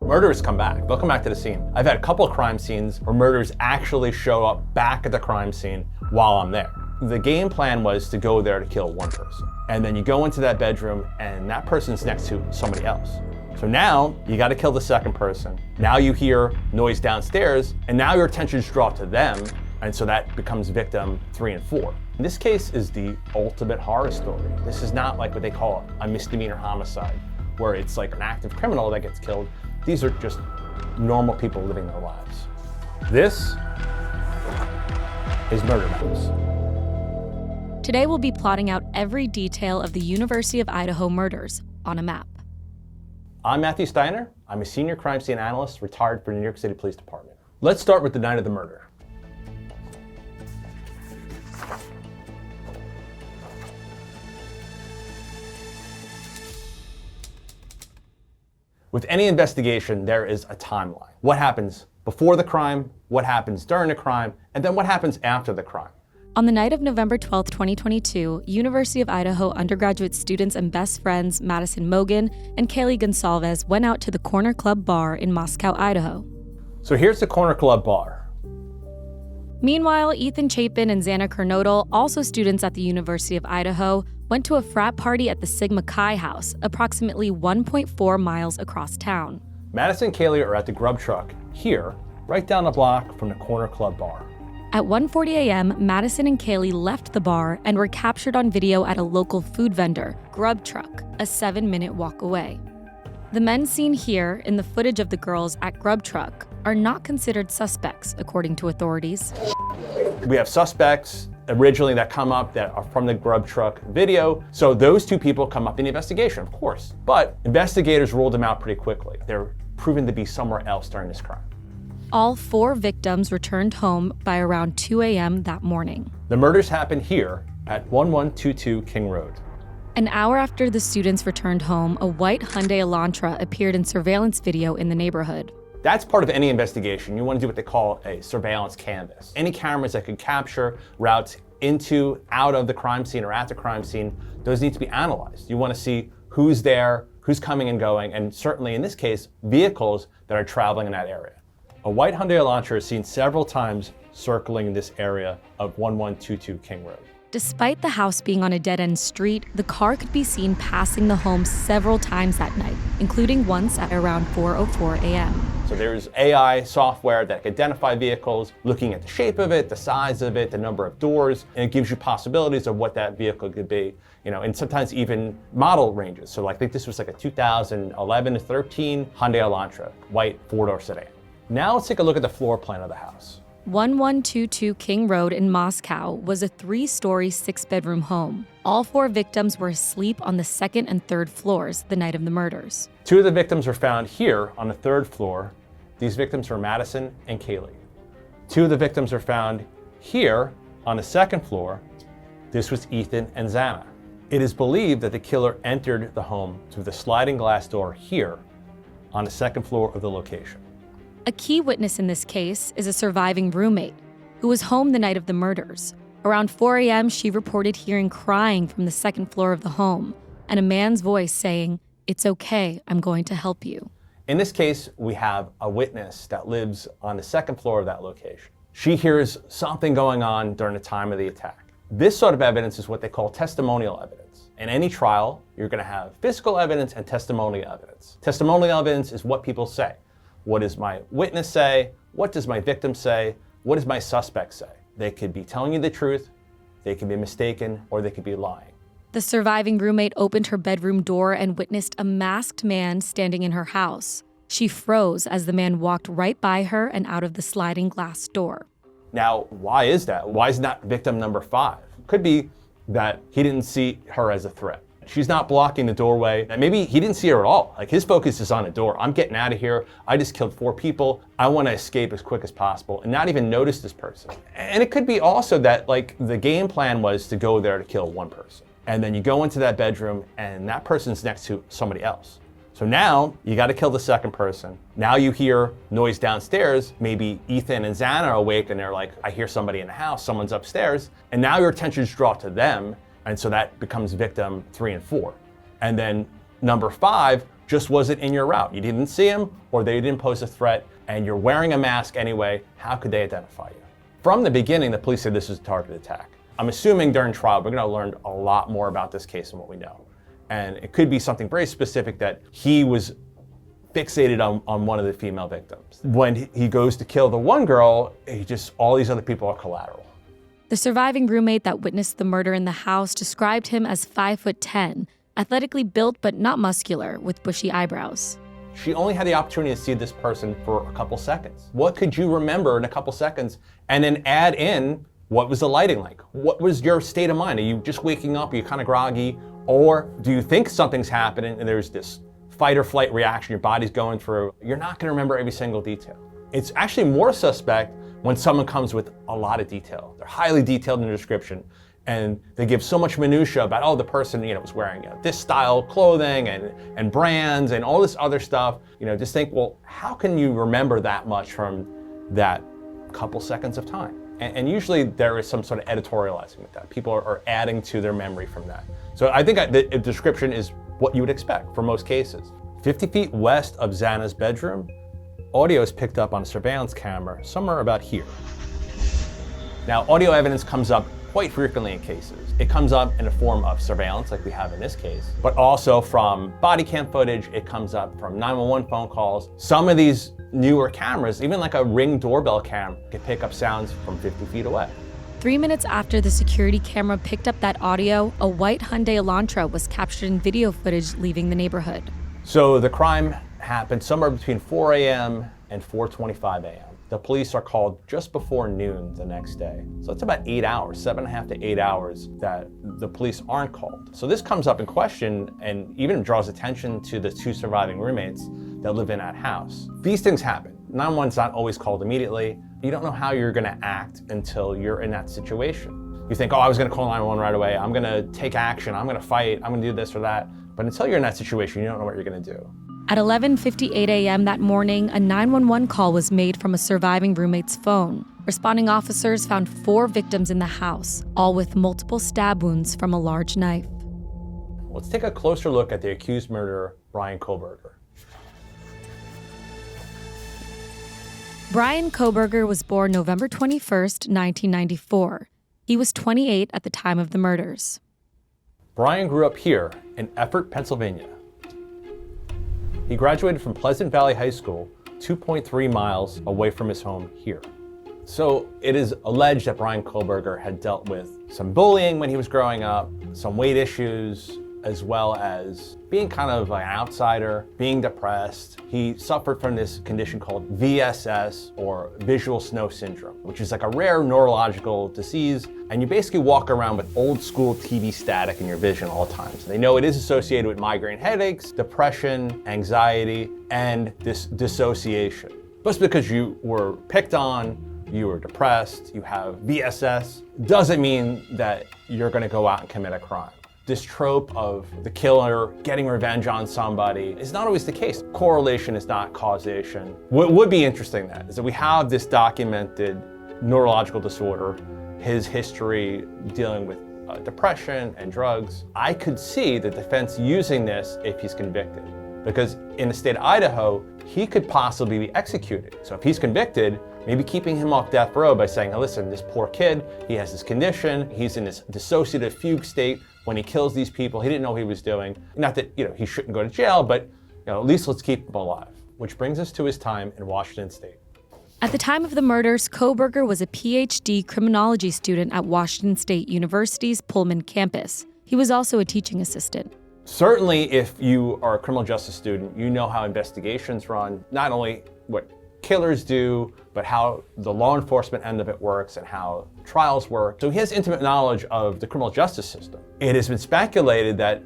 Murderers come back. They'll come back to the scene. I've had a couple of crime scenes where murderers actually show up back at the crime scene while I'm there. The game plan was to go there to kill one person. And then you go into that bedroom and that person's next to somebody else. So now you got to kill the second person. Now you hear noise downstairs and now your attention's drawn to them. And so that becomes victim 3 and 4. This case is the ultimate horror story. This is not like what they call a misdemeanor homicide, where it's like an active criminal that gets killed. These are just normal people living their lives. This is Murder Maps. Today we'll be plotting out every detail of the University of Idaho murders on a map. I'm Matthew Steiner. I'm a senior crime scene analyst retired from the New York City Police Department. Let's start with the night of the murder. With any investigation, there is a timeline. What happens before the crime, what happens during the crime, and then what happens after the crime. On the night of November 12, 2022, University of Idaho undergraduate students and best friends Madison Mogen and Kaylee Gonsalves went out to the Corner Club Bar in Moscow, Idaho. So here's the Corner Club Bar. Meanwhile, Ethan Chapin and Xana Kernodle, also students at the University of Idaho, went to a frat party at the Sigma Chi House, approximately 1.4 miles across town. Madison and Kaylee are at the grub truck here, right down the block from the Corner Club Bar. At 1:40 a.m., Madison and Kaylee left the bar and were captured on video at a local food vendor, Grub Truck, a 7-minute walk away. The men seen here in the footage of the girls at Grub Truck are not considered suspects, according to authorities. We have suspects originally that come up that are from the Grub Truck video. So those two people come up in the investigation, of course. But investigators ruled them out pretty quickly. They're proven to be somewhere else during this crime. All 4 victims returned home by around 2 a.m. that morning. The murders happened here at 1122 King Road. An hour after the students returned home, a white Hyundai Elantra appeared in surveillance video in the neighborhood. That's part of any investigation. You want to do what they call a surveillance canvas. Any cameras that could capture routes into, out of the crime scene or at the crime scene, those need to be analyzed. You want to see who's there, who's coming and going, and certainly in this case, vehicles that are traveling in that area. A white Hyundai Elantra is seen several times circling this area of 1122 King Road. Despite the house being on a dead-end street, the car could be seen passing the home several times that night, including once at around 4:04 a.m. So there's AI software that can identify vehicles, looking at the shape of it, the size of it, the number of doors, and it gives you possibilities of what that vehicle could be, and sometimes even model ranges. So I think this was like a 2011 to 13 Hyundai Elantra, white 4-door sedan. Now let's take a look at the floor plan of the house. 1122 King Road in Moscow was a 3-story, 6-bedroom home. All 4 victims were asleep on the 2nd and 3rd floors the night of the murders. 2 of the victims were found here on the 3rd floor. These victims were Madison and Kaylee. 2 of the victims were found here on the 2nd floor. This was Ethan and Xana. It is believed that the killer entered the home through the sliding glass door here on the 2nd floor of the location. A key witness in this case is a surviving roommate who was home the night of the murders. Around 4 a.m., she reported hearing crying from the 2nd floor of the home and a man's voice saying, "It's okay, I'm going to help you." In this case, we have a witness that lives on the 2nd floor of that location. She hears something going on during the time of the attack. This sort of evidence is what they call testimonial evidence. In any trial, you're going to have physical evidence and testimonial evidence. Testimonial evidence is what people say. What does my witness say? What does my victim say? What does my suspect say? They could be telling you the truth, they could be mistaken, or they could be lying. The surviving roommate opened her bedroom door and witnessed a masked man standing in her house. She froze as the man walked right by her and out of the sliding glass door. Now, why is that? Why is not victim number 5? Could be that he didn't see her as a threat. She's not blocking the doorway. And maybe he didn't see her at all. Like, his focus is on the door. I'm getting out of here. I just killed 4 people. I want to escape as quick as possible and not even notice this person. And it could be also that the game plan was to go there to kill one person. And then you go into that bedroom and that person's next to somebody else. So now you got to kill the second person. Now you hear noise downstairs. Maybe Ethan and Xana are awake and they're like, I hear somebody in the house, someone's upstairs. And now your attention's drawn to them. And so that becomes victim 3 and 4. And then number 5 just wasn't in your route. You didn't see him, or they didn't pose a threat, and you're wearing a mask anyway. How could they identify you? From the beginning, the police said this was a targeted attack. I'm assuming during trial, we're gonna learn a lot more about this case and what we know. And it could be something very specific that he was fixated on one of the female victims. When he goes to kill the one girl, all these other people are collateral. The surviving roommate that witnessed the murder in the house described him as 5'10", athletically built but not muscular, with bushy eyebrows. She only had the opportunity to see this person for a couple seconds. What could you remember in a couple seconds? And then add in, what was the lighting like? What was your state of mind? Are you just waking up? Are you kind of groggy? Or do you think something's happening and there's this fight or flight reaction your body's going through? You're not gonna remember every single detail. It's actually more suspect when someone comes with a lot of detail. They're highly detailed in their description, and they give so much minutia about, the person, was wearing this style clothing and brands and all this other stuff. Just think, well, how can you remember that much from that couple seconds of time? And usually there is some sort of editorializing with that. People are adding to their memory from that. So I think the description is what you would expect for most cases. 50 feet west of Xana's bedroom, audio is picked up on a surveillance camera somewhere about here. Now, audio evidence comes up quite frequently in cases. It comes up in the form of surveillance, like we have in this case, but also from body cam footage. It comes up from 911 phone calls. Some of these newer cameras, even like a Ring doorbell cam, can pick up sounds from 50 feet away. 3 minutes after the security camera picked up that audio, a white Hyundai Elantra was captured in video footage leaving the neighborhood. So the crime happened somewhere between 4 a.m. and 4:25 a.m. The police are called just before noon the next day. So it's about 8 hours, 7.5 to 8 hours that the police aren't called. So this comes up in question and even draws attention to the two surviving roommates that live in that house. These things happen. 911's not always called immediately. You don't know how you're gonna act until you're in that situation. You think, I was gonna call 911 right away. I'm gonna take action, I'm gonna fight, I'm gonna do this or that. But until you're in that situation, you don't know what you're gonna do. At 11:58 a.m. that morning, a 911 call was made from a surviving roommate's phone. Responding officers found 4 victims in the house, all with multiple stab wounds from a large knife. Let's take a closer look at the accused murderer, Bryan Kohberger. Bryan Kohberger was born November 21st, 1994. He was 28 at the time of the murders. Bryan grew up here in Effort, Pennsylvania. He graduated from Pleasant Valley High School, 2.3 miles away from his home here. So it is alleged that Bryan Kohberger had dealt with some bullying when he was growing up, some weight issues, as well as being kind of an outsider, being depressed. He suffered from this condition called VSS, or visual snow syndrome, which is like a rare neurological disease. And you basically walk around with old school TV static in your vision all times. They know it is associated with migraine headaches, depression, anxiety, and this dissociation. Just because you were picked on, you were depressed, you have VSS, doesn't mean that you're gonna go out and commit a crime. This trope of the killer getting revenge on somebody is not always the case. Correlation is not causation. What would be interesting is that we have this documented neurological disorder, his history dealing with depression and drugs. I could see the defense using this if he's convicted, because in the state of Idaho, he could possibly be executed. So if he's convicted, maybe keeping him off death row by saying, listen, this poor kid, he has this condition, he's in this dissociative fugue state. When he kills these people, he didn't know what he was doing. Not that he shouldn't go to jail, but at least let's keep him alive. Which brings us to his time in Washington State. At the time of the murders, Kohberger was a PhD criminology student at Washington State University's Pullman campus. He was also a teaching assistant. Certainly, if you are a criminal justice student, you know how investigations run, not only what killers do, but how the law enforcement end of it works and how trials work. So he has intimate knowledge of the criminal justice system. It has been speculated that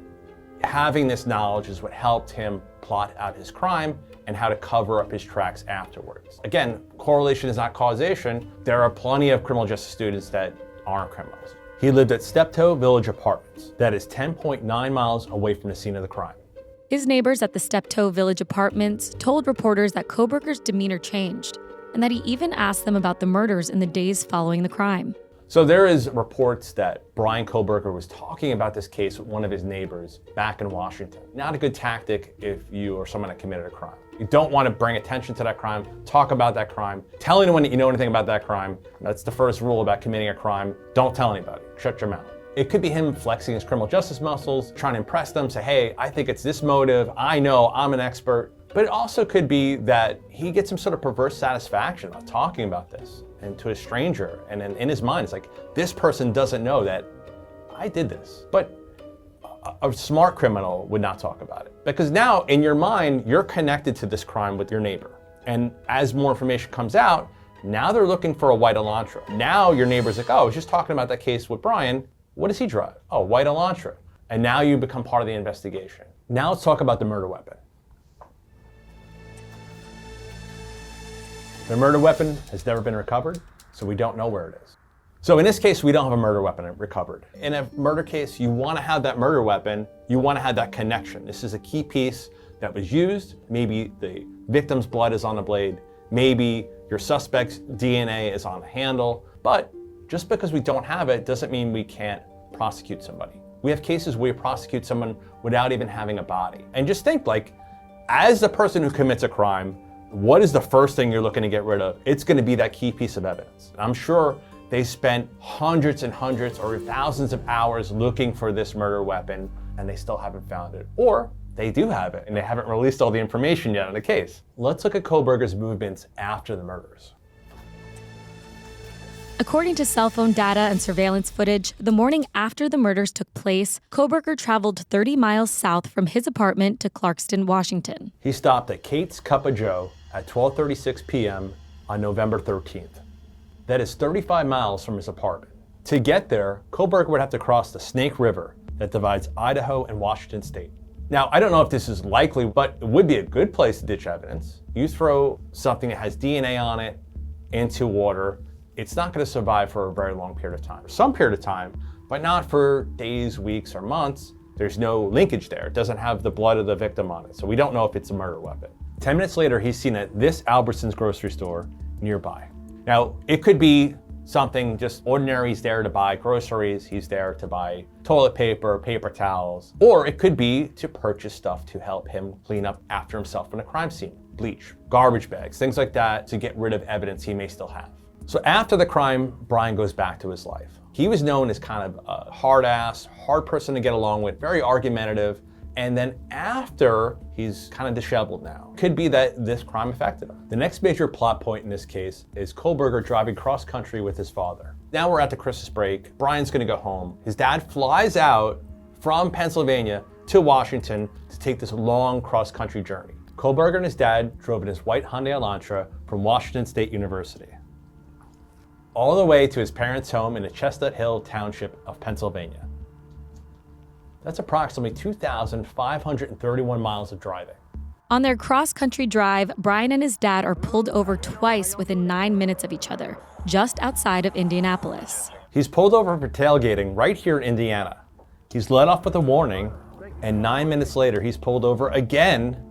having this knowledge is what helped him plot out his crime and how to cover up his tracks afterwards. Again, correlation is not causation. There are plenty of criminal justice students that aren't criminals. He lived at Steptoe Village Apartments. That is 10.9 miles away from the scene of the crime. His neighbors at the Steptoe Village Apartments told reporters that Kohberger's demeanor changed and that he even asked them about the murders in the days following the crime. So there is reports that Bryan Kohberger was talking about this case with one of his neighbors back in Washington. Not a good tactic if you are someone that committed a crime. You don't want to bring attention to that crime, talk about that crime, tell anyone that you know anything about that crime. That's the first rule about committing a crime. Don't tell anybody. Shut your mouth. It could be him flexing his criminal justice muscles, trying to impress them, say, hey, I think it's this motive. I know, I'm an expert. But it also could be that he gets some sort of perverse satisfaction about talking about this and to a stranger. And then in his mind, it's like, this person doesn't know that I did this. But a smart criminal would not talk about it. Because now in your mind, you're connected to this crime with your neighbor. And as more information comes out, now they're looking for a white Elantra. Now your neighbor's like, oh, I was just talking about that case with Bryan. What does he drive? Oh, white Elantra. And now you become part of the investigation. Now let's talk about the murder weapon. The murder weapon has never been recovered, so we don't know where it is. So in this case, we don't have a murder weapon recovered. In a murder case, you want to have that murder weapon, you want to have that connection. This is a key piece that was used. Maybe the victim's blood is on the blade, maybe your suspect's DNA is on the handle, but just because we don't have it doesn't mean we can't prosecute somebody. We have cases where we prosecute someone without even having a body. And just think, like, as the person who commits a crime, what is the first thing you're looking to get rid of? It's going to be that key piece of evidence. I'm sure they spent hundreds and hundreds or thousands of hours looking for this murder weapon and they still haven't found it. Or they do have it and they haven't released all the information yet on the case. Let's look at Kohberger's movements after the murders. According to cell phone data and surveillance footage, the morning after the murders took place, Kohberger traveled 30 miles south from his apartment to Clarkston, Washington. He stopped at Kate's Cup of Joe at 12:36 p.m. on November 13th. That is 35 miles from his apartment. To get there, Kohberger would have to cross the Snake River that divides Idaho and Washington state. Now, I don't know if this is likely, but it would be a good place to ditch evidence. You throw something that has DNA on it into water, it's not going to survive for a very long period of time. Some period of time, but not for days, weeks, or months. There's no linkage there. It doesn't have the blood of the victim on it, so we don't know if it's a murder weapon. 10 minutes later, he's seen at this Albertsons grocery store nearby. Now, it could be something just ordinary. He's there to buy groceries. He's there to buy toilet paper, paper towels, or it could be to purchase stuff to help him clean up after himself in a crime scene. Bleach, garbage bags, things like that to get rid of evidence he may still have. So after the crime, Bryan goes back to his life. He was known as kind of a hard ass, hard person to get along with, very argumentative. And then after, he's kind of disheveled now. Could be that this crime affected him. The next major plot point in this case is Kohberger driving cross country with his father. Now we're at the Christmas break. Bryan's gonna go home. His dad flies out from Pennsylvania to Washington to take this long cross country journey. Kohberger and his dad drove in his white Hyundai Elantra from Washington State University, all the way to his parents' home in the Chestnut Hill Township of Pennsylvania. That's approximately 2,531 miles of driving. On their cross-country drive, Bryan and his dad are pulled over twice within 9 minutes of each other, just outside of Indianapolis. He's pulled over for tailgating right here in Indiana. He's let off with a warning, and 9 minutes later, he's pulled over again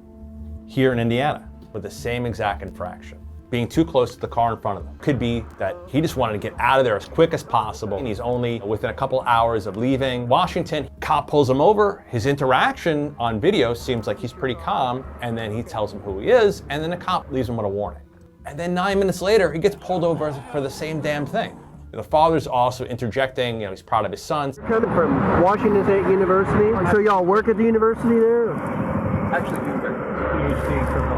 here in Indiana with the same exact infraction. Being too close to the car in front of him. Could be that he just wanted to get out of there as quick as possible, and he's only within a couple hours of leaving Washington. Cop pulls him over. His interaction on video seems like he's pretty calm, and then he tells him who he is, and then the cop leaves him with a warning. And then 9 minutes later, he gets pulled over for the same damn thing. The father's also interjecting, he's proud of his son. Coming from Washington State University. So y'all work at the university there? Actually,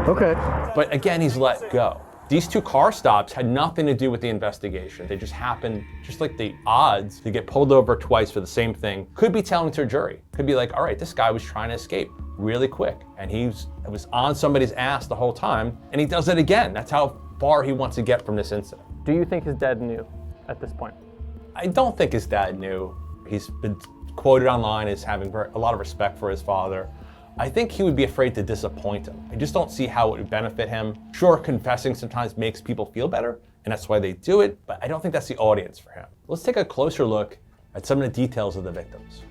Okay. But again, he's let go. These two car stops had nothing to do with the investigation. They just happened, just like the odds to get pulled over twice for the same thing, could be telling to a jury. Could be like, all right, this guy was trying to escape really quick, and he was on somebody's ass the whole time, and he does it again. That's how far he wants to get from this incident. do you think his dad knew at this point? I don't think his dad knew. He's been quoted online as having a lot of respect for his father. I think he would be afraid to disappoint him. I just don't see how it would benefit him. Sure, confessing sometimes makes people feel better, and that's why they do it, but I don't think that's the audience for him. Let's take a closer look at some of the details of the victims.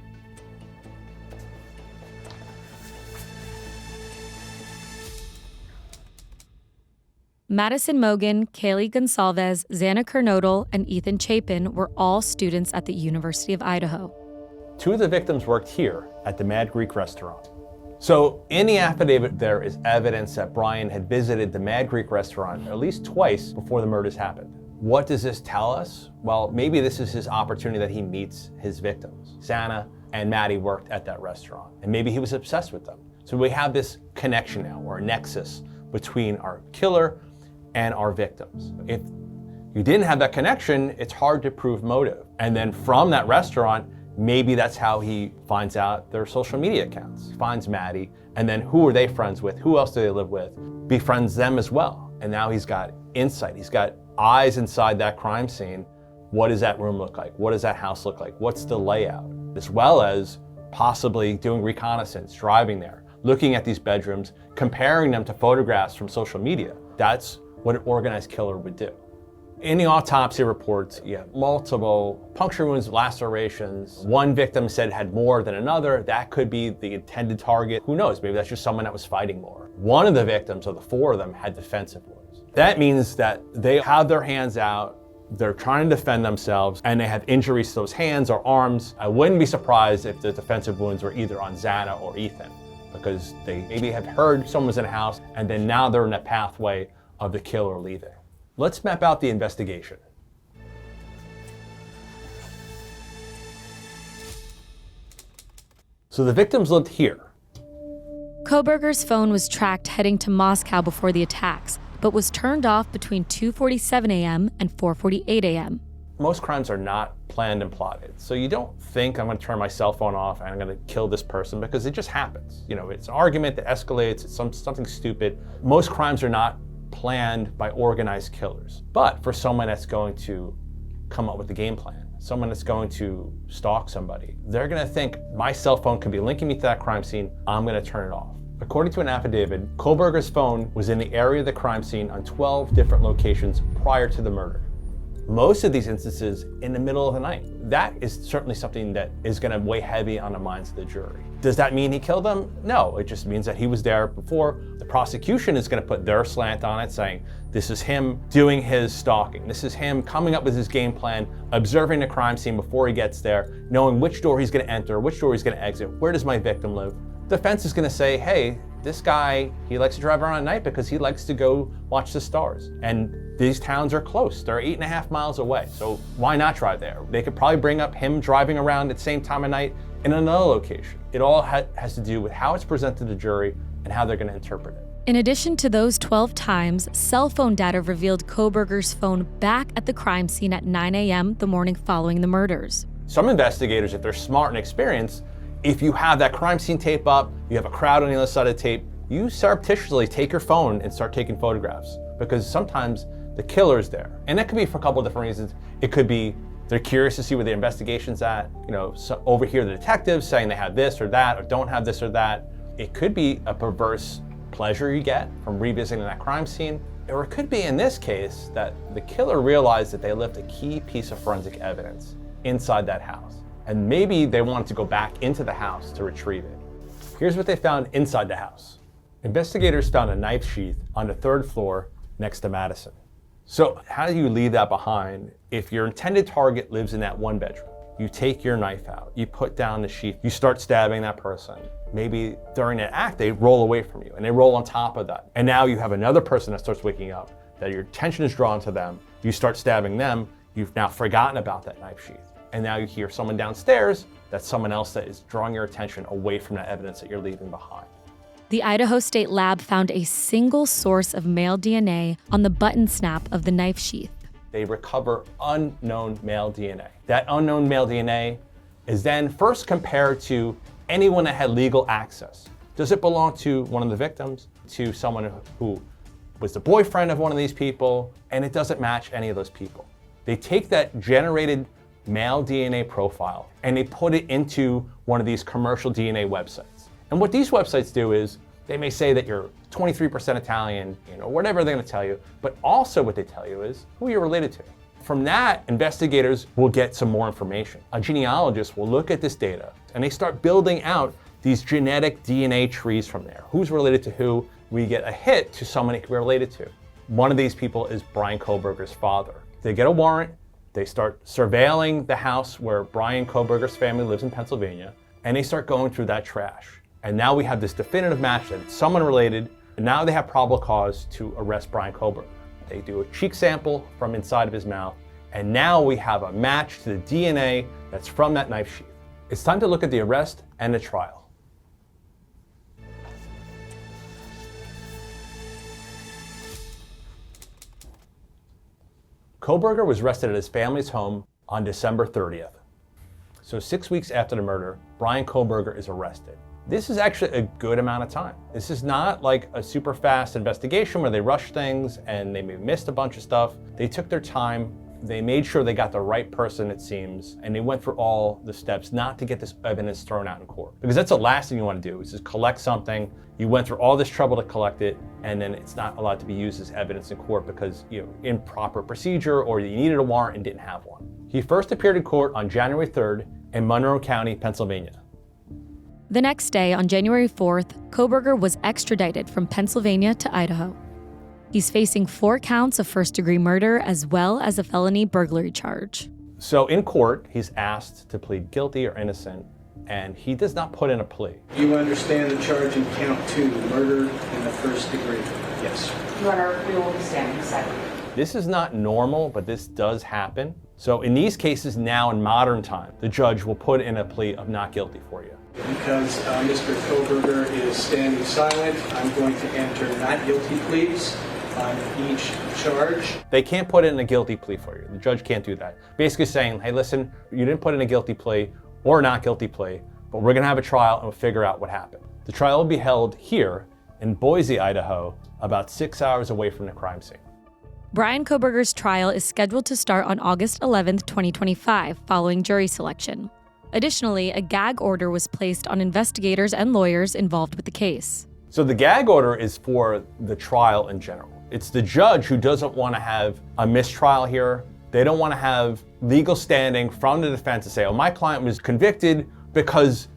Madison Mogen, Kaylee Gonsalves, Xana Kernodle, and Ethan Chapin were all students at the University of Idaho. 2 of the victims worked here at the Mad Greek restaurant. So in the affidavit, there is evidence that Brian had visited the Mad Greek restaurant at least twice before the murders happened. What does this tell us? Well, maybe this is his opportunity that he meets his victims. Xana and Maddie worked at that restaurant, and maybe he was obsessed with them. So we have this connection now, or a nexus, between our killer and our victims. If you didn't have that connection, it's hard to prove motive. And then from that restaurant, maybe that's how he finds out their social media accounts. He finds Maddie, and then who are they friends with? Who else do they live with? Befriends them as well. And now he's got insight. He's got eyes inside that crime scene. What does that room look like? What does that house look like? What's the layout? As well as possibly doing reconnaissance, driving there, looking at these bedrooms, comparing them to photographs from social media. That's what an organized killer would do. In the autopsy reports, you have multiple puncture wounds, lacerations. One victim said had more than another. That could be the intended target. Who knows? Maybe that's just someone that was fighting more. One of the victims, of the 4 of them, had defensive wounds. That means that they have their hands out, they're trying to defend themselves, and they have injuries to those hands or arms. I wouldn't be surprised if the defensive wounds were either on Xana or Ethan, because they maybe have heard someone was in a house, and then now they're in the pathway of the killer leaving. Let's map out the investigation. So the victims lived here. Kohberger's phone was tracked heading to Moscow before the attacks, but was turned off between 2:47 a.m. and 4:48 a.m. Most crimes are not planned and plotted. So you don't think I'm going to turn my cell phone off and I'm going to kill this person, because it just happens. You know, it's an argument that escalates, it's something stupid. Most crimes are not planned by organized killers. But for someone that's going to come up with a game plan, someone that's going to stalk somebody, they're going to think, my cell phone could be linking me to that crime scene, I'm going to turn it off. According to an affidavit, Kohberger's phone was in the area of the crime scene on 12 different locations prior to the murder. Most of these instances in the middle of the night. That is certainly something that is going to weigh heavy on the minds of the jury. Does that mean he killed them? No, it just means that he was there before. The prosecution is going to put their slant on it, saying this is him doing his stalking. This is him coming up with his game plan, observing the crime scene before he gets there, knowing which door he's going to enter, which door he's going to exit, where does my victim live. The defense is going to say, hey, this guy, he likes to drive around at night because he likes to go watch the stars. And these towns are close. They're 8.5 miles away. So why not drive there? They could probably bring up him driving around at the same time of night in another location. It all has to do with how it's presented to the jury and how they're going to interpret it. In addition to those 12 times, cell phone data revealed Kohberger's phone back at the crime scene at 9 a.m. the morning following the murders. Some investigators, if they're smart and experienced, if you have that crime scene tape up, you have a crowd on the other side of the tape, you surreptitiously take your phone and start taking photographs, because sometimes the killer's there. And that could be for a couple of different reasons. It could be they're curious to see where the investigation's at. You know, so overhear the detectives saying they have this or that, or don't have this or that. It could be a perverse pleasure you get from revisiting that crime scene. Or it could be, in this case, that the killer realized that they left a key piece of forensic evidence inside that house. And maybe they wanted to go back into the house to retrieve it. Here's what they found inside the house. Investigators found a knife sheath on the 3rd floor next to Madison. So how do you leave that behind if your intended target lives in that one bedroom? You take your knife out, you put down the sheath, you start stabbing that person. Maybe during that act, they roll away from you and they roll on top of that. And now you have another person that starts waking up, that your attention is drawn to them, you start stabbing them, you've now forgotten about that knife sheath. And now you hear someone downstairs, that's someone else that is drawing your attention away from that evidence that you're leaving behind. The Idaho State Lab found a single source of male DNA on the button snap of the knife sheath. They recover unknown male DNA. That unknown male DNA is then first compared to anyone that had legal access. Does it belong to one of the victims, to someone who was the boyfriend of one of these people? And it doesn't match any of those people. They take that generated male DNA profile and they put it into one of these commercial DNA websites. And what these websites do is they may say that you're 23% Italian, whatever they're going to tell you, but also what they tell you is who you're related to. From that, investigators will get some more information. A genealogist will look at this data and they start building out these genetic DNA trees from there. Who's related to who? We get a hit to someone it can be related to. One of these people is Brian Kohberger's father. They get a warrant, they start surveilling the house where Brian Kohberger's family lives in Pennsylvania, and they start going through that trash. And now we have this definitive match that it's someone related, and now they have probable cause to arrest Brian Kohberger. They do a cheek sample from inside of his mouth, and now we have a match to the DNA that's from that knife sheath. It's time to look at the arrest and the trial. Kohberger was arrested at his family's home on December 30th. So 6 weeks after the murder, Brian Kohberger is arrested. This is actually a good amount of time. This is not like a super fast investigation where they rush things and they missed a bunch of stuff. They took their time. They made sure they got the right person, it seems, and they went through all the steps not to get this evidence thrown out in court. Because that's the last thing you want to do, is just collect something. You went through all this trouble to collect it, and then it's not allowed to be used as evidence in court because, improper procedure, or you needed a warrant and didn't have one. He first appeared in court on January 3rd in Monroe County, Pennsylvania. The next day, on January 4th, Kohberger was extradited from Pennsylvania to Idaho. He's facing 4 counts of first-degree murder as well as a felony burglary charge. So in court, he's asked to plead guilty or innocent, and he does not put in a plea. You understand the charge in count 2, murder in the first degree? Yes. Your Honor, we will be standing aside. This is not normal, but this does happen. So in these cases now in modern time, the judge will put in a plea of not guilty for you. Because Mr. Kohberger is standing silent, I'm going to enter not guilty pleas on each charge. They can't put in a guilty plea for you. The judge can't do that. Basically saying, hey, listen, you didn't put in a guilty plea or not guilty plea, but we're gonna have a trial and we'll figure out what happened. The trial will be held here in Boise, Idaho, about 6 hours away from the crime scene. Brian Kohberger's trial is scheduled to start on August 11th, 2025, following jury selection. Additionally, a gag order was placed on investigators and lawyers involved with the case. So the gag order is for the trial in general. It's the judge who doesn't want to have a mistrial here. They don't want to have legal standing from the defense to say, oh, my client was convicted because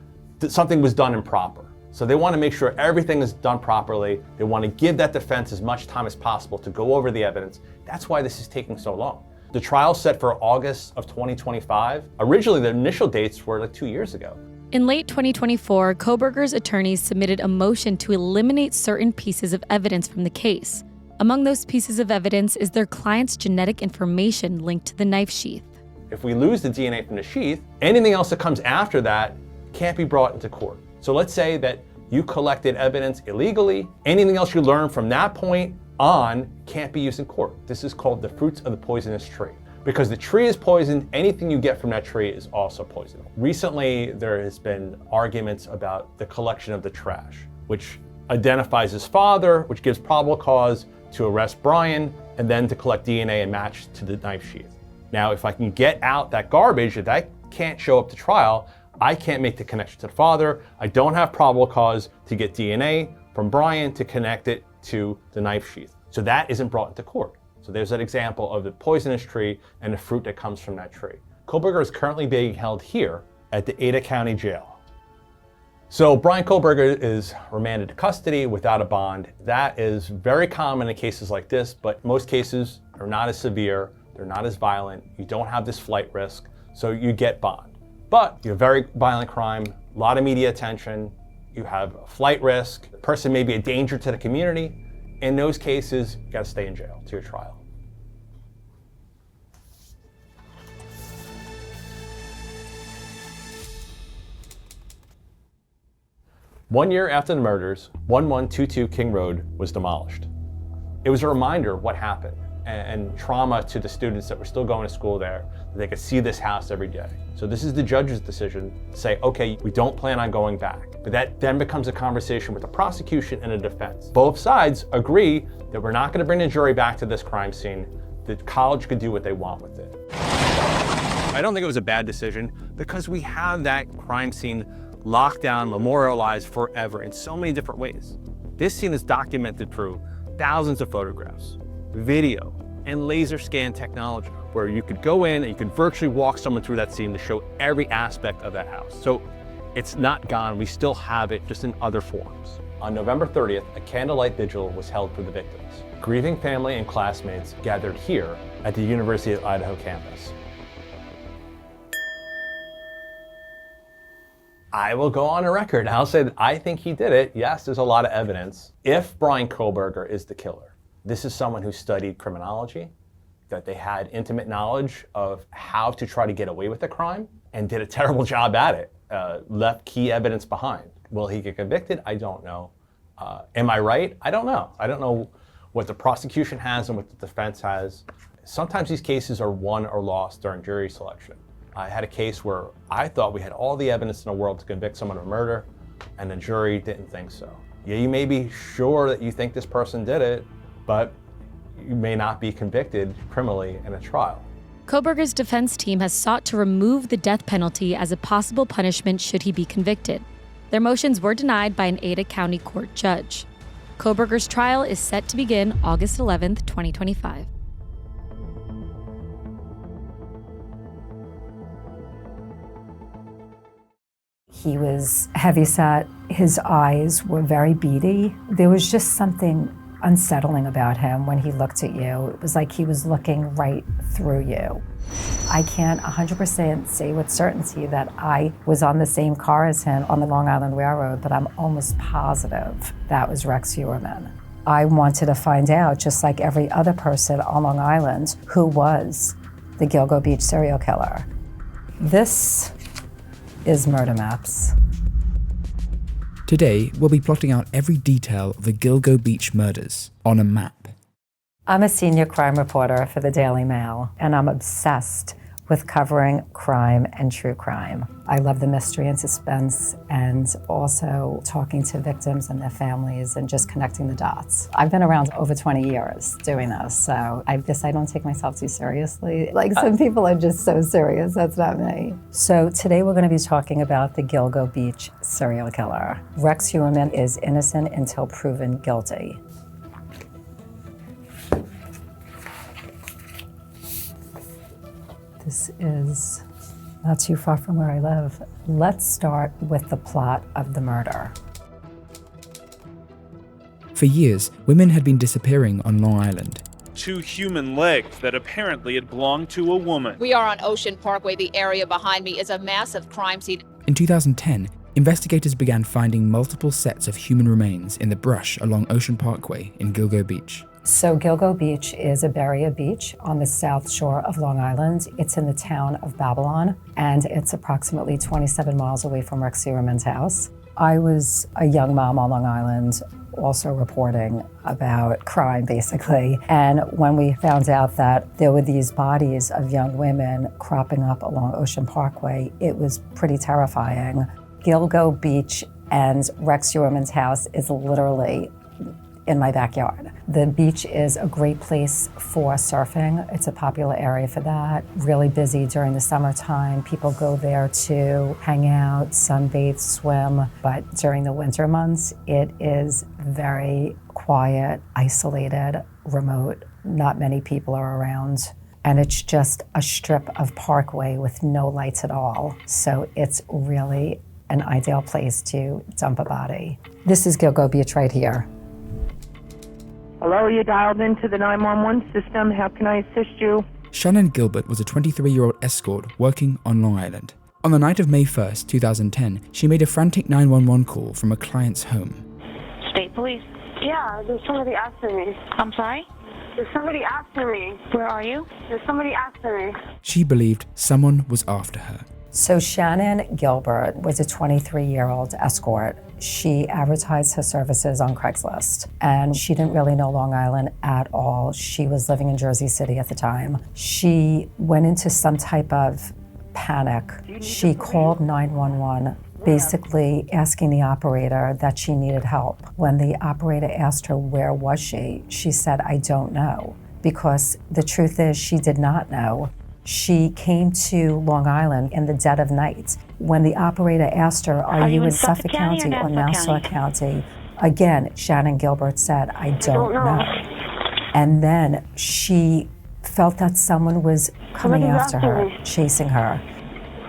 something was done improper. So they want to make sure everything is done properly. They want to give that defense as much time as possible to go over the evidence. That's why this is taking so long. The trial's set for August of 2025. Originally, the initial dates were like 2 years ago. In late 2024, Kohberger's attorneys submitted a motion to eliminate certain pieces of evidence from the case. Among those pieces of evidence is their client's genetic information linked to the knife sheath. If we lose the DNA from the sheath, anything else that comes after that can't be brought into court. So let's say that you collected evidence illegally. Anything else you learn from that point on can't be used in court. This is called the fruits of the poisonous tree. Because the tree is poisoned, anything you get from that tree is also poison. Recently, there has been arguments about the collection of the trash, which identifies his father, which gives probable cause to arrest Brian, and then to collect DNA and match to the knife sheath. Now, if I can get out that garbage, if that can't show up to trial, I can't make the connection to the father. I don't have probable cause to get DNA from Brian to connect it to the knife sheath. So that isn't brought into court. So there's that example of the poisonous tree and the fruit that comes from that tree. Kohberger is currently being held here at the Ada County Jail. So Brian Kohberger is remanded to custody without a bond. That is very common in cases like this, but most cases are not as severe, they're not as violent, you don't have this flight risk, so you get bond. But you have very violent crime, a lot of media attention, you have a flight risk, the person may be a danger to the community. In those cases, you gotta stay in jail to your trial. One year after the murders, 1122 King Road was demolished. It was a reminder of what happened and trauma to the students that were still going to school there, that they could see this house every day. So this is the judge's decision to say, okay, we don't plan on going back. But that then becomes a conversation with the prosecution and the defense. Both sides agree that we're not going to bring the jury back to this crime scene. The college could do what they want with it. I don't think it was a bad decision because we have that crime scene locked down, memorialized forever in so many different ways. This scene is documented through thousands of photographs, video, and laser scan technology, where you could go in and you could virtually walk someone through that scene to show every aspect of that house. So it's not gone, we still have it, just in other forms. On November 30th, a candlelight vigil was held for the victims. grieving family and classmates gathered here at the University of Idaho campus. I will go on a record. I'll say that I think he did it. Yes, there's a lot of evidence. If Brian Kohlberger is the killer, this is someone who studied criminology, that they had intimate knowledge of how to try to get away with a crime, and did a terrible job at it, left key evidence behind. Will he get convicted? I don't know. Am I right? I don't know. I don't know what the prosecution has and what the defense has. Sometimes these cases are won or lost during jury selection. I had a case where I thought we had all the evidence in the world to convict someone of murder, and the jury didn't think so. Yeah, you may be sure that you think this person did it, but you may not be convicted criminally in a trial. Kohlberger's defense team has sought to remove the death penalty as a possible punishment should he be convicted. Their motions were denied by an Ada County court judge. Kohlberger's trial is set to begin August 11th, 2025. He was heavyset. His eyes were very beady. There was just something unsettling about him when he looked at you. It was like he was looking right through you. I can't 100% say with certainty that I was on the same car as him on the Long Island Railroad, but I'm almost positive that was Rex Heuermann. I wanted to find out, just like every other person on Long Island, who was the Gilgo Beach serial killer. This is Murder Maps. Today, we'll be plotting out every detail of the Gilgo Beach murders on a map. I'm a senior crime reporter for the Daily Mail, and I'm obsessed with covering crime and true crime. I love the mystery and suspense, and also talking to victims and their families and just connecting the dots. I've been around over 20 years doing this, so I guess I don't take myself too seriously. Like some people are just so serious, that's not me. So today we're gonna be talking about the Gilgo Beach serial killer. Rex Heuermann is innocent until proven guilty. This is not too far from where I live. Let's start with the plot of the murder. For years, women had been disappearing on Long Island. 2 human legs that apparently had belonged to a woman. We are on Ocean Parkway. The area behind me is a massive crime scene. In 2010, investigators began finding multiple sets of human remains in the brush along Ocean Parkway in Gilgo Beach. So Gilgo Beach is a barrier beach on the south shore of Long Island. It's in the town of Babylon, and it's approximately 27 miles away from Rex Heuermann's house. I was a young mom on Long Island, also reporting about crime, basically. And when we found out that there were these bodies of young women cropping up along Ocean Parkway, it was pretty terrifying. Gilgo Beach and Rex Heuermann's house is literally in my backyard. The beach is a great place for surfing. It's a popular area for that. Really busy during the summertime. People go there to hang out, sunbathe, swim. But during the winter months, it is very quiet, isolated, remote. Not many people are around. And it's just a strip of parkway with no lights at all. So it's really an ideal place to dump a body. This is Gilgo Beach right here. Hello, you dialed into the 911 system. How can I assist you? Shannon Gilbert was a 23-year-old escort working on Long Island. On the night of May 1st, 2010, she made a frantic 911 call from a client's home. State police. Yeah, there's somebody after me. I'm sorry? There's somebody after me. Where are you? There's somebody after me. She believed someone was after her. So Shannon Gilbert was a 23-year-old escort. She advertised her services on Craigslist, and she didn't really know Long Island at all. She was living in Jersey City at the time. She went into some type of panic. She called 911, basically asking the operator that she needed help. When the operator asked her where was she said, "I don't know," because the truth is she did not know. She came to Long Island in the dead of night. When the operator asked her, are you in Suffolk County or Nassau County? Again, Shannon Gilbert said, I don't know. And then she felt that someone was coming after her, chasing her.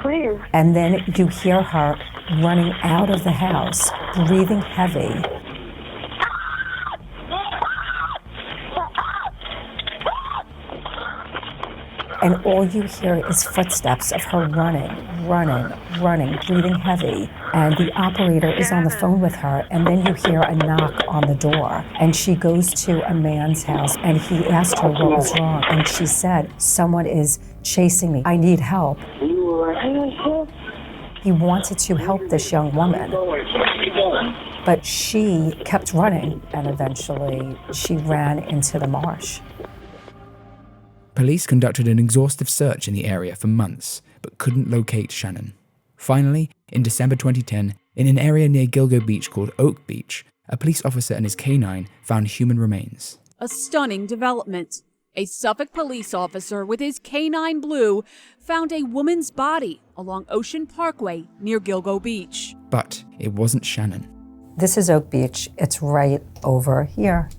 Please. And then you hear her running out of the house, breathing heavy. And all you hear is footsteps of her running, breathing heavy. And the operator is on the phone with her, and then you hear a knock on the door. And she goes to a man's house, and he asked her what was wrong. And she said, someone is chasing me. I need help. He wanted to help this young woman, but she kept running, and eventually she ran into the marsh. Police conducted an exhaustive search in the area for months, but couldn't locate Shannon. Finally, in December 2010, in an area near Gilgo Beach called Oak Beach, a police officer and his canine found human remains. A stunning development. A Suffolk police officer with his canine Blue found a woman's body along Ocean Parkway near Gilgo Beach. But it wasn't Shannon. This is Oak Beach. It's right over here.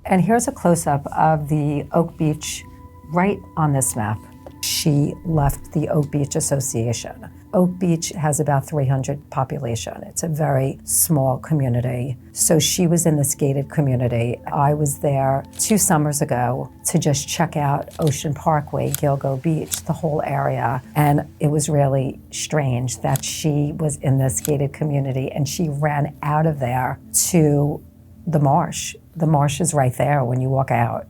And here's a close-up of the Oak Beach right on this map. She left the Oak Beach Association. Oak Beach has about 300 population. It's a very small community. So she was in this gated community. I was there 2 summers ago to just check out Ocean Parkway, Gilgo Beach, the whole area. And it was really strange that she was in this gated community and she ran out of there to the marsh. The marsh is right there when you walk out.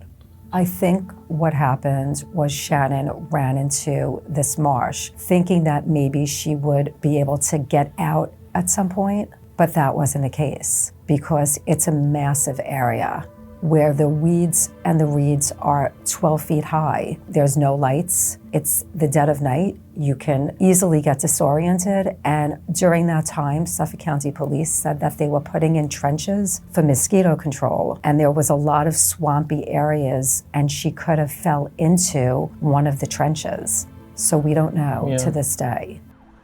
I think what happened was Shannon ran into this marsh, thinking that maybe she would be able to get out at some point, but that wasn't the case because it's a massive area where the weeds and the reeds are 12 feet high. There's no lights. It's the dead of night. You can easily get disoriented. And during that time, Suffolk County Police said that they were putting in trenches for mosquito control. And there was a lot of swampy areas, and she could have fell into one of the trenches. So we don't know to this day.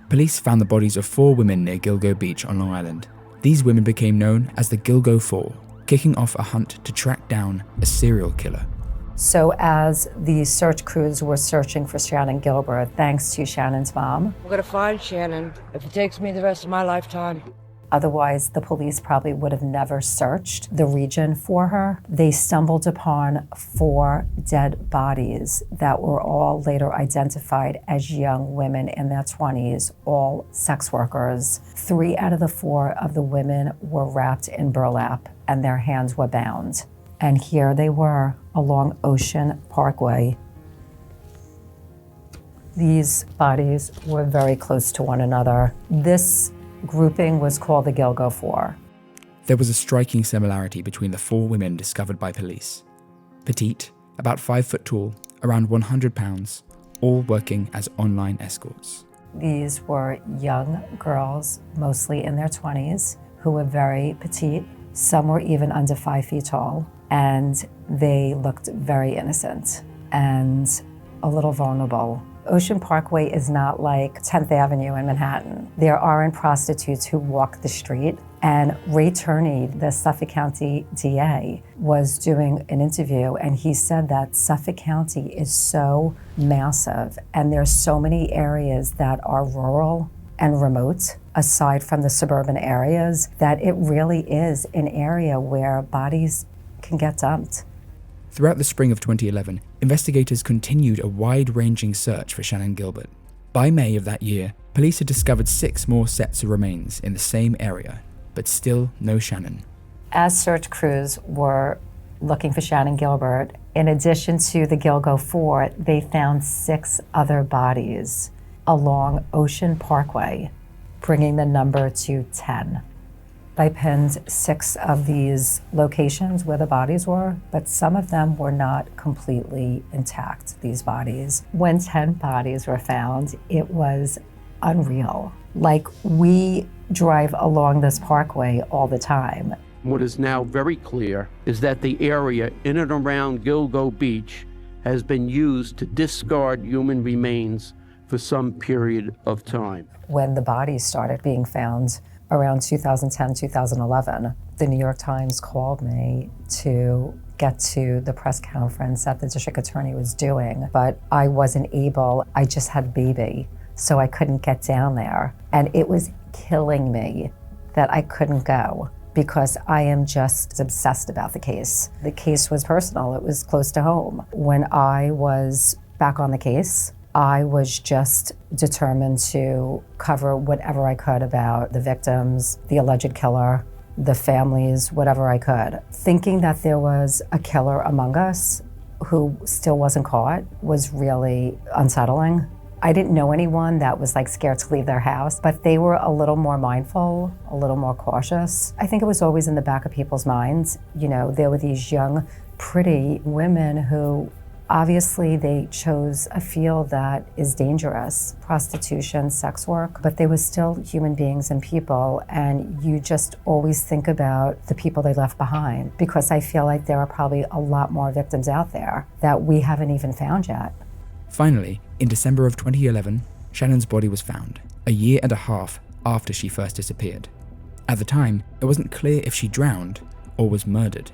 Police found the bodies of 4 women near Gilgo Beach on Long Island. These women became known as the Gilgo 4, kicking off a hunt to track down a serial killer. So as the search crews were searching for Shannon Gilbert, thanks to Shannon's mom. We're gonna find Shannon if it takes me the rest of my lifetime. Otherwise, the police probably would have never searched the region for her. They stumbled upon 4 dead bodies that were all later identified as young women in their 20s, all sex workers. 3 out of the 4 of the women were wrapped in burlap and their hands were bound. And here they were along Ocean Parkway. These bodies were very close to one another. This grouping was called the Gilgo 4. There was a striking similarity between the 4 women discovered by police. Petite, about 5 foot tall, around 100 pounds, all working as online escorts. These were young girls, mostly in their 20s, who were very petite. Some were even under 5 feet tall, and they looked very innocent and a little vulnerable. Ocean Parkway is not like 10th Avenue in Manhattan. There aren't prostitutes who walk the street. And Ray Turney, the Suffolk County DA, was doing an interview, and he said that Suffolk County is so massive, and there's so many areas that are rural and remote, aside from the suburban areas, that it really is an area where bodies can get dumped. Throughout the spring of 2011, investigators continued a wide-ranging search for Shannon Gilbert. By May of that year, police had discovered 6 more sets of remains in the same area, but still no Shannon. As search crews were looking for Shannon Gilbert, in addition to the Gilgo 4, they found 6 other bodies along Ocean Parkway, bringing the number to 10. I pinned 6 of these locations where the bodies were, but some of them were not completely intact, these bodies. When 10 bodies were found, it was unreal. Like, we drive along this parkway all the time. What is now very clear is that the area in and around Gilgo Beach has been used to discard human remains for some period of time. When the bodies started being found around 2010, 2011, the New York Times called me to get to the press conference that the district attorney was doing, but I wasn't able. I just had a baby, so I couldn't get down there. And it was killing me that I couldn't go because I am just obsessed about the case. The case was personal. It was close to home. When I was back on the case. I was just determined to cover whatever I could about the victims, the alleged killer, the families, whatever I could. Thinking that there was a killer among us who still wasn't caught was really unsettling. I didn't know anyone that was like scared to leave their house, but they were a little more mindful, a little more cautious. I think it was always in the back of people's minds. You know, there were these young, pretty women who obviously they chose a field that is dangerous, prostitution, sex work, but they were still human beings and people, and you just always think about the people they left behind, because I feel like there are probably a lot more victims out there that we haven't even found yet. Finally, in December of 2011, Shannon's body was found, a year and a half after she first disappeared. At the time, it wasn't clear if she drowned or was murdered.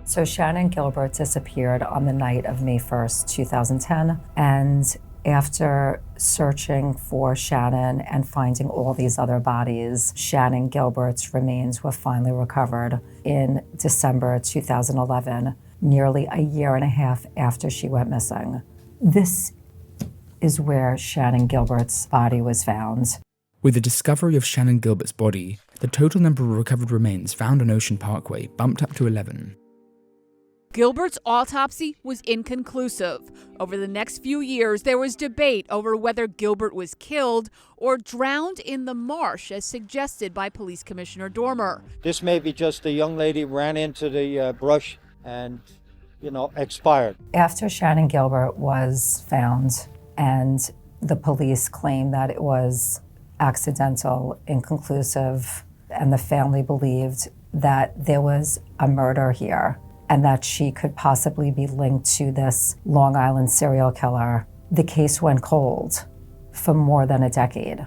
So Shannon Gilbert disappeared on the night of May 1st, 2010, and after searching for Shannon and finding all these other bodies, Shannon Gilbert's remains were finally recovered in December 2011, nearly a year and a half after she went missing. This is where Shannon Gilbert's body was found. With the discovery of Shannon Gilbert's body, the total number of recovered remains found on Ocean Parkway bumped up to 11. Gilbert's autopsy was inconclusive. Over the next few years, there was debate over whether Gilbert was killed or drowned in the marsh, as suggested by Police Commissioner Dormer. This may be just a young lady ran into the brush and, expired. After Shannon Gilbert was found and the police claimed that it was accidental, inconclusive, and the family believed that there was a murder here, and that she could possibly be linked to this Long Island serial killer, the case went cold for more than a decade.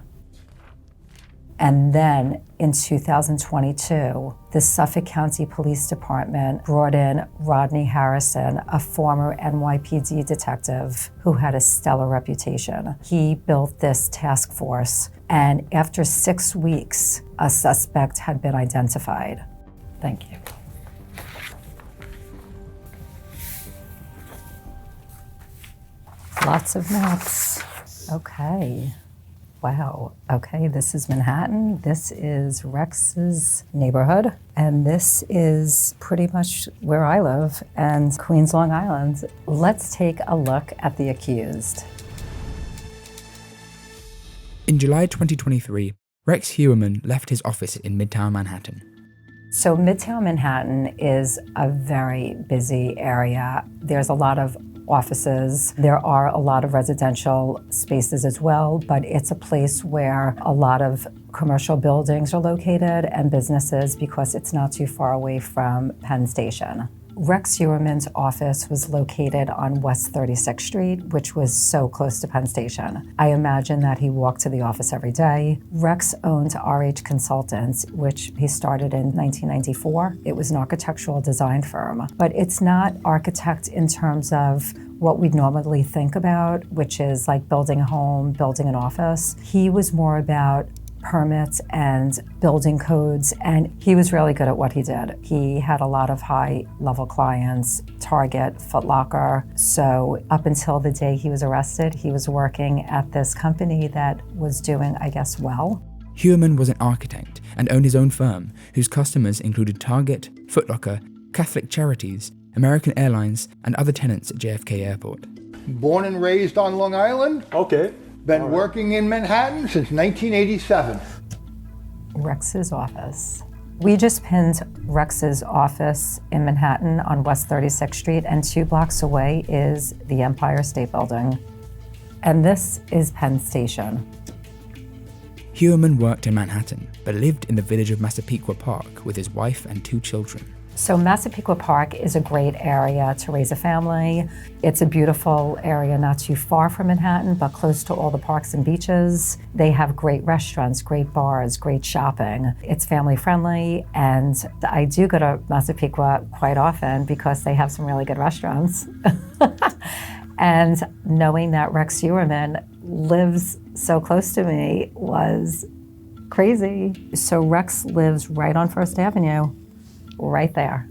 And then in 2022, the Suffolk County Police Department brought in Rodney Harrison, a former NYPD detective who had a stellar reputation. He built this task force, and after 6 weeks, a suspect had been identified. Thank you. Lots of maps. Okay. Wow. Okay, this is Manhattan. This is Rex's neighborhood. And this is pretty much where I live, and Queens, Long Island. Let's take a look at the accused. In July 2023, Rex Heuermann left his office in Midtown Manhattan. So Midtown Manhattan is a very busy area. There's a lot of offices. There are a lot of residential spaces as well, but it's a place where a lot of commercial buildings are located and businesses, because it's not too far away from Penn Station. Rex Heuermann's office was located on West 36th Street, which was so close to Penn Station. I imagine that he walked to the office every day. Rex owned RH Consultants, which he started in 1994. It was an architectural design firm, but it's not architect in terms of what we'd normally think about, which is like building a home, building an office. He was more about permits and building codes, and he was really good at what he did. He had a lot of high-level clients, Target, Foot Locker. So up until the day he was arrested, he was working at this company that was doing, I guess, well. Heuermann was an architect and owned his own firm, whose customers included Target, Foot Locker, Catholic Charities, American Airlines, and other tenants at JFK Airport. Born and raised on Long Island. Okay. Been working in Manhattan since 1987. Rex's office. We just pinned Rex's office in Manhattan on West 36th Street, and 2 blocks away is the Empire State Building. And this is Penn Station. Heuermann worked in Manhattan, but lived in the village of Massapequa Park with his wife and 2 children. So Massapequa Park is a great area to raise a family. It's a beautiful area not too far from Manhattan, but close to all the parks and beaches. They have great restaurants, great bars, great shopping. It's family friendly, and I do go to Massapequa quite often because they have some really good restaurants. And knowing that Rex Heuermann lives so close to me was crazy. So Rex lives right on First Avenue. Right there.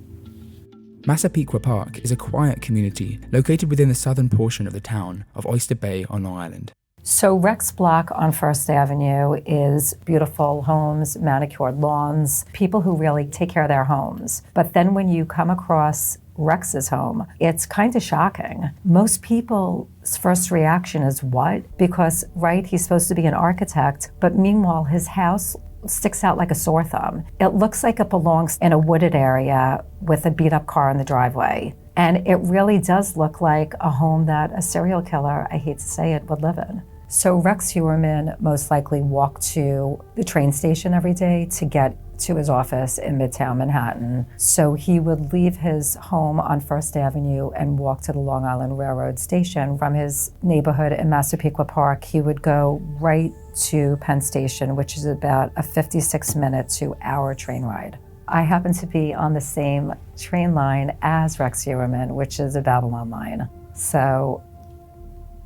Massapequa Park is a quiet community located within the southern portion of the town of Oyster Bay on Long Island. So Rex Block on First Avenue is beautiful homes, manicured lawns, people who really take care of their homes. But then when you come across Rex's home, it's kind of shocking. Most people's first reaction is what? Because, right, he's supposed to be an architect, but meanwhile his house sticks out like a sore thumb. It looks like it belongs in a wooded area with a beat up car in the driveway. And it really does look like a home that a serial killer, I hate to say it, would live in. So Rex Heuermann most likely walked to the train station every day to get to his office in Midtown Manhattan. So he would leave his home on First Avenue and walk to the Long Island Railroad station. From his neighborhood in Massapequa Park, he would go right to Penn Station, which is about a 56-minute to hour train ride. I happen to be on the same train line as Rex Heuermann, which is a Babylon line. So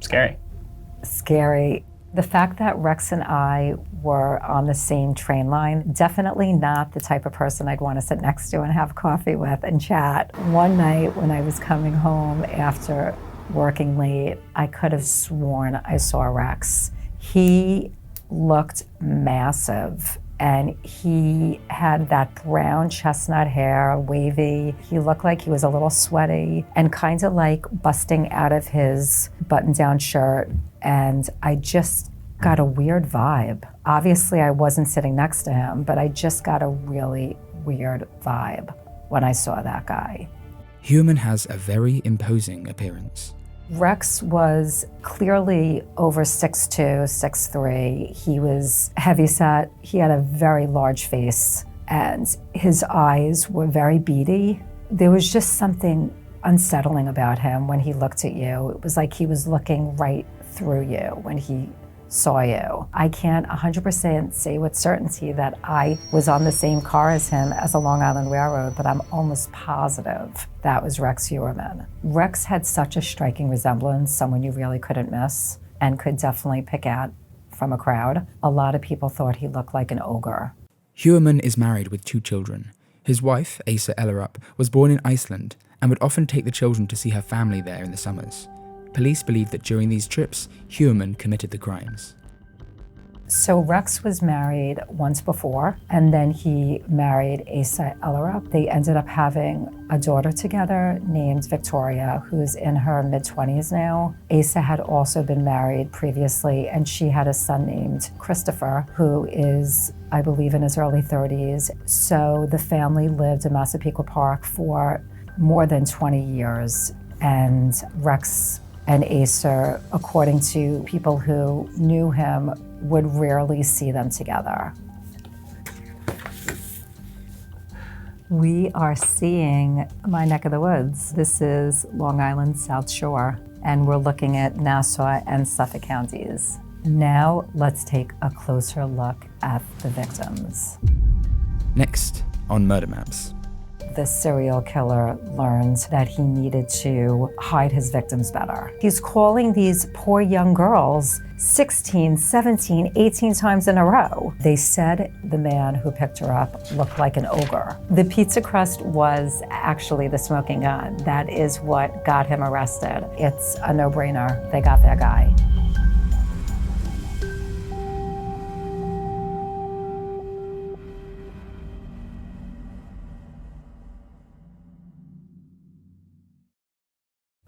scary. The fact that Rex and I were on the same train line, definitely not the type of person I'd want to sit next to and have coffee with and chat. One night when I was coming home after working late, I could have sworn I saw Rex. He looked massive, and he had that brown chestnut hair, wavy. He looked like he was a little sweaty and kind of like busting out of his button-down shirt. And I just got a weird vibe. Obviously, I wasn't sitting next to him, but I just got a really weird vibe when I saw that guy. Heuermann has a very imposing appearance. Rex was clearly over 6'2", 6'3". He was heavyset. He had a very large face, and his eyes were very beady. There was just something unsettling about him when he looked at you. It was like he was looking right through you when he saw you. I can't 100% say with certainty that I was on the same car as him as the Long Island Railroad, but I'm almost positive that was Rex Heuermann. Rex had such a striking resemblance, someone you really couldn't miss and could definitely pick out from a crowd. A lot of people thought he looked like an ogre. Heuermann is married with 2 children. His wife, Asa Ellerup, was born in Iceland and would often take the children to see her family there in the summers. Police believe that during these trips, Heuermann committed the crimes. So Rex was married once before, and then he married Asa Ellerup. They ended up having a daughter together named Victoria, who's in her mid-20s now. Asa had also been married previously, and she had a son named Christopher, who is, I believe, in his early 30s. So the family lived in Massapequa Park for more than 20 years, and Rex and Asa, according to people who knew him, would rarely see them together. We are seeing my neck of the woods. This is Long Island South Shore, and we're looking at Nassau and Suffolk counties. Now let's take a closer look at the victims. Next on Murder Maps. The serial killer learned that he needed to hide his victims better. He's calling these poor young girls 16, 17, 18 times in a row. They said the man who picked her up looked like an ogre. The pizza crust was actually the smoking gun. That is what got him arrested. It's a no-brainer. They got that guy.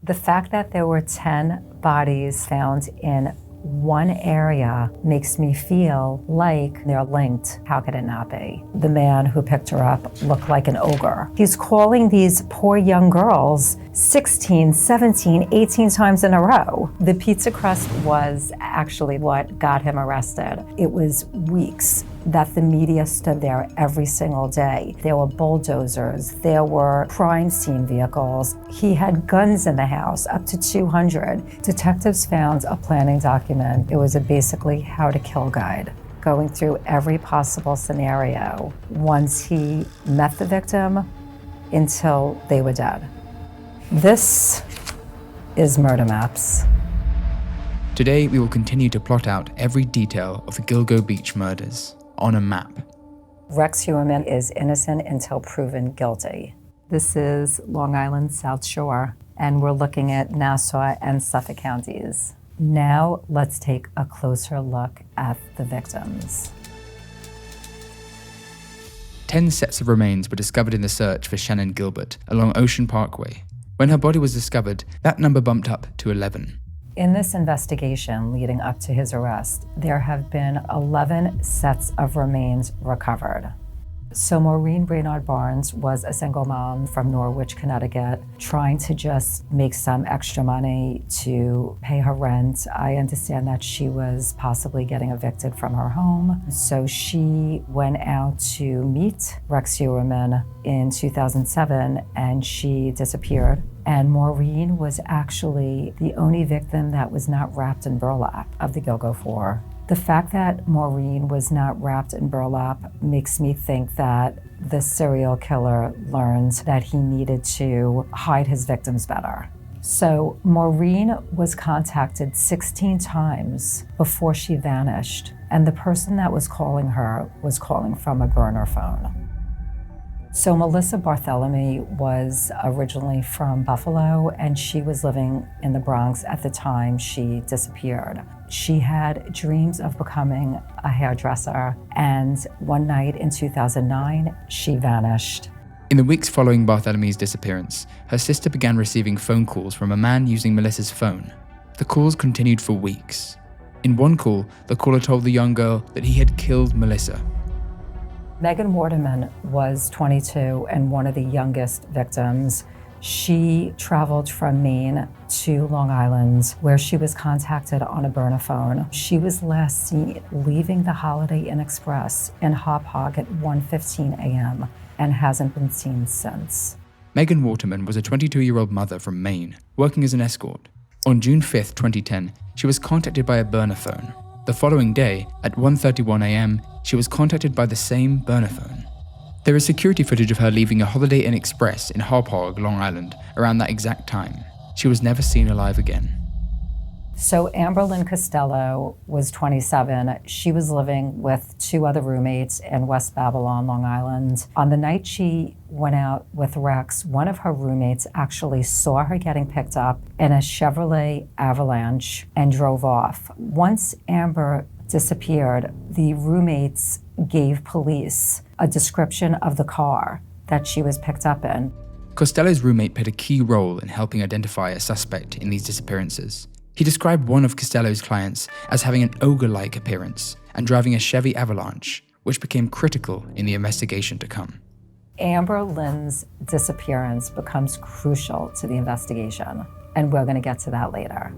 The fact that there were 10 bodies found in one area makes me feel like they're linked. How could it not be? The man who picked her up looked like an ogre. He's calling these poor young girls 16, 17, 18 times in a row. The pizza crust was actually what got him arrested. It was weeks that the media stood there every single day. There were bulldozers, there were crime scene vehicles. He had guns in the house, up to 200. Detectives found a planning document. It was a basically how to kill guide, going through every possible scenario once he met the victim until they were dead. This is Murder Maps. Today we will continue to plot out every detail of the Gilgo Beach murders on a map. Rex Heuermann is innocent until proven guilty. This is Long Island South Shore, and we're looking at Nassau and Suffolk counties. Now let's take a closer look at the victims. 10 sets of remains were discovered in the search for Shannon Gilbert along Ocean Parkway. When her body was discovered, that number bumped up to 11. In this investigation leading up to his arrest, there have been 11 sets of remains recovered. So Maureen Brainard Barnes was a single mom from Norwich, Connecticut, trying to just make some extra money to pay her rent. I understand that she was possibly getting evicted from her home. So she went out to meet Rex Heuermann in 2007 and she disappeared. And Maureen was actually the only victim that was not wrapped in burlap of the Gilgo 4. The fact that Maureen was not wrapped in burlap makes me think that the serial killer learned that he needed to hide his victims better. So Maureen was contacted 16 times before she vanished, and the person that was calling her was calling from a burner phone. So Melissa Barthélemy was originally from Buffalo, and she was living in the Bronx at the time she disappeared. She had dreams of becoming a hairdresser, and one night in 2009, she vanished. In the weeks following Barthélemy's disappearance, her sister began receiving phone calls from a man using Melissa's phone. The calls continued for weeks. In one call, the caller told the young girl that he had killed Melissa. Megan Waterman was 22 and one of the youngest victims. She traveled from Maine to Long Island, where she was contacted on a burner phone. She was last seen leaving the Holiday Inn Express in Hop Hog at 1:15 a.m. and hasn't been seen since. Megan Waterman was a 22-year-old mother from Maine, working as an escort. On June 5, 2010, she was contacted by a burner phone. The following day, at 1:31 a.m., she was contacted by the same burner phone. There is security footage of her leaving a Holiday Inn Express in Hop Hog, Long Island, around that exact time. She was never seen alive again. So Amber Lynn Costello was 27. She was living with two other roommates in West Babylon, Long Island. On the night she went out with Rex, one of her roommates actually saw her getting picked up in a Chevrolet Avalanche and drove off. Once Amber disappeared, the roommates gave police a description of the car that she was picked up in. Costello's roommate played a key role in helping identify a suspect in these disappearances. He described one of Costello's clients as having an ogre-like appearance and driving a Chevy Avalanche, which became critical in the investigation to come. Amber Lynn's disappearance becomes crucial to the investigation, and we're going to get to that later.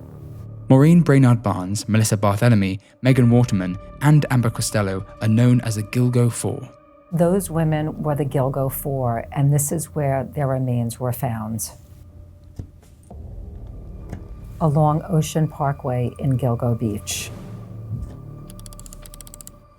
Maureen Brainard Barnes, Melissa Barthélemy, Megan Waterman, and Amber Costello are known as the Gilgo 4. Those women were the Gilgo 4, and this is where their remains were found. Along Ocean Parkway in Gilgo Beach.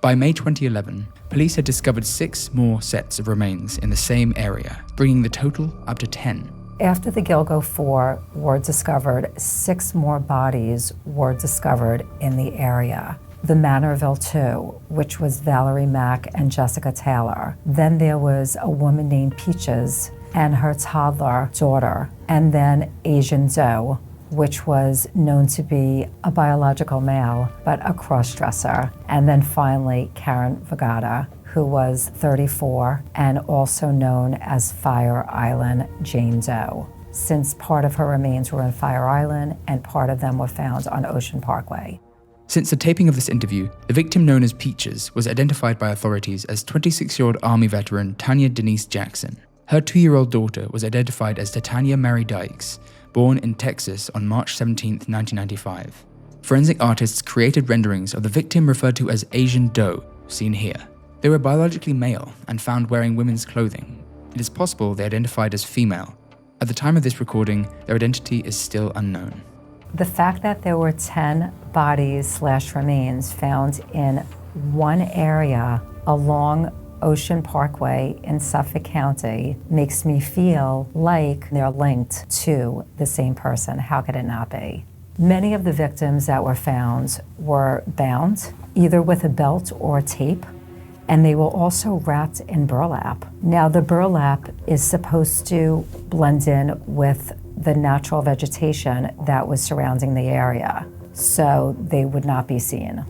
By May 2011, police had discovered 6 more sets of remains in the same area, bringing the total up to 10. After the Gilgo 4 were discovered, 6 more bodies were discovered in the area. The Manorville 2, which was Valerie Mack and Jessica Taylor. Then there was a woman named Peaches and her toddler daughter, and then Asian Doe, which was known to be a biological male, but a cross-dresser. And then finally, Karen Vagata, who was 34 and also known as Fire Island Jane Doe, since part of her remains were in Fire Island and part of them were found on Ocean Parkway. Since the taping of this interview, the victim known as Peaches was identified by authorities as 26-year-old Army veteran Tanya Denise Jackson. Her 2-year-old daughter was identified as Titania Mary Dykes, born in Texas on March 17, 1995. Forensic artists created renderings of the victim referred to as Asian Doe, seen here. They were biologically male and found wearing women's clothing. It is possible they identified as female. At the time of this recording, their identity is still unknown. The fact that there were 10 bodies/remains found in one area along Ocean Parkway in Suffolk County makes me feel like they're linked to the same person. How could it not be? Many of the victims that were found were bound, either with a belt or tape, and they were also wrapped in burlap. Now, the burlap is supposed to blend in with the natural vegetation that was surrounding the area, so they would not be seen.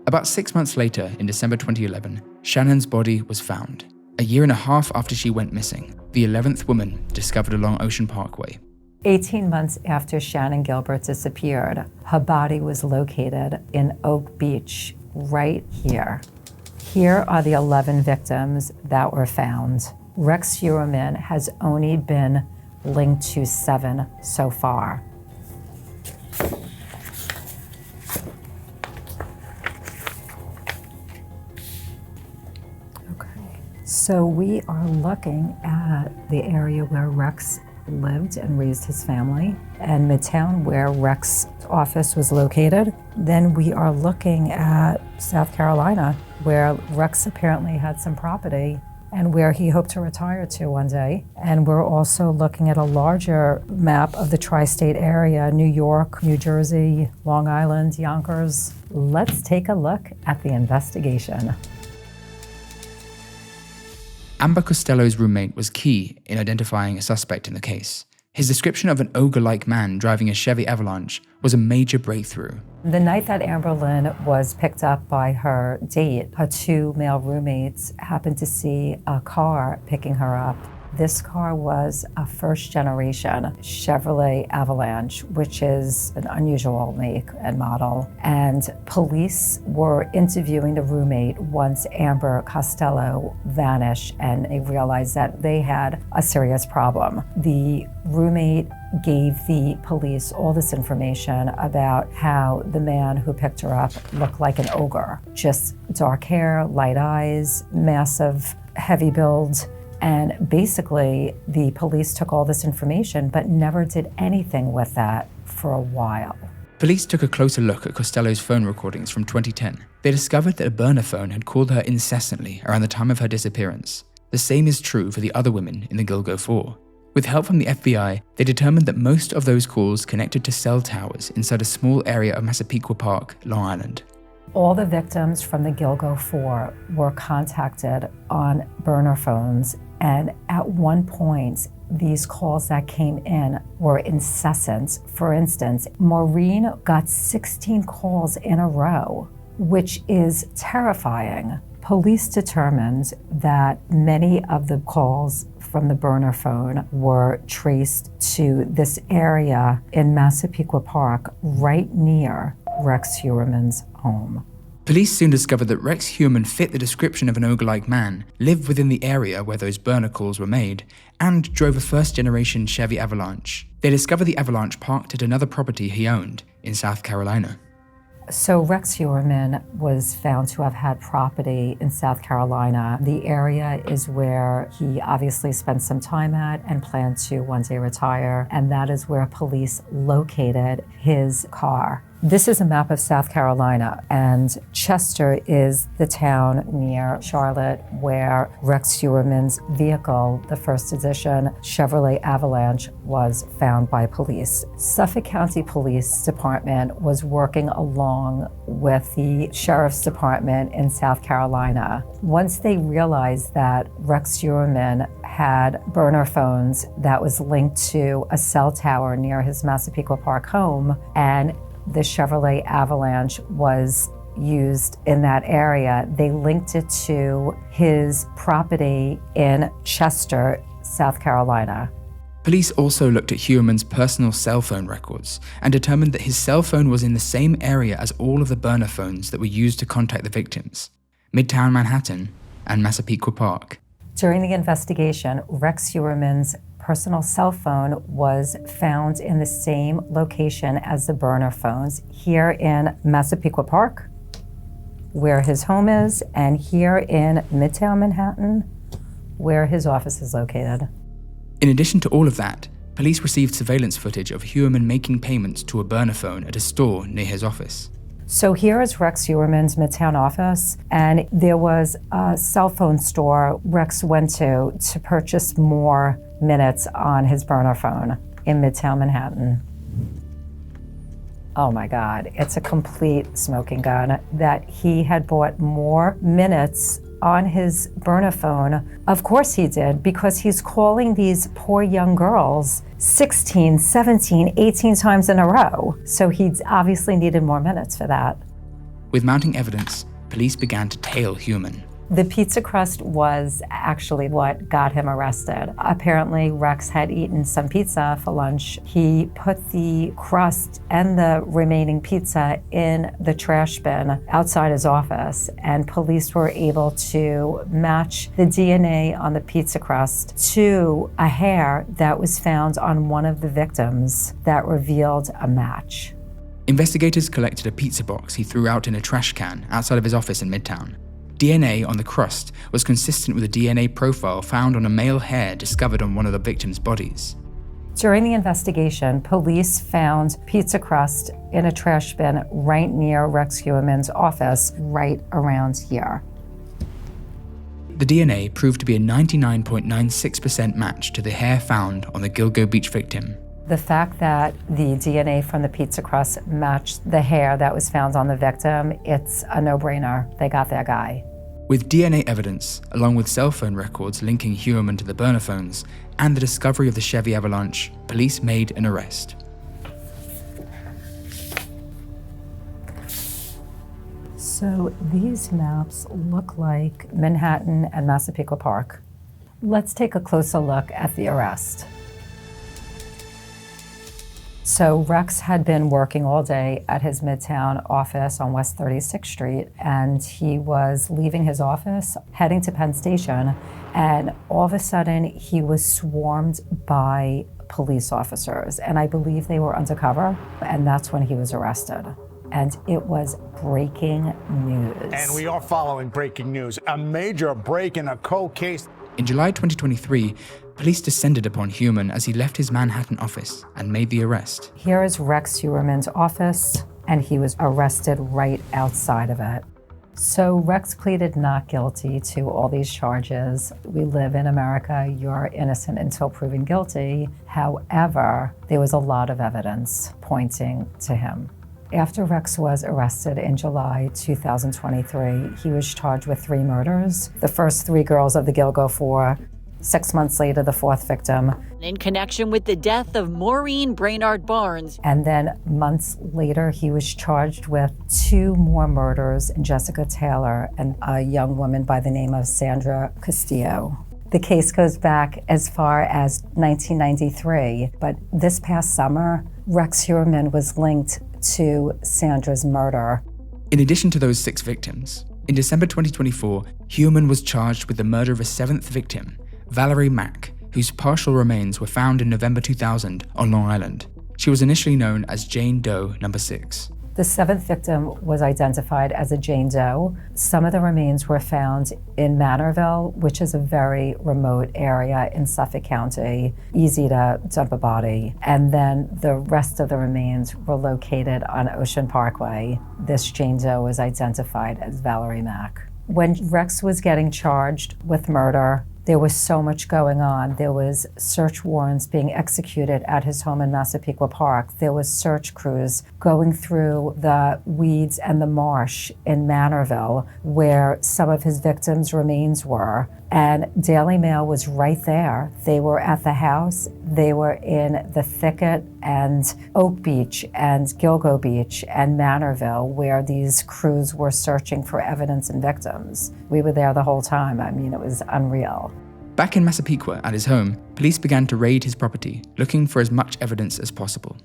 About 6 months later, in December 2011, Shannon's body was found. A year and a half after she went missing, the 11th woman discovered along Ocean Parkway. 18 months after Shannon Gilbert disappeared, her body was located in Oak Beach, right here. Here are the 11 victims that were found. Rex Heuermann has only been linked to 7 so far. Okay, so we are looking at the area where Rex lived and raised his family, and Midtown, where Rex's office was located. Then we are looking at South Carolina, where Rex apparently had some property and where he hoped to retire to one day. And we're also looking at a larger map of the tri-state area: New York, New Jersey, Long Island, Yonkers. Let's take a look at the investigation. Amber Costello's roommate was key in identifying a suspect in the case. His description of an ogre-like man driving a Chevy Avalanche was a major breakthrough. The night that Amber Lynn was picked up by her date, her 2 male roommates happened to see a car picking her up. This car was a first-generation Chevrolet Avalanche, which is an unusual make and model. And police were interviewing the roommate once Amber Costello vanished, and they realized that they had a serious problem. The roommate gave the police all this information about how the man who picked her up looked like an ogre. Just dark hair, light eyes, massive, heavy build. And basically, the police took all this information but never did anything with that for a while. Police took a closer look at Costello's phone recordings from 2010. They discovered that a burner phone had called her incessantly around the time of her disappearance. The same is true for the other women in the Gilgo 4. With help from the FBI, they determined that most of those calls connected to cell towers inside a small area of Massapequa Park, Long Island. All the victims from the Gilgo 4 were contacted on burner phones, and at one point, these calls that came in were incessant. For instance, Maureen got 16 calls in a row, which is terrifying. Police determined that many of the calls from the burner phone were traced to this area in Massapequa Park, right near Rex Heuermann's home. Police soon discovered that Rex Heuermann fit the description of an ogre-like man, lived within the area where those burner calls were made, and drove a first-generation Chevy Avalanche. They discovered the Avalanche parked at another property he owned in South Carolina. So Rex Heuermann was found to have had property in South Carolina. The area is where he obviously spent some time at and planned to one day retire, and that is where police located his car. This is a map of South Carolina, and Chester is the town near Charlotte where Rex Heuermann's vehicle, the first edition Chevrolet Avalanche, was found by police. Suffolk County Police Department was working along with the Sheriff's Department in South Carolina. Once they realized that Rex Heuermann had burner phones that was linked to a cell tower near his Massapequa Park home, and the Chevrolet Avalanche was used in that area, they linked it to his property in Chester, South Carolina. Police also looked at Heuermann's personal cell phone records and determined that his cell phone was in the same area as all of the burner phones that were used to contact the victims: Midtown Manhattan and Massapequa Park. During the investigation, Rex Heuermann's personal cell phone was found in the same location as the burner phones, here in Massapequa Park, where his home is, and here in Midtown Manhattan, where his office is located. In addition to all of that, police received surveillance footage of Heuermann making payments to a burner phone at a store near his office. So here is Rex Heuermann's Midtown office, and there was a cell phone store Rex went to purchase more minutes on his burner phone in Midtown Manhattan. Oh my God, it's a complete smoking gun that he had bought more minutes on his burner phone. Of course he did, because he's calling these poor young girls 16, 17, 18 times in a row. So he obviously needed more minutes for that. With mounting evidence, police began to tail Human. The pizza crust was actually what got him arrested. Apparently, Rex had eaten some pizza for lunch. He put the crust and the remaining pizza in the trash bin outside his office, and police were able to match the DNA on the pizza crust to a hair that was found on one of the victims that revealed a match. Investigators collected a pizza box he threw out in a trash can outside of his office in Midtown. DNA on the crust was consistent with a DNA profile found on a male hair discovered on one of the victims' bodies. During the investigation, police found pizza crust in a trash bin right near Rex Heuermann's office, right around here. The DNA proved to be a 99.96% match to the hair found on the Gilgo Beach victim. The fact that the DNA from the pizza crust matched the hair that was found on the victim, it's a no-brainer. They got their guy. With DNA evidence, along with cell phone records linking Heuermann to the burner phones, and the discovery of the Chevy Avalanche, police made an arrest. So these maps look like Manhattan and Massapequa Park. Let's take a closer look at the arrest. So Rex had been working all day at his Midtown office on West 36th Street, and he was leaving his office, heading to Penn Station, and all of a sudden he was swarmed by police officers, and I believe they were undercover, and that's when he was arrested. And it was breaking news. And we are following breaking news. A major break in a cold case. In July 2023, police descended upon Heuermann as he left his Manhattan office and made the arrest. Here is Rex Heuermann's office, and he was arrested right outside of it. So Rex pleaded not guilty to all these charges. We live in America, you're innocent until proven guilty. However, there was a lot of evidence pointing to him. After Rex was arrested in July 2023, he was charged with 3 murders. The first 3 girls of the Gilgo 4, 6 months later, the 4th victim. In connection with the death of Maureen Brainard Barnes. And then months later, he was charged with 2 more murders in Jessica Taylor and a young woman by the name of Sandra Castillo. The case goes back as far as 1993, but this past summer, Rex Heuermann was linked to Sandra's murder. In addition to those 6 victims, in December 2024, Heuermann was charged with the murder of a 7th victim, Valerie Mack, whose partial remains were found in November 2000 on Long Island. She was initially known as Jane Doe No. 6. The 7th victim was identified as a Jane Doe. Some of the remains were found in Manorville, which is a very remote area in Suffolk County, easy to dump a body. And then the rest of the remains were located on Ocean Parkway. This Jane Doe was identified as Valerie Mack. When Rex was getting charged with murder, there was so much going on. There was search warrants being executed at his home in Massapequa Park. There was search crews going through the weeds and the marsh in Manorville, where some of his victims' remains were. And Daily Mail was right there. They were at the house. They were in the thicket and Oak Beach and Gilgo Beach and Manorville, where these crews were searching for evidence and victims. We were there the whole time. I mean, it was unreal. Back in Massapequa at his home, police began to raid his property, looking for as much evidence as possible.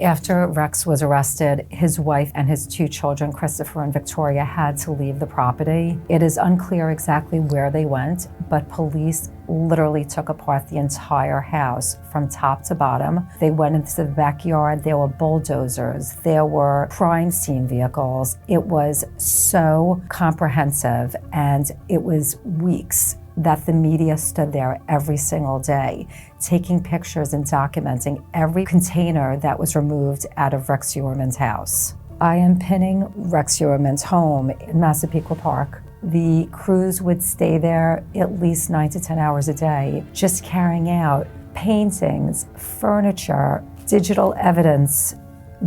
After Rex was arrested, his wife and his 2 children, Christopher and Victoria, had to leave the property. It is unclear exactly where they went, but police literally took apart the entire house from top to bottom. They went into the backyard. There were bulldozers. There were crime scene vehicles. It was so comprehensive, and it was weeks that the media stood there every single day, taking pictures and documenting every container that was removed out of Rex Heuermann's house. I am pinning Rex Heuermann's home in Massapequa Park. The crews would stay there at least 9 to 10 hours a day, just carrying out paintings, furniture, digital evidence,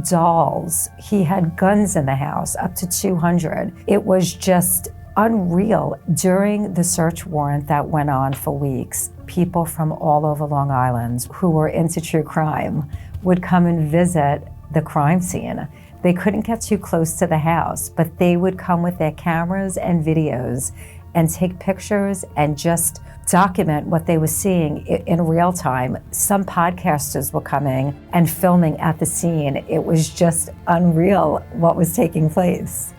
dolls. He had guns in the house, up to 200. It was just unreal. During the search warrant that went on for weeks, people from all over Long Island who were into true crime would come and visit the crime scene. They couldn't get too close to the house, but they would come with their cameras and videos and take pictures and just document what they were seeing in real time. Some podcasters were coming and filming at the scene. It was just unreal what was taking place.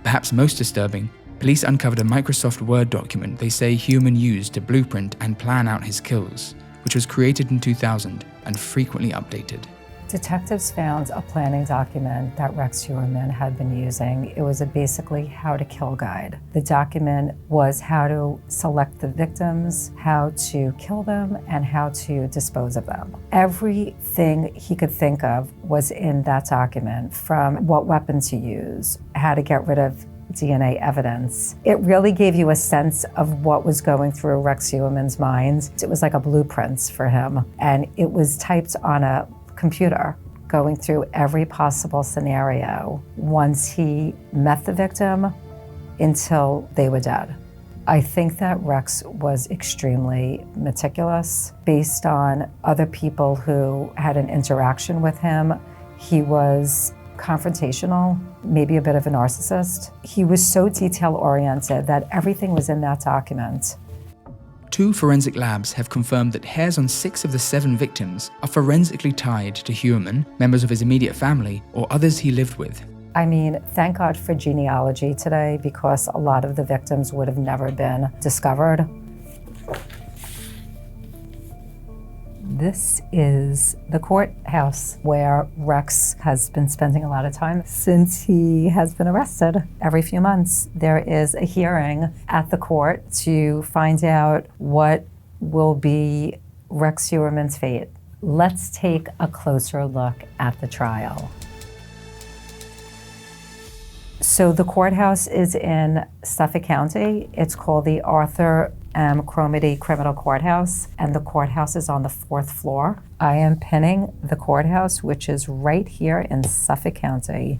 Perhaps most disturbing, police uncovered a Microsoft Word document they say Human used to blueprint and plan out his kills, which was created in 2000 and frequently updated. Detectives found a planning document that Rex Heuermann had been using. It was a basically how to kill guide. The document was how to select the victims, how to kill them, and how to dispose of them. Everything he could think of was in that document, from what weapon to use, how to get rid of DNA evidence. It really gave you a sense of what was going through Rex Heuermann's mind. It was like a blueprint for him, and it was typed on a computer, going through every possible scenario once he met the victim until they were dead. I think that Rex was extremely meticulous. Based on other people who had an interaction with him, he was confrontational, maybe a bit of a narcissist. He was so detail-oriented that everything was in that document. 2 forensic labs have confirmed that hairs on 6 of the 7 victims are forensically tied to Heuermann, members of his immediate family, or others he lived with. I mean, thank God for genealogy today, because a lot of the victims would have never been discovered. This is the courthouse where Rex has been spending a lot of time since he has been arrested. Every few months, there is a hearing at the court to find out what will be Rex Heuermann's fate. Let's take a closer look at the trial. So the courthouse is in Suffolk County. It's called the Arthur M. Cromedy Criminal Courthouse, and the courthouse is on the 4th floor. I am pinning the courthouse, which is right here in Suffolk County.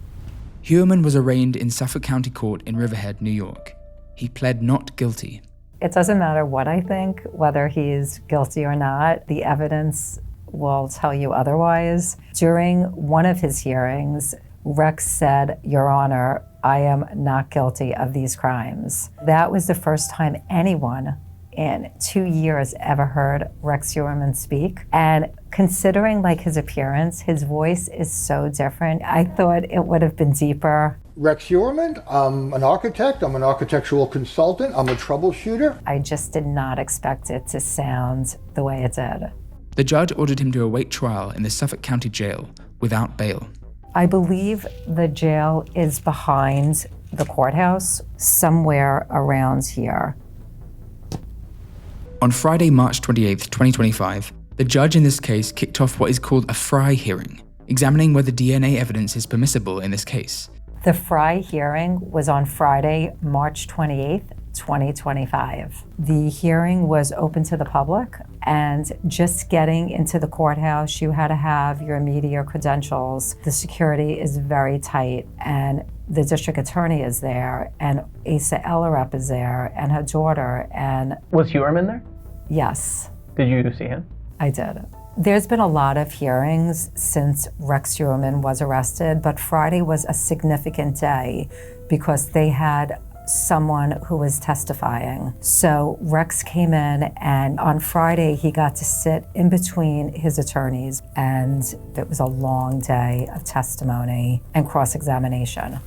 Heuermann was arraigned in Suffolk County Court in Riverhead, New York. He pled not guilty. It doesn't matter what I think, whether he's guilty or not. The evidence will tell you otherwise. During one of his hearings, Rex said, "Your Honor, I am not guilty of these crimes." That was the first time anyone in 2 years ever heard Rex Heuermann speak. And considering like his appearance, his voice is so different. I thought it would have been deeper. Rex Heuermann, I'm an architect, I'm an architectural consultant, I'm a troubleshooter. I just did not expect it to sound the way it did. The judge ordered him to await trial in the Suffolk County Jail without bail. I believe the jail is behind the courthouse, somewhere around here. On Friday, March 28, 2025, the judge in this case kicked off what is called a Fry hearing, examining whether DNA evidence is permissible in this case. The Fry hearing was on Friday, March 28th, 2025. The hearing was open to the public, and just getting into the courthouse, you had to have your media credentials. The security is very tight, and the district attorney is there, and Asa Ellerup is there, and her daughter, and... Was Heuermann there? Yes. Did you see him? I did. There's been a lot of hearings since Rex Heuermann was arrested, but Friday was a significant day because they had someone who was testifying. So Rex came in, and on Friday he got to sit in between his attorneys, and it was a long day of testimony and cross-examination.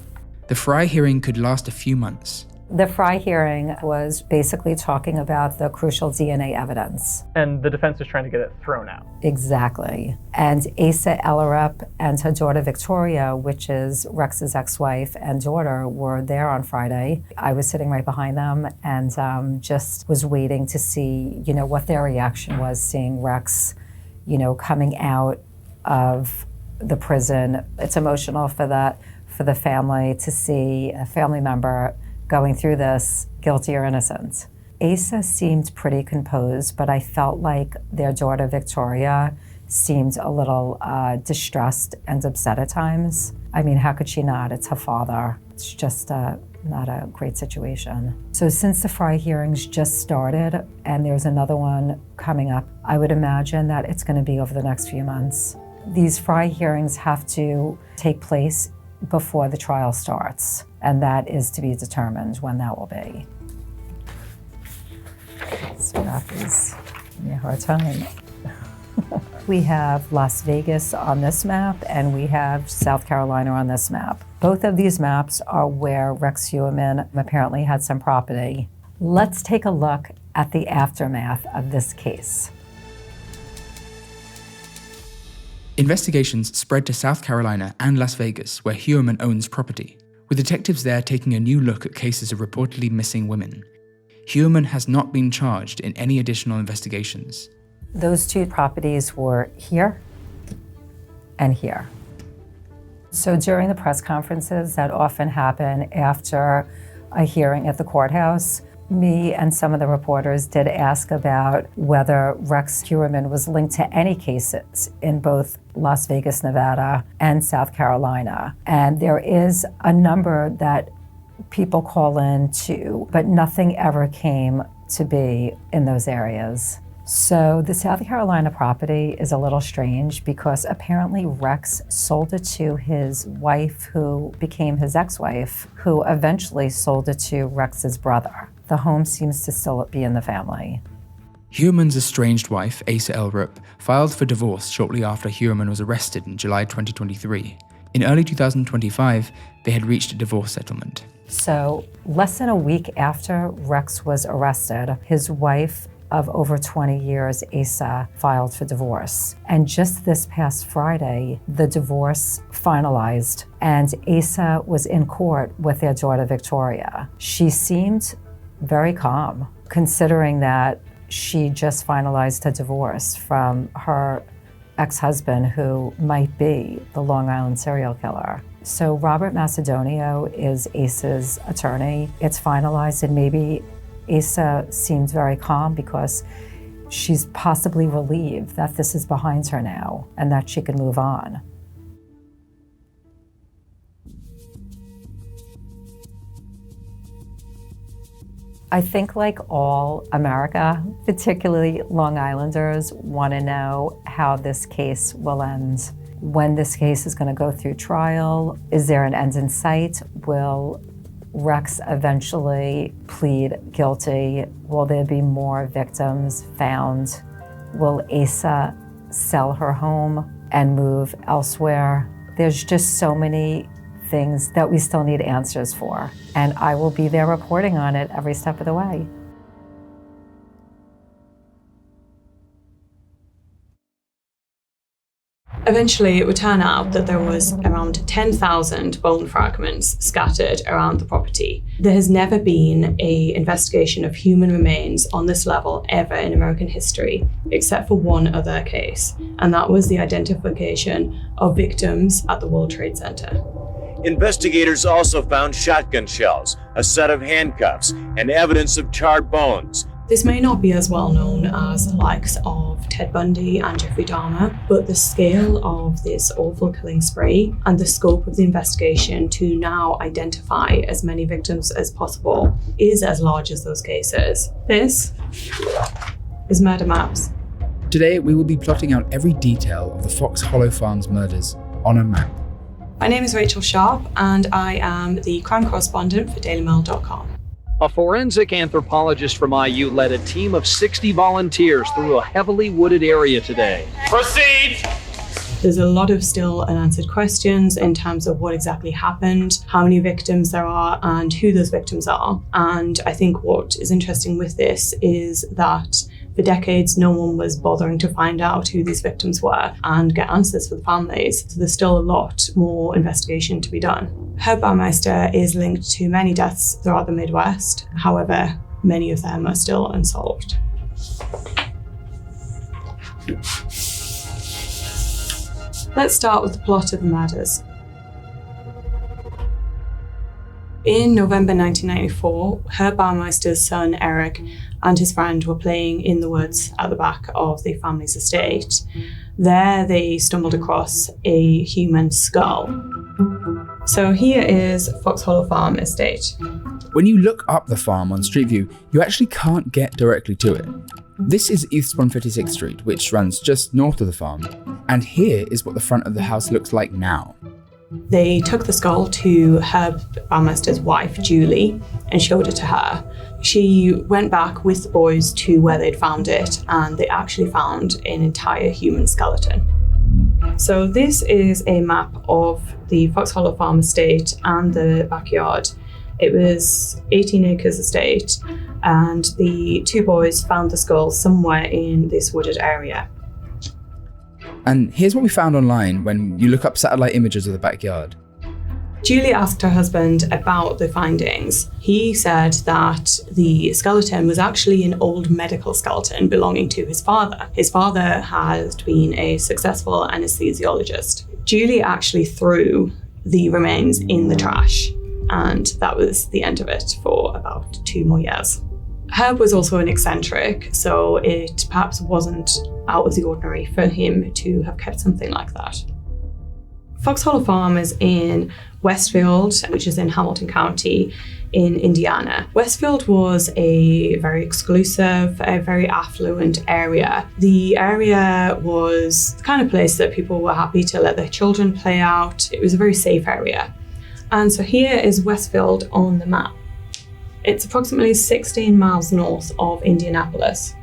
The Fry hearing could last a few months. The Fry hearing was basically talking about the crucial DNA evidence. And the defense is trying to get it thrown out. Exactly. And Asa Ellerup and her daughter Victoria, which is Rex's ex-wife and daughter, were there on Friday. I was sitting right behind them and just was waiting to see, what their reaction was, seeing Rex, coming out of the prison. It's emotional for the family to see a family member going through this, guilty or innocent. Asa seemed pretty composed, but I felt like their daughter Victoria seemed a little distressed and upset at times. I mean, how could she not? It's her father. It's just not a great situation. So since the Fry hearings just started and there's another one coming up, I would imagine that it's going to be over the next few months. These Fry hearings have to take place before the trial starts, and that is to be determined when that will be. So that is a hard time. We have Las Vegas on this map, and we have South Carolina on this map. Both of these maps are where Rex Heuermann apparently had some property. Let's take a look at the aftermath of this case. Investigations spread to South Carolina and Las Vegas, where Heuermann owns property, with detectives there taking a new look at cases of reportedly missing women. Heuermann has not been charged in any additional investigations. Those two properties were here and here. So during the press conferences that often happen after a hearing at the courthouse, me and some of the reporters did ask about whether Rex Heuermann was linked to any cases in both Las Vegas, Nevada, and South Carolina. And there is a number that people call in to, but nothing ever came to be in those areas. So the South Carolina property is a little strange because apparently Rex sold it to his wife, who became his ex-wife, who eventually sold it to Rex's brother. The home seems to still be in the family. Heuermann's estranged wife, Asa L. Rupp, filed for divorce shortly after Heuermann was arrested in July 2023. In early 2025, they had reached a divorce settlement. So less than a week after Rex was arrested, his wife of over 20 years, Asa, filed for divorce. And just this past Friday, the divorce finalized, and Asa was in court with their daughter, Victoria. She seemed very calm, considering that she just finalized a divorce from her ex-husband, who might be the Long Island serial killer. So Robert Macedonio is Asa's attorney. It's finalized, and maybe Asa seems very calm because she's possibly relieved that this is behind her now and that she can move on. I think, like all America, particularly Long Islanders, want to know how this case will end. When this case is going to go through trial, is there an end in sight? Will Rex eventually plead guilty? Will there be more victims found? Will Asa sell her home and move elsewhere? There's just so many things that we still need answers for, and I will be there reporting on it every step of the way. Eventually, it would turn out that there was around 10,000 bone fragments scattered around the property. There has never been an investigation of human remains on this level ever in American history, except for one other case, and that was the identification of victims at the World Trade Center. Investigators also found shotgun shells, a set of handcuffs, and evidence of charred bones. This may not be as well known as the likes of Ted Bundy and Jeffrey Dahmer, but the scale of this awful killing spree and the scope of the investigation to now identify as many victims as possible is as large as those cases. This is Murder Maps. Today, we will be plotting out every detail of the Fox Hollow Farms murders on a map. My name is Rachel Sharp, and I am the crime correspondent for DailyMail.com. A forensic anthropologist from IU led a team of 60 volunteers through a heavily wooded area today. Proceed! There's a lot of still unanswered questions in terms of what exactly happened, how many victims there are, and who those victims are. And I think what is interesting with this is that for decades, no one was bothering to find out who these victims were and get answers for the families. So there's still a lot more investigation to be done. Herb Baumeister is linked to many deaths throughout the Midwest. However, many of them are still unsolved. Let's start with the plot of the murders. In November 1994, Herb Baumeister's son Eric and his friend were playing in the woods at the back of the family's estate. There they stumbled across a human skull. So here is Fox Hollow Farm Estate. When you look up the farm on Street View, you actually can't get directly to it. This is East 156th Street, which runs just north of the farm, and here is what the front of the house looks like now. They took the skull to Herb Baumeister's wife, Julie, and showed it to her. She went back with the boys to where they'd found it, and they actually found an entire human skeleton. So this is a map of the Fox Hollow Farm estate and the backyard. It was 18 acres estate, and the two boys found the skull somewhere in this wooded area. And here's what we found online when you look up satellite images of the backyard. Julie asked her husband about the findings. He said that the skeleton was actually an old medical skeleton belonging to his father. His father had been a successful anesthesiologist. Julie actually threw the remains in the trash, and that was the end of it for about 2 more years. Herb was also an eccentric, so it perhaps wasn't out of the ordinary for him to have kept something like that. Fox Hollow Farm is in Westfield, which is in Hamilton County in Indiana. Westfield was a very exclusive, a very affluent area. The area was the kind of place that people were happy to let their children play out. It was a very safe area. And so here is Westfield on the map. It's approximately 16 miles north of Indianapolis.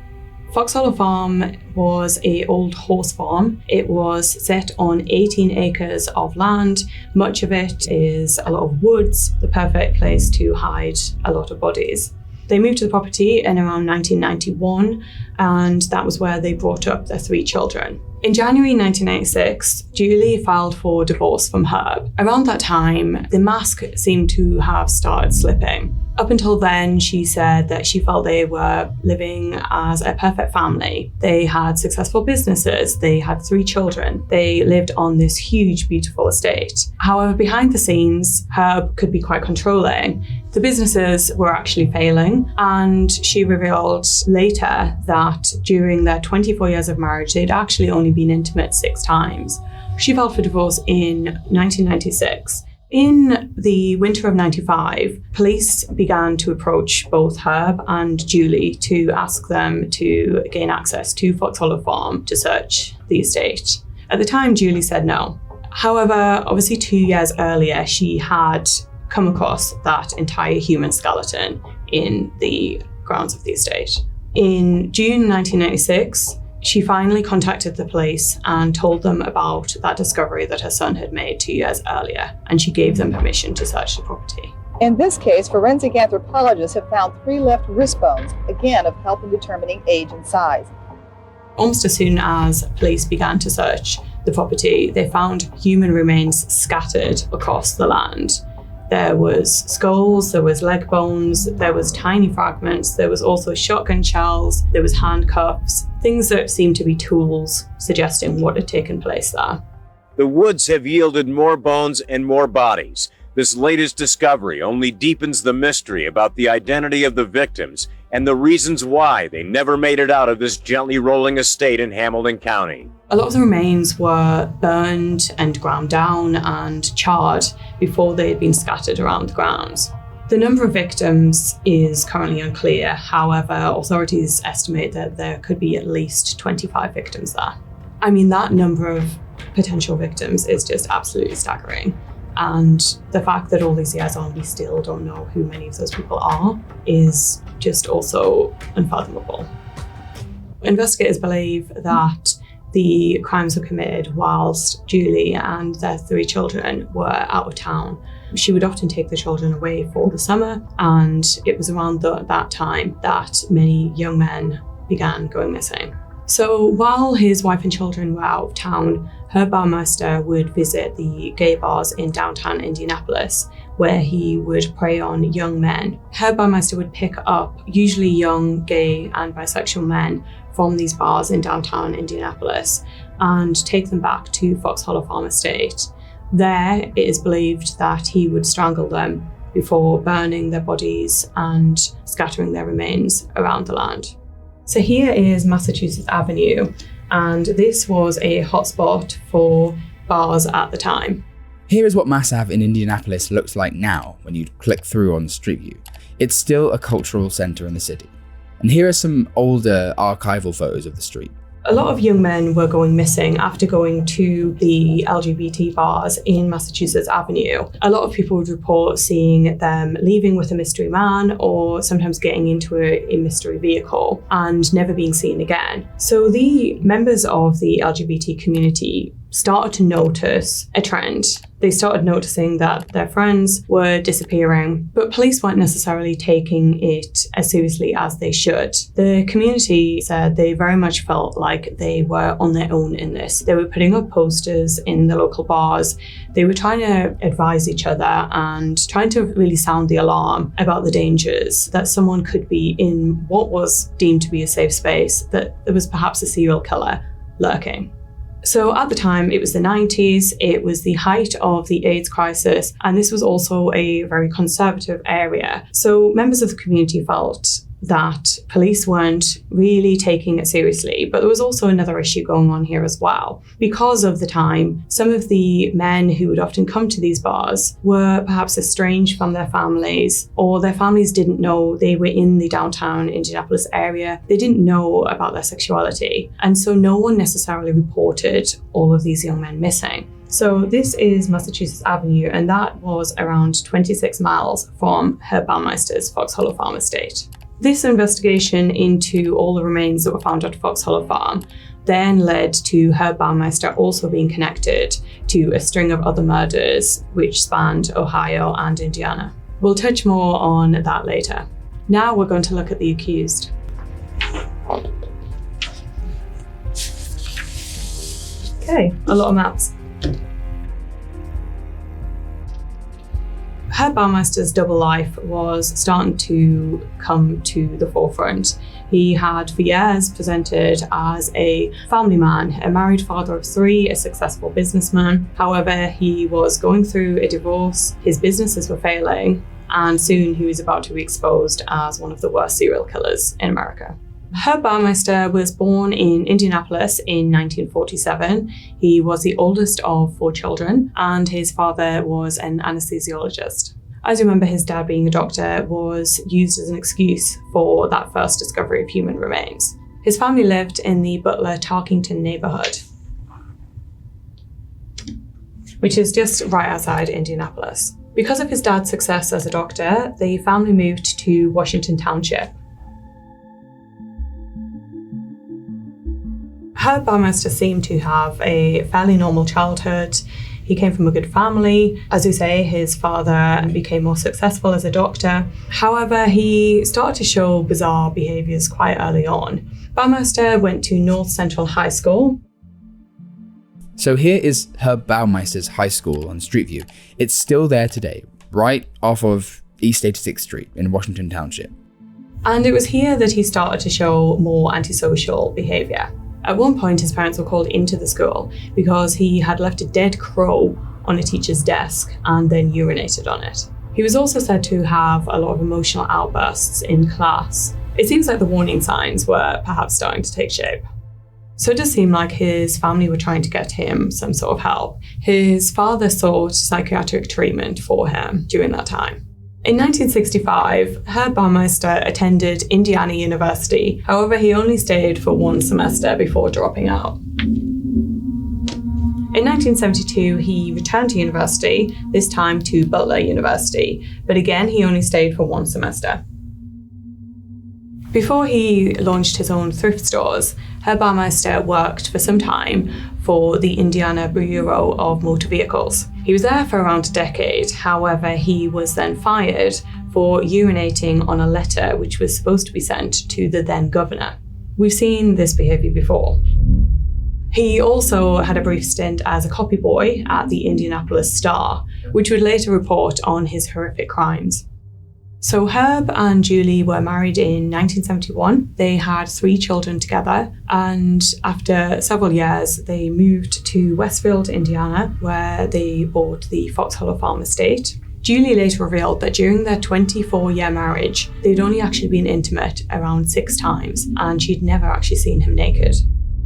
Fox Hollow Farm was an old horse farm. It was set on 18 acres of land. Much of it is a lot of woods, the perfect place to hide a lot of bodies. They moved to the property in around 1991, and that was where they brought up their 3 children. In January 1996, Julie filed for divorce from Herb. Around that time, the mask seemed to have started slipping. Up until then, she said that she felt they were living as a perfect family. They had successful businesses. They had 3 children. They lived on this huge, beautiful estate. However, behind the scenes, Herb could be quite controlling. The businesses were actually failing, and she revealed later that during their 24 years of marriage, they'd actually only been intimate 6 times. She filed for divorce in 1996. In the winter of 95, police began to approach both Herb and Julie to ask them to gain access to Fox Hollow Farm to search the estate. At the time, Julie said no. However, obviously 2 years earlier, she had come across that entire human skeleton in the grounds of the estate. In June 1996, she finally contacted the police and told them about that discovery that her son had made 2 years earlier, and she gave them permission to search the property. In this case, forensic anthropologists have found 3 left wrist bones, again of help in determining age and size. Almost as soon as police began to search the property, they found human remains scattered across the land. There was skulls, there was leg bones, there was tiny fragments, there was also shotgun shells, there was handcuffs, things that seemed to be tools suggesting what had taken place there. The woods have yielded more bones and more bodies. This latest discovery only deepens the mystery about the identity of the victims and the reasons why they never made it out of this gently rolling estate in Hamilton County. A lot of the remains were burned and ground down and charred before they had been scattered around the grounds. The number of victims is currently unclear. However, authorities estimate that there could be at least 25 victims there. I mean, that number of potential victims is just absolutely staggering. And the fact that all these years on, we still don't know who many of those people are is just also unfathomable. Investigators believe that the crimes were committed whilst Julie and their 3 children were out of town. She would often take the children away for the summer, and it was around that time that many young men began going missing. So while his wife and children were out of town, Herb Baumeister would visit the gay bars in downtown Indianapolis, where he would prey on young men. Herb Baumeister would pick up usually young gay and bisexual men from these bars in downtown Indianapolis and take them back to Fox Hollow Farm Estate. There, it is believed that he would strangle them before burning their bodies and scattering their remains around the land. So here is Massachusetts Avenue, and this was a hotspot for bars at the time. Here is what Mass Ave in Indianapolis looks like now when you click through on Street View. It's still a cultural center in the city. And here are some older archival photos of the street. A lot of young men were going missing after going to the LGBT bars in Massachusetts Avenue. A lot of people would report seeing them leaving with a mystery man or sometimes getting into a mystery vehicle and never being seen again. So the members of the LGBT community started to notice a trend. They started noticing that their friends were disappearing, but police weren't necessarily taking it as seriously as they should. The community said they very much felt like they were on their own in this. They were putting up posters in the local bars. They were trying to advise each other and trying to really sound the alarm about the dangers that someone could be in what was deemed to be a safe space, that there was perhaps a serial killer lurking. So at the time, it was the 90s, it was the height of the AIDS crisis, and this was also a very conservative area. So members of the community felt that police weren't really taking it seriously, but there was also another issue going on here as well. Because of the time, some of the men who would often come to these bars were perhaps estranged from their families, or their families didn't know they were in the downtown Indianapolis area. They didn't know about their sexuality, and so no one necessarily reported all of these young men missing. So this is Massachusetts Avenue, and that was around 26 miles from Herb Baumeister's Fox Hollow Farm estate. This investigation into all the remains that were found at Fox Hollow Farm then led to Herb Baumeister also being connected to a string of other murders which spanned Ohio and Indiana. We'll touch more on that later. Now we're going to look at the accused. Okay, a lot of maps. Herb Baumeister's double life was starting to come to the forefront. He had for years presented as a family man, a married father of 3, a successful businessman. However, he was going through a divorce, his businesses were failing, and soon he was about to be exposed as one of the worst serial killers in America. Herb Baumeister was born in Indianapolis in 1947. He was the oldest of 4 children, and his father was an anesthesiologist. As you remember, his dad being a doctor was used as an excuse for that first discovery of human remains. His family lived in the Butler-Tarkington neighborhood, which is just right outside Indianapolis. Because of his dad's success as a doctor, the family moved to Washington Township. Herb Baumeister seemed to have a fairly normal childhood. He came from a good family. As we say, his father became more successful as a doctor. However, he started to show bizarre behaviors quite early on. Baumeister went to North Central High School. So here is Herb Baumeister's high school on Street View. It's still there today, right off of East 86th Street in Washington Township. And it was here that he started to show more antisocial behavior. At one point, his parents were called into the school because he had left a dead crow on a teacher's desk and then urinated on it. He was also said to have a lot of emotional outbursts in class. It seems like the warning signs were perhaps starting to take shape. So it does seem like his family were trying to get him some sort of help. His father sought psychiatric treatment for him during that time. In 1965, Herb Baumeister attended Indiana University. However, he only stayed for 1 semester before dropping out. In 1972, he returned to university, this time to Butler University, but again, he only stayed for 1 semester. Before he launched his own thrift stores, Herb Baumeister worked for some time for the Indiana Bureau of Motor Vehicles. He was there for around a decade. However, he was then fired for urinating on a letter which was supposed to be sent to the then governor. We've seen this behavior before. He also had a brief stint as a copy boy at the Indianapolis Star, which would later report on his horrific crimes. So Herb and Julie were married in 1971. They had 3 children together, and after several years, they moved to Westfield, Indiana, where they bought the Fox Hollow Farm estate. Julie later revealed that during their 24-year marriage, they'd only actually been intimate around 6 times, and she'd never actually seen him naked.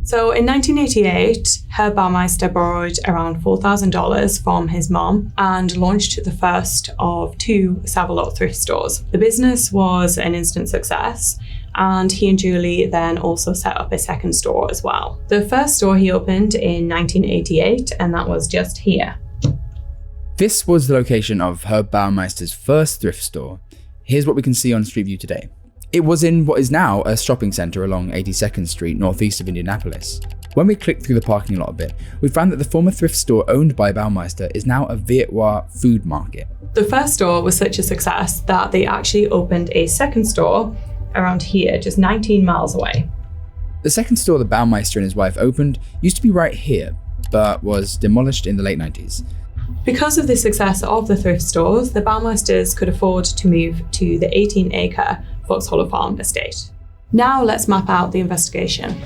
So in 1988, Herb Baumeister borrowed around $4,000 from his mom and launched the first of 2 Save-A-Lot thrift stores. The business was an instant success, and he and Julie then also set up a second store as well. The first store he opened in 1988, and that was just here. This was the location of Herb Baumeister's first thrift store. Here's what we can see on Street View today. It was in what is now a shopping centre along 82nd Street, northeast of Indianapolis. When we clicked through the parking lot a bit, we found that the former thrift store owned by Baumeister is now a Vietnamese food market. The first store was such a success that they actually opened a second store around here, just 19 miles away. The second store that Baumeister and his wife opened used to be right here, but was demolished in the late 90s. Because of the success of the thrift stores, the Baumeisters could afford to move to the 18-acre Fox Hollow Farm estate. Now let's map out the investigation.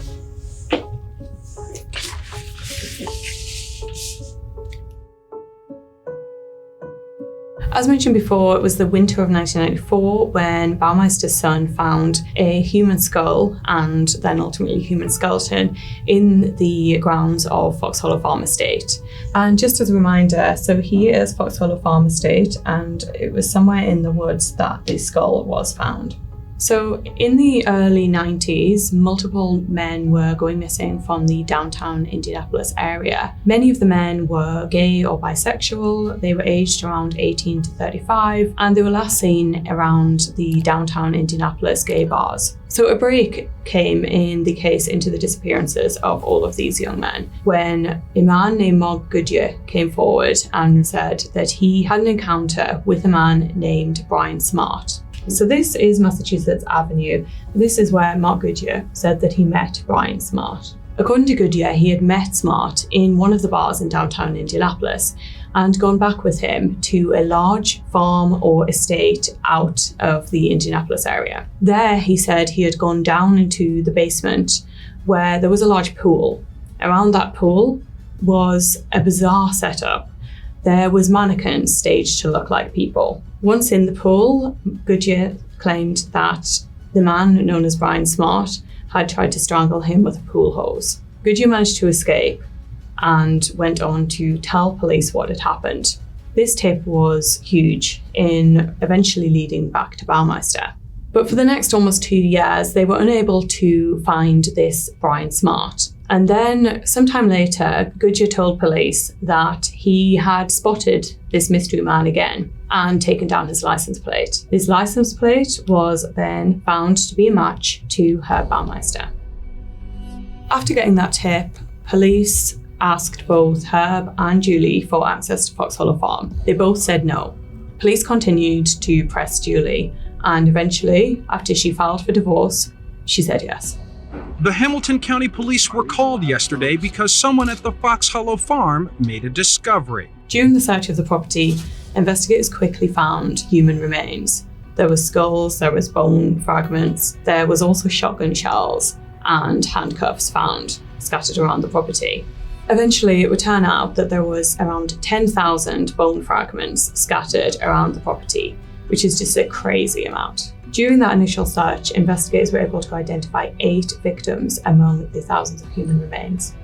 As mentioned before, it was the winter of 1994 when Baumeister's son found a human skull and then ultimately human skeleton in the grounds of Fox Hollow Farm Estate. And just as a reminder, so here is Fox Hollow Farm Estate, and it was somewhere in the woods that the skull was found. So in the early 90s, multiple men were going missing from the downtown Indianapolis area. Many of the men were gay or bisexual. They were aged around 18 to 35, and they were last seen around the downtown Indianapolis gay bars. So a break came in the case into the disappearances of all of these young men when a man named Mark Goodyear came forward and said that he had an encounter with a man named Brian Smart. So this is Massachusetts Avenue. This is where Mark Goodyear said that he met Brian Smart. According to Goodyear, he had met Smart in one of the bars in downtown Indianapolis and gone back with him to a large farm or estate out of the Indianapolis area. There, he said he had gone down into the basement where there was a large pool. Around that pool was a bizarre setup. There was mannequins staged to look like people. Once in the pool, Goodyear claimed that the man known as Brian Smart had tried to strangle him with a pool hose. Goodyear managed to escape and went on to tell police what had happened. This tip was huge in eventually leading back to Baumeister. But for the next almost 2 years, they were unable to find this Brian Smart. And then sometime later, Goodyear told police that he had spotted this mystery man again and taken down his license plate. His license plate was then found to be a match to Herb Baumeister. After getting that tip, police asked both Herb and Julie for access to Fox Hollow Farm. They both said no. Police continued to press Julie, and eventually, after she filed for divorce, she said yes. The Hamilton County Police were called yesterday because someone at the Fox Hollow Farm made a discovery. During the search of the property, investigators quickly found human remains. There were skulls, there was bone fragments, there was also shotgun shells and handcuffs found scattered around the property. Eventually, it would turn out that there was around 10,000 bone fragments scattered around the property, which is just a crazy amount. During that initial search, investigators were able to identify 8 victims among the thousands of human remains.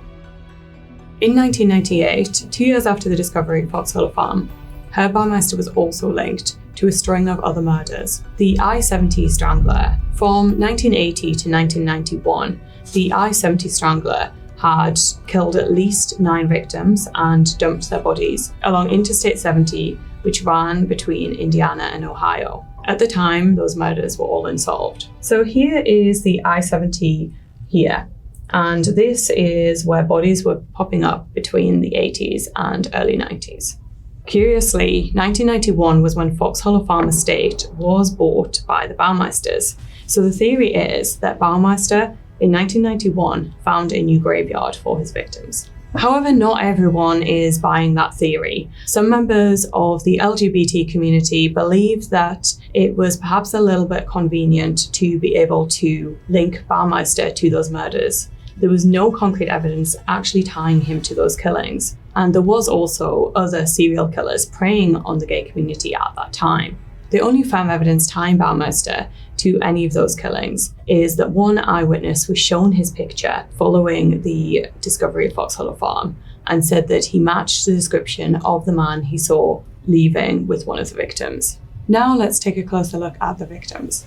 In 1998, 2 years after the discovery of Fox Hollow Farm, Herb Baumeister was also linked to a string of other murders. The I-70 Strangler. From 1980 to 1991, the I-70 Strangler had killed at least 9 victims and dumped their bodies along Interstate 70, which ran between Indiana and Ohio. At the time, those murders were all unsolved. So here is the I-70 here. And this is where bodies were popping up between the 80s and early 90s. Curiously, 1991 was when Fox Hollow Farm Estate was bought by the Baumeisters. So the theory is that Baumeister in 1991 found a new graveyard for his victims. However, not everyone is buying that theory. Some members of the LGBT community believe that it was perhaps a little bit convenient to be able to link Baumeister to those murders. There was no concrete evidence actually tying him to those killings. And there was also other serial killers preying on the gay community at that time. The only firm evidence tying Baumeister to any of those killings is that one eyewitness was shown his picture following the discovery of Fox Hollow Farm and said that he matched the description of the man he saw leaving with one of the victims. Now let's take a closer look at the victims.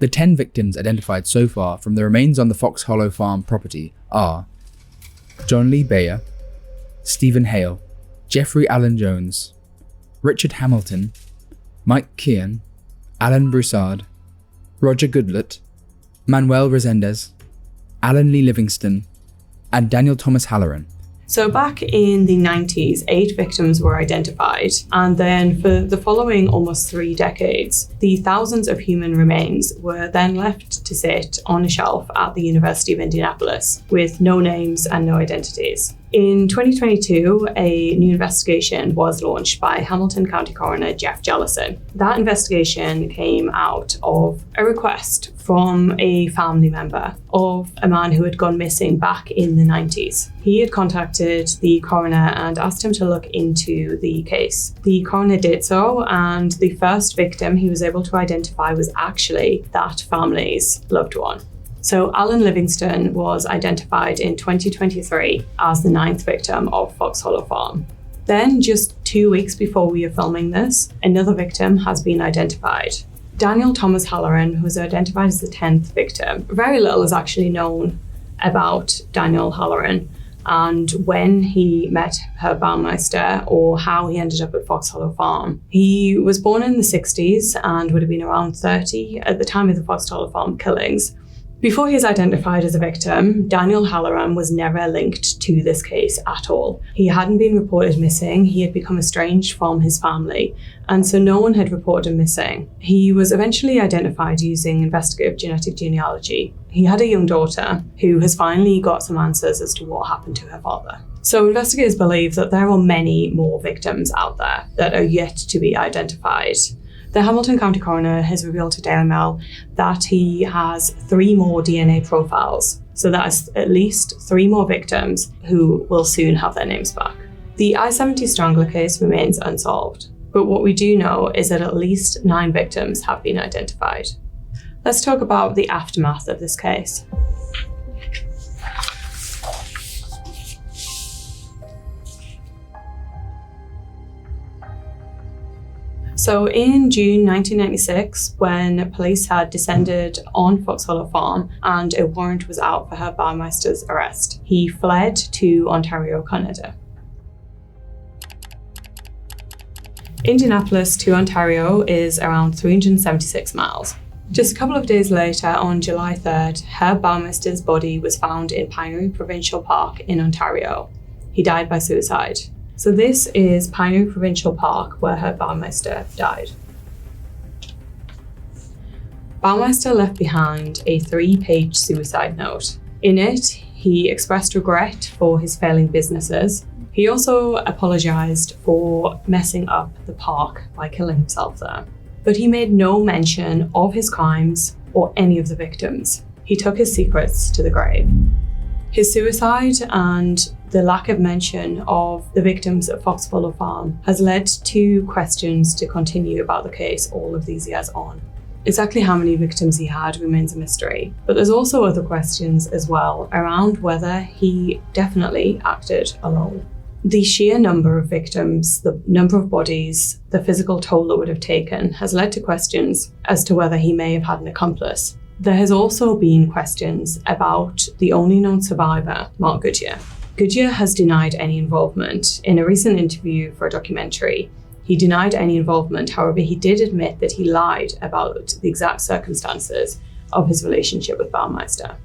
The 10 victims identified so far from the remains on the Fox Hollow Farm property are John Lee Bayer, Stephen Hale, Jeffrey Allen Jones, Richard Hamilton, Mike Kean, Alan Broussard, Roger Goodlett, Manuel Resendez, Alan Lee Livingston, and Daniel Thomas Halloran. So back in the 90s, 8 victims were identified, and then for the following almost 3 decades, the thousands of human remains were then left to sit on a shelf at the University of Indianapolis with no names and no identities. In 2022, a new investigation was launched by Hamilton County Coroner Jeff Jellison. That investigation came out of a request from a family member of a man who had gone missing back in the 90s. He had contacted the coroner and asked him to look into the case. The coroner did so, and the first victim he was able to identify was actually that family's loved one. So Alan Livingston was identified in 2023 as the 9th victim of Fox Hollow Farm. Then, just 2 weeks before we are filming this, another victim has been identified. Daniel Thomas Halloran, who was identified as the 10th victim. Very little is actually known about Daniel Halloran and when he met Herb Baumeister or how he ended up at Fox Hollow Farm. He was born in the 60s and would have been around 30 at the time of the Fox Hollow Farm killings. Before he is identified as a victim, Daniel Halloran was never linked to this case at all. He hadn't been reported missing, he had become estranged from his family, and so no one had reported him missing. He was eventually identified using investigative genetic genealogy. He had a young daughter who has finally got some answers as to what happened to her father. So investigators believe that there are many more victims out there that are yet to be identified. The Hamilton County Coroner has revealed to Daily Mail that he has 3 more DNA profiles. So that is at least 3 more victims who will soon have their names back. The I-70 Strangler case remains unsolved, but what we do know is that at least 9 victims have been identified. Let's talk about the aftermath of this case. So in June 1996, when police had descended on Fox Hollow Farm and a warrant was out for Herb Baumeister's arrest, he fled to Ontario, Canada. Indianapolis to Ontario is around 376 miles. Just a couple of days later, on July 3rd, Herb Baumeister's body was found in Pinery Provincial Park in Ontario. He died by suicide. So this is Pinery Provincial Park, where Herb Baumeister died. Baumeister left behind a 3-page suicide note. In it, he expressed regret for his failing businesses. He also apologized for messing up the park by killing himself there. But he made no mention of his crimes or any of the victims. He took his secrets to the grave. His suicide and the lack of mention of the victims at Fox Hollow Farm has led to questions to continue about the case all of these years on. Exactly how many victims he had remains a mystery, but there's also other questions as well around whether he definitely acted alone. The sheer number of victims, the number of bodies, the physical toll it would have taken has led to questions as to whether he may have had an accomplice. There has also been questions about the only known survivor, Mark Goodyear. Goodyear has denied any involvement. In a recent interview for a documentary, he denied any involvement. However, he did admit that he lied about the exact circumstances of his relationship with Baumeister.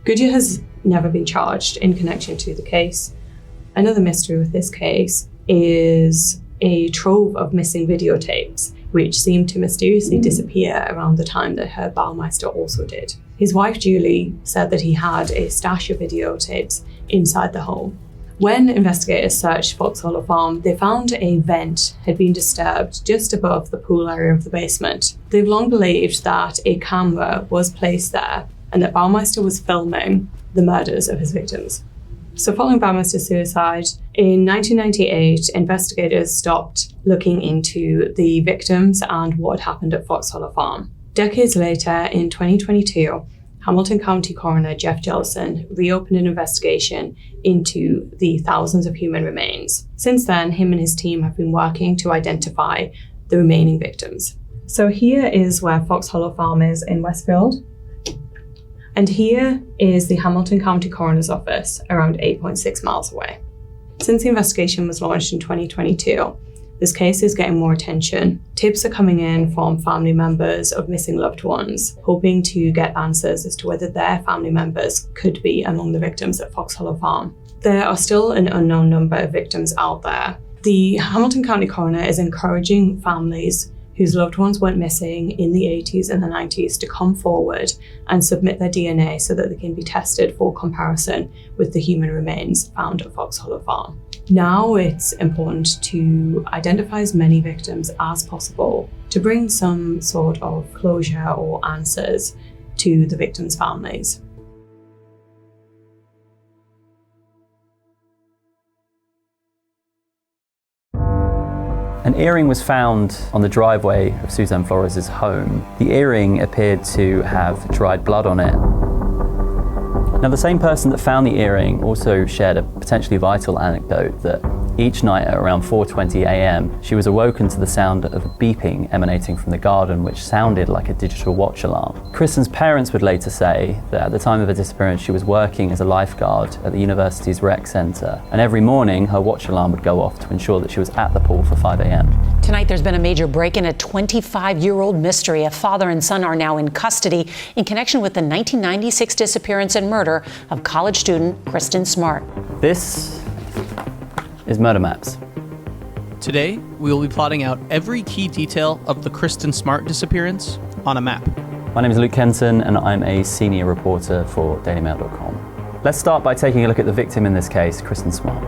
Goodyear has never been charged in connection to the case. Another mystery with this case is a trove of missing videotapes, which seemed to mysteriously disappear around the time that Herb Baumeister also did. His wife Julie said that he had a stash of videotapes inside the home. When investigators searched Fox Hollow Farm, they found a vent had been disturbed just above the pool area of the basement. They've long believed that a camera was placed there and that Baumeister was filming the murders of his victims. So following Baumeister's suicide, in 1998, investigators stopped looking into the victims and what had happened at Fox Hollow Farm. Decades later, in 2022, Hamilton County Coroner Jeff Jellison reopened an investigation into the thousands of human remains. Since then, him and his team have been working to identify the remaining victims. So here is where Fox Hollow Farm is in Westfield. And here is the Hamilton County Coroner's Office, around 8.6 miles away. Since the investigation was launched in 2022, this case is getting more attention. Tips are coming in from family members of missing loved ones, hoping to get answers as to whether their family members could be among the victims at Fox Hollow Farm. There are still an unknown number of victims out there. The Hamilton County Coroner is encouraging families whose loved ones went missing in the 80s and the 90s to come forward and submit their DNA so that they can be tested for comparison with the human remains found at Fox Hollow Farm. Now it's important to identify as many victims as possible to bring some sort of closure or answers to the victims' families. An earring was found on the driveway of Suzanne Flores' home. The earring appeared to have dried blood on it. Now, the same person that found the earring also shared a potentially vital anecdote that each night at around 4:20 a.m., she was awoken to the sound of a beeping emanating from the garden, which sounded like a digital watch alarm. Kristin's parents would later say that at the time of her disappearance, she was working as a lifeguard at the university's rec center, and every morning her watch alarm would go off to ensure that she was at the pool for 5 a.m. Tonight, there's been a major break-in, a 25-year-old mystery. A father and son are now in custody in connection with the 1996 disappearance and murder of college student Kristin Smart. This is Murder Maps. Today, we will be plotting out every key detail of the Kristin Smart disappearance on a map. My name is Luke Kenton, and I'm a senior reporter for DailyMail.com. Let's start by taking a look at the victim in this case, Kristin Smart.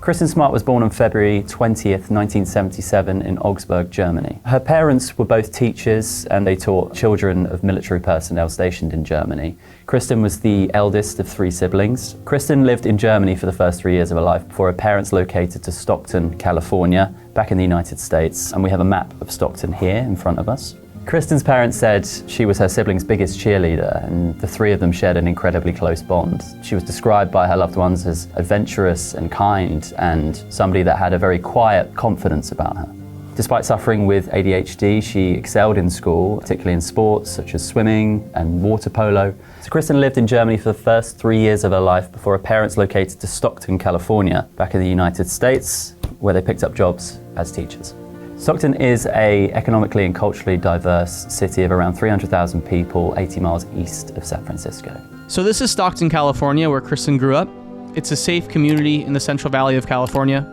Kristin Smart was born on February 20th, 1977 in Augsburg, Germany. Her parents were both teachers and they taught children of military personnel stationed in Germany. Kristin was the eldest of 3 siblings. Kristin lived in Germany for the first 3 years of her life before her parents located to Stockton, California, back in the United States. And we have a map of Stockton here in front of us. Kristin's parents said she was her siblings' biggest cheerleader, and the 3 of them shared an incredibly close bond. She was described by her loved ones as adventurous and kind, and somebody that had a very quiet confidence about her. Despite suffering with ADHD, she excelled in school, particularly in sports such as swimming and water polo. So Kristin lived in Germany for the first 3 years of her life before her parents located to Stockton, California, back in the United States, where they picked up jobs as teachers. Stockton is an economically and culturally diverse city of around 300,000 people, 80 miles east of San Francisco. So this is Stockton, California, where Kristin grew up. It's a safe community in the Central Valley of California.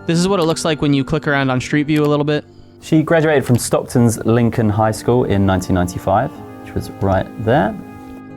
This is what it looks like when you click around on Street View a little bit. She graduated from Stockton's Lincoln High School in 1995, which was right there.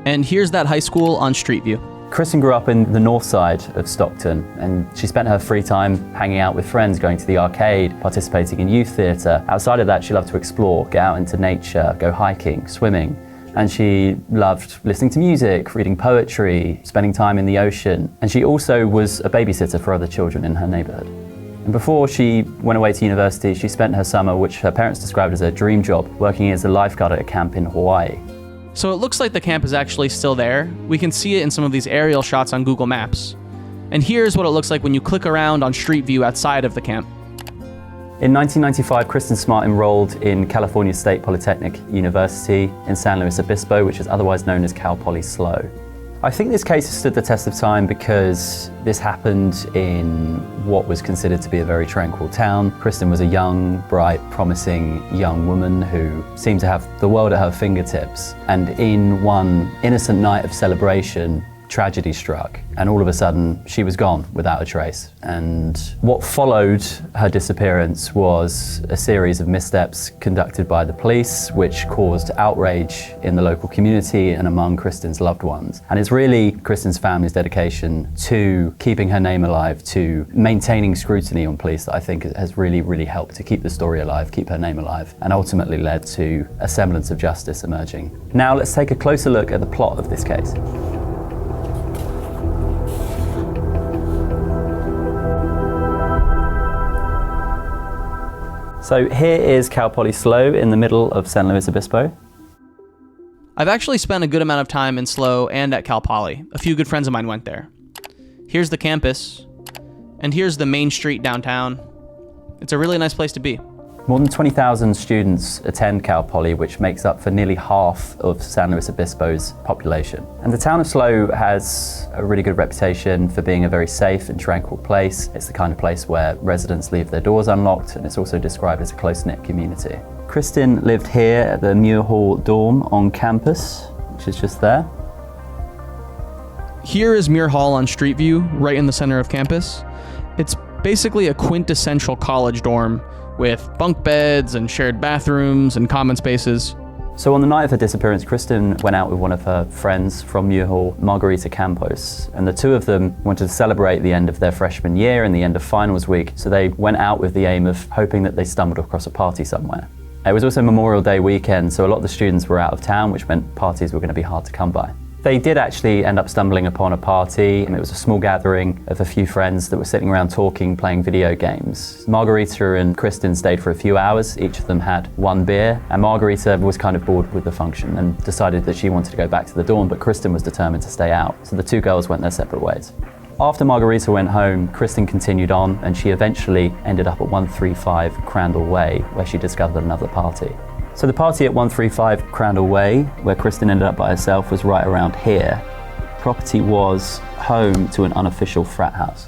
And here's that high school on Street View. Kristin grew up in the north side of Stockton, and she spent her free time hanging out with friends, going to the arcade, participating in youth theatre. Outside of that, she loved to explore, get out into nature, go hiking, swimming. And she loved listening to music, reading poetry, spending time in the ocean. And she also was a babysitter for other children in her neighbourhood. And before she went away to university, she spent her summer, which her parents described as a dream job, working as a lifeguard at a camp in Hawaii. So it looks like the camp is actually still there. We can see it in some of these aerial shots on Google Maps. And here's what it looks like when you click around on Street View outside of the camp. In 1995, Kristin Smart enrolled in California State Polytechnic University in San Luis Obispo, which is otherwise known as Cal Poly SLO. I think this case has stood the test of time because this happened in what was considered to be a very tranquil town. Kristin was a young, bright, promising young woman who seemed to have the world at her fingertips. And in one innocent night of celebration, tragedy struck, and all of a sudden she was gone without a trace. And what followed her disappearance was a series of missteps conducted by the police, which caused outrage in the local community and among Kristin's loved ones. And it's really Kristin's family's dedication to keeping her name alive, to maintaining scrutiny on police, that I think has really, really helped to keep the story alive, keep her name alive, and ultimately led to a semblance of justice emerging. Now let's take a closer look at the plot of this case. So here is Cal Poly SLO in the middle of San Luis Obispo. I've actually spent a good amount of time in SLO and at Cal Poly. A few good friends of mine went there. Here's the campus, and here's the main street downtown. It's a really nice place to be. More than 20,000 students attend Cal Poly, which makes up for nearly half of San Luis Obispo's population. And the town of SLO has a really good reputation for being a very safe and tranquil place. It's the kind of place where residents leave their doors unlocked, and it's also described as a close-knit community. Kristin lived here at the Muir Hall dorm on campus, which is just there. Here is Muir Hall on Street View, right in the center of campus. It's basically a quintessential college dorm with bunk beds and shared bathrooms and common spaces. So on the night of her disappearance, Kristin went out with one of her friends from Muir Hall, Margarita Campos, and the two of them wanted to celebrate the end of their freshman year and the end of finals week, so they went out with the aim of hoping that they stumbled across a party somewhere. It was also Memorial Day weekend, so a lot of the students were out of town, which meant parties were going to be hard to come by. They did actually end up stumbling upon a party, and it was a small gathering of a few friends that were sitting around talking, playing video games. Margarita and Kristin stayed for a few hours. Each of them had one beer, and Margarita was kind of bored with the function and decided that she wanted to go back to the dorm, but Kristin was determined to stay out. So the two girls went their separate ways. After Margarita went home, Kristin continued on, and she eventually ended up at 135 Crandall Way, where she discovered another party. So the party at 135 Crandall Way, where Kristin ended up by herself, was right around here. The property was home to an unofficial frat house.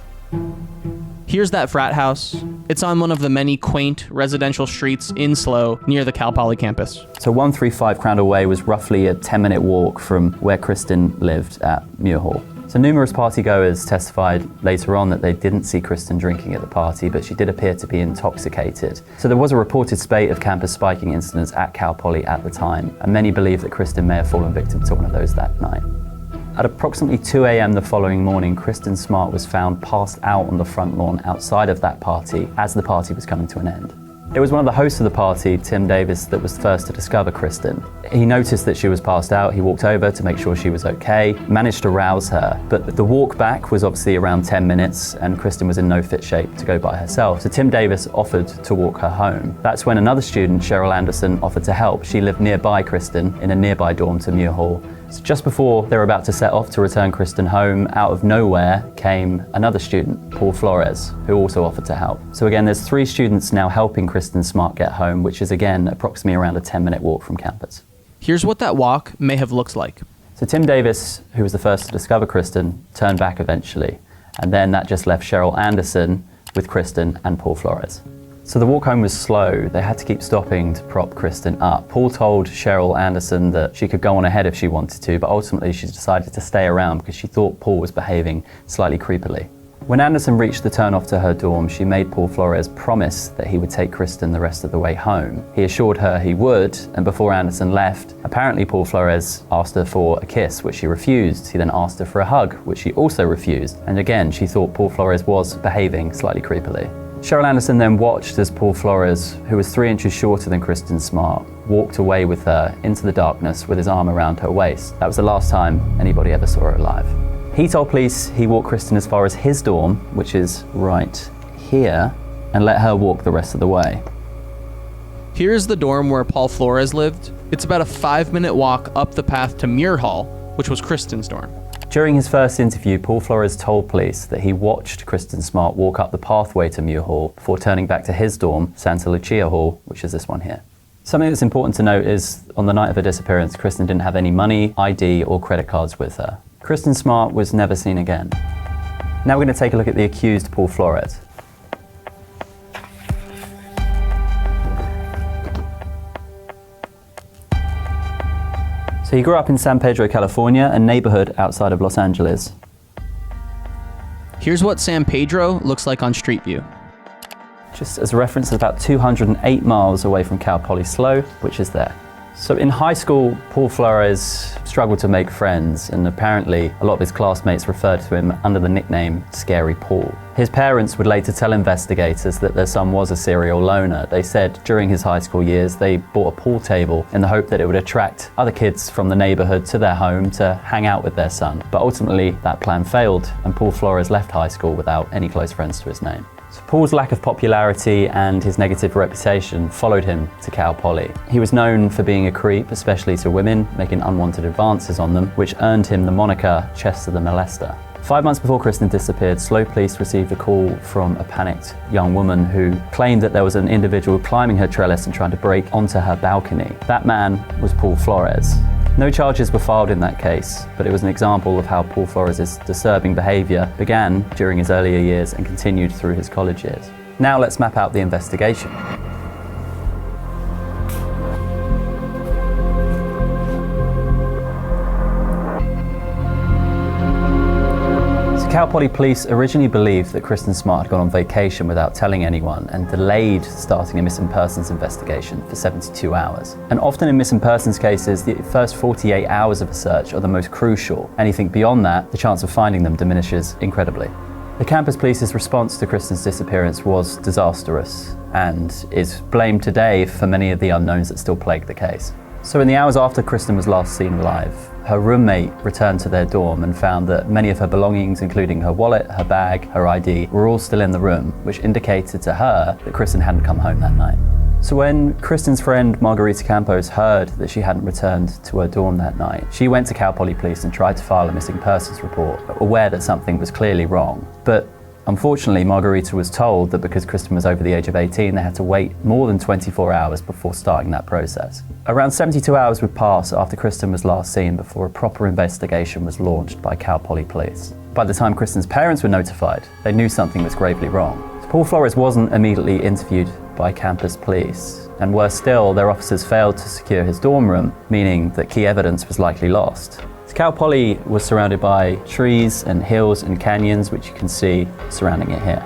Here's that frat house. It's on one of the many quaint residential streets in SLO near the Cal Poly campus. So 135 Crandall Way was roughly a 10-minute walk from where Kristin lived at Muir Hall. So numerous partygoers testified later on that they didn't see Kristin drinking at the party, but she did appear to be intoxicated. So there was a reported spate of campus spiking incidents at Cal Poly at the time, and many believe that Kristin may have fallen victim to one of those that night. At approximately 2 a.m. the following morning, Kristin Smart was found passed out on the front lawn outside of that party as the party was coming to an end. It was one of the hosts of the party, Tim Davis, that was first to discover Kristin. He noticed that she was passed out. He walked over to make sure she was okay, managed to rouse her, but the walk back was obviously around 10 minutes and Kristin was in no fit shape to go by herself. So Tim Davis offered to walk her home. That's when another student, Cheryl Anderson, offered to help. She lived nearby Kristin in a nearby dorm to Muir Hall. So just before they were about to set off to return Kristin home, out of nowhere came another student, Paul Flores, who also offered to help. So again, there's 3 students now helping Kristin Smart get home, which is again approximately around a 10-minute walk from campus. Here's what that walk may have looked like. So Tim Davis, who was the first to discover Kristin, turned back eventually, and then that just left Cheryl Anderson with Kristin and Paul Flores. So the walk home was slow. They had to keep stopping to prop Kristin up. Paul told Cheryl Anderson that she could go on ahead if she wanted to, but ultimately she decided to stay around because she thought Paul was behaving slightly creepily. When Anderson reached the turnoff to her dorm, she made Paul Flores promise that he would take Kristin the rest of the way home. He assured her he would, and before Anderson left, apparently Paul Flores asked her for a kiss, which she refused. He then asked her for a hug, which she also refused. And again, she thought Paul Flores was behaving slightly creepily. Cheryl Anderson then watched as Paul Flores, who was 3 inches shorter than Kristin Smart, walked away with her into the darkness with his arm around her waist. That was the last time anybody ever saw her alive. He told police he walked Kristin as far as his dorm, which is right here, and let her walk the rest of the way. Here's the dorm where Paul Flores lived. It's about a 5-minute walk up the path to Muir Hall, which was Kristin's dorm. During his first interview, Paul Flores told police that he watched Kristin Smart walk up the pathway to Muir Hall before turning back to his dorm, Santa Lucia Hall, which is this one here. Something that's important to note is on the night of her disappearance, Kristin didn't have any money, ID, or credit cards with her. Kristin Smart was never seen again. Now we're going to take a look at the accused, Paul Flores. So he grew up in San Pedro, California, a neighborhood outside of Los Angeles. Here's what San Pedro looks like on Street View. Just as a reference, it's about 208 miles away from Cal Poly SLO, which is there. So in high school, Paul Flores struggled to make friends, and apparently a lot of his classmates referred to him under the nickname Scary Paul. His parents would later tell investigators that their son was a serial loner. They said during his high school years they bought a pool table in the hope that it would attract other kids from the neighborhood to their home to hang out with their son. But ultimately that plan failed, and Paul Flores left high school without any close friends to his name. So Paul's lack of popularity and his negative reputation followed him to Cal Poly. He was known for being a creep, especially to women, making unwanted advances on them, which earned him the moniker Chester the Molester. 5 months before Kristin disappeared, SLO police received a call from a panicked young woman who claimed that there was an individual climbing her trellis and trying to break onto her balcony. That man was Paul Flores. No charges were filed in that case, but it was an example of how Paul Flores' disturbing behavior began during his earlier years and continued through his college years. Now let's map out the investigation. Cal Poly police originally believed that Kristin Smart had gone on vacation without telling anyone and delayed starting a missing persons investigation for 72 hours. And often in missing persons cases, the first 48 hours of a search are the most crucial. Anything beyond that, the chance of finding them diminishes incredibly. The campus police's response to Kristin's disappearance was disastrous and is blamed today for many of the unknowns that still plague the case. So in the hours after Kristin was last seen alive, her roommate returned to their dorm and found that many of her belongings, including her wallet, her bag, her ID, were all still in the room, which indicated to her that Kristin hadn't come home that night. So when Kristin's friend Margarita Campos heard that she hadn't returned to her dorm that night, she went to Cal Poly police and tried to file a missing persons report, aware that something was clearly wrong. But unfortunately, Margarita was told that because Kristin was over the age of 18, they had to wait more than 24 hours before starting that process. Around 72 hours would pass after Kristin was last seen before a proper investigation was launched by Cal Poly police. By the time Kristin's parents were notified, they knew something was gravely wrong. So Paul Flores wasn't immediately interviewed by campus police, and worse still, their officers failed to secure his dorm room, meaning that key evidence was likely lost. Cal Poly was surrounded by trees and hills and canyons, which you can see surrounding it here.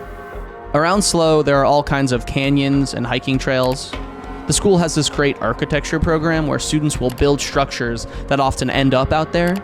Around SLO, there are all kinds of canyons and hiking trails. The school has this great architecture program where students will build structures that often end up out there.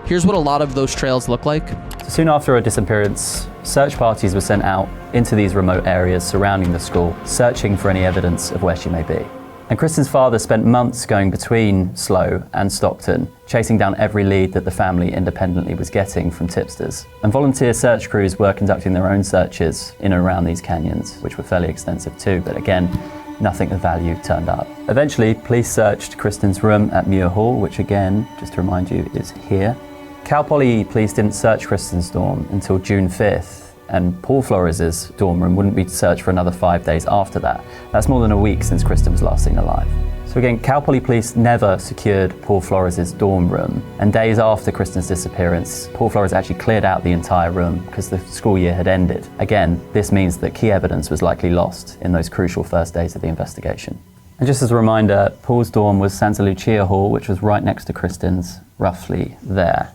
Here's what a lot of those trails look like. So soon after her disappearance, search parties were sent out into these remote areas surrounding the school, searching for any evidence of where she may be. And Kristin's father spent months going between SLO and Stockton, chasing down every lead that the family independently was getting from tipsters. And volunteer search crews were conducting their own searches in and around these canyons, which were fairly extensive too, but again, nothing of value turned up. Eventually, police searched Kristin's room at Muir Hall, which again, just to remind you, is here. Cal Poly police didn't search Kristin's dorm until June 5th, and Paul Flores' dorm room wouldn't be searched for another 5 days after that. That's more than a week since Kristin was last seen alive. So again, Cal Poly police never secured Paul Flores' dorm room, and days after Kristin's disappearance, Paul Flores actually cleared out the entire room because the school year had ended. Again, this means that key evidence was likely lost in those crucial first days of the investigation. And just as a reminder, Paul's dorm was Santa Lucia Hall, which was right next to Kristin's, roughly there.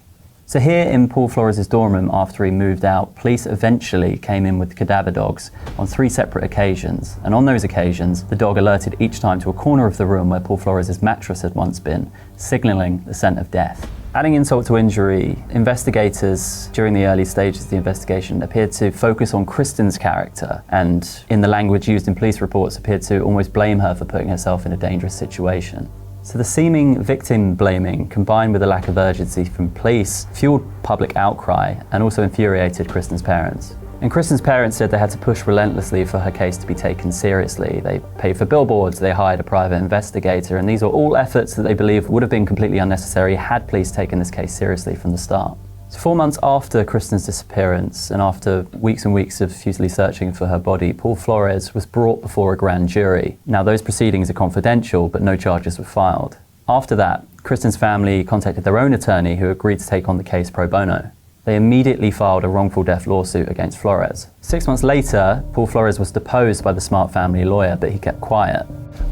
So here in Paul Flores' dorm room after he moved out, police eventually came in with cadaver dogs on 3 separate occasions. And on those occasions, the dog alerted each time to a corner of the room where Paul Flores' mattress had once been, signalling the scent of death. Adding insult to injury, investigators during the early stages of the investigation appeared to focus on Kristin's character and, in the language used in police reports, appeared to almost blame her for putting herself in a dangerous situation. So the seeming victim blaming, combined with a lack of urgency from police, fueled public outcry and also infuriated Kristin's parents. And Kristin's parents said they had to push relentlessly for her case to be taken seriously. They paid for billboards, they hired a private investigator, and these are all efforts that they believe would have been completely unnecessary had police taken this case seriously from the start. So 4 months after Kristin's disappearance and after weeks and weeks of futilely searching for her body, Paul Flores was brought before a grand jury. Now those proceedings are confidential, but no charges were filed. After that, Kristin's family contacted their own attorney who agreed to take on the case pro bono. They immediately filed a wrongful death lawsuit against Flores. 6 months later, Paul Flores was deposed by the Smart family lawyer, but he kept quiet.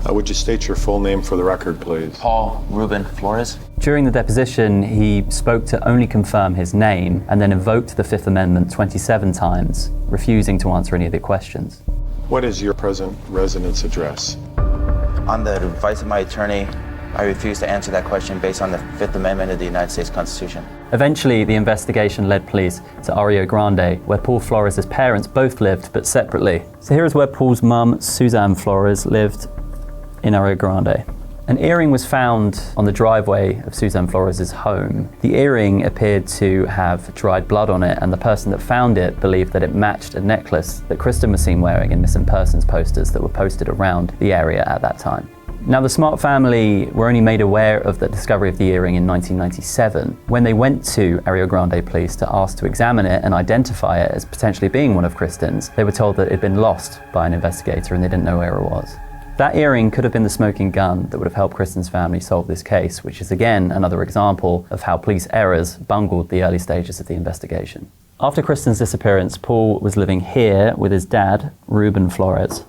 Would you state your full name for the record, please? Paul Ruben Flores. During the deposition, he spoke to only confirm his name and then invoked the Fifth Amendment 27 times, refusing to answer any of the questions. What is your present residence address? On the advice of my attorney, I refuse to answer that question based on the Fifth Amendment of the United States Constitution. Eventually, the investigation led police to Rio Grande, where Paul Flores' parents both lived, but separately. So here is where Paul's mum, Suzanne Flores, lived in Rio Grande. An earring was found on the driveway of Suzanne Flores' home. The earring appeared to have dried blood on it, and the person that found it believed that it matched a necklace that Kristin was seen wearing in missing persons posters that were posted around the area at that time. Now, the Smart family were only made aware of the discovery of the earring in 1997. When they went to Rio Grande police to ask to examine it and identify it as potentially being one of Kristin's, they were told that it had been lost by an investigator and they didn't know where it was. That earring could have been the smoking gun that would have helped Kristin's family solve this case, which is again another example of how police errors bungled the early stages of the investigation. After Kristin's disappearance, Paul was living here with his dad, Ruben Flores.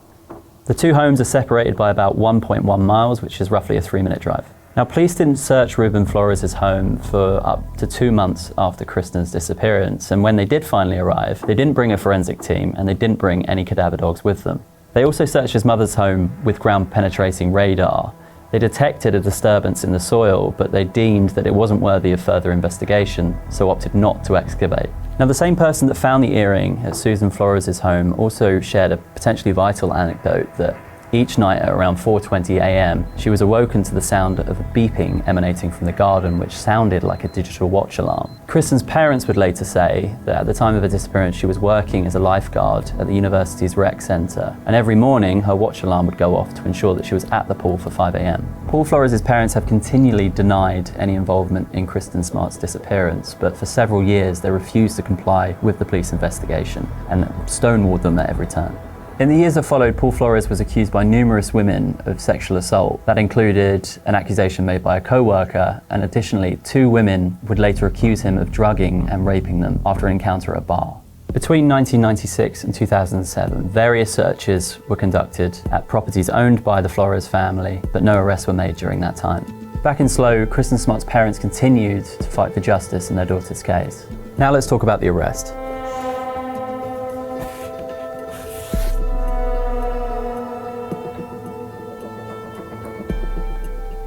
The two homes are separated by about 1.1 miles, which is roughly a 3-minute drive. Now, police didn't search Ruben Flores' home for up to 2 months after Kristin's disappearance, and when they did finally arrive, they didn't bring a forensic team and they didn't bring any cadaver dogs with them. They also searched his mother's home with ground-penetrating radar. They detected a disturbance in the soil, but they deemed that it wasn't worthy of further investigation, so opted not to excavate. Now, the same person that found the earring at Susan Flores' home also shared a potentially vital anecdote that each night at around 4:20 a.m., she was awoken to the sound of a beeping emanating from the garden, which sounded like a digital watch alarm. Kristin's parents would later say that at the time of her disappearance, she was working as a lifeguard at the university's rec center, and every morning her watch alarm would go off to ensure that she was at the pool for 5 a.m. Paul Flores' parents have continually denied any involvement in Kristin Smart's disappearance, but for several years they refused to comply with the police investigation and stonewalled them at every turn. In the years that followed, Paul Flores was accused by numerous women of sexual assault. That included an accusation made by a co-worker, and additionally, 2 women would later accuse him of drugging and raping them after an encounter at a bar. Between 1996 and 2007, various searches were conducted at properties owned by the Flores family, but no arrests were made during that time. Back in SLO, Kristin Smart's parents continued to fight for justice in their daughter's case. Now let's talk about the arrest.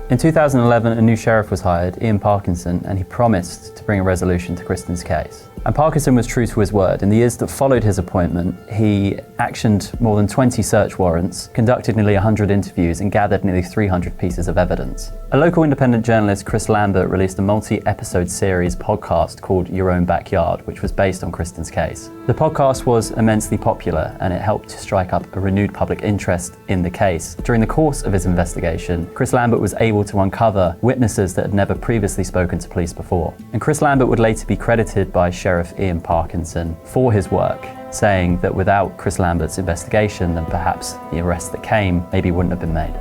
In 2011, a new sheriff was hired, Ian Parkinson, and he promised to bring a resolution to Kristin's case. And Parkinson was true to his word. In the years that followed his appointment, he actioned more than 20 search warrants, conducted nearly 100 interviews, and gathered nearly 300 pieces of evidence. A local independent journalist, Chris Lambert, released a multi-episode series podcast called Your Own Backyard, which was based on Kristin's case. The podcast was immensely popular, and it helped to strike up a renewed public interest in the case. During the course of his investigation, Chris Lambert was able to uncover witnesses that had never previously spoken to police before. And Chris Lambert would later be credited by Sheriff Ian Parkinson for his work, saying that without Chris Lambert's investigation, then perhaps the arrest that came maybe wouldn't have been made.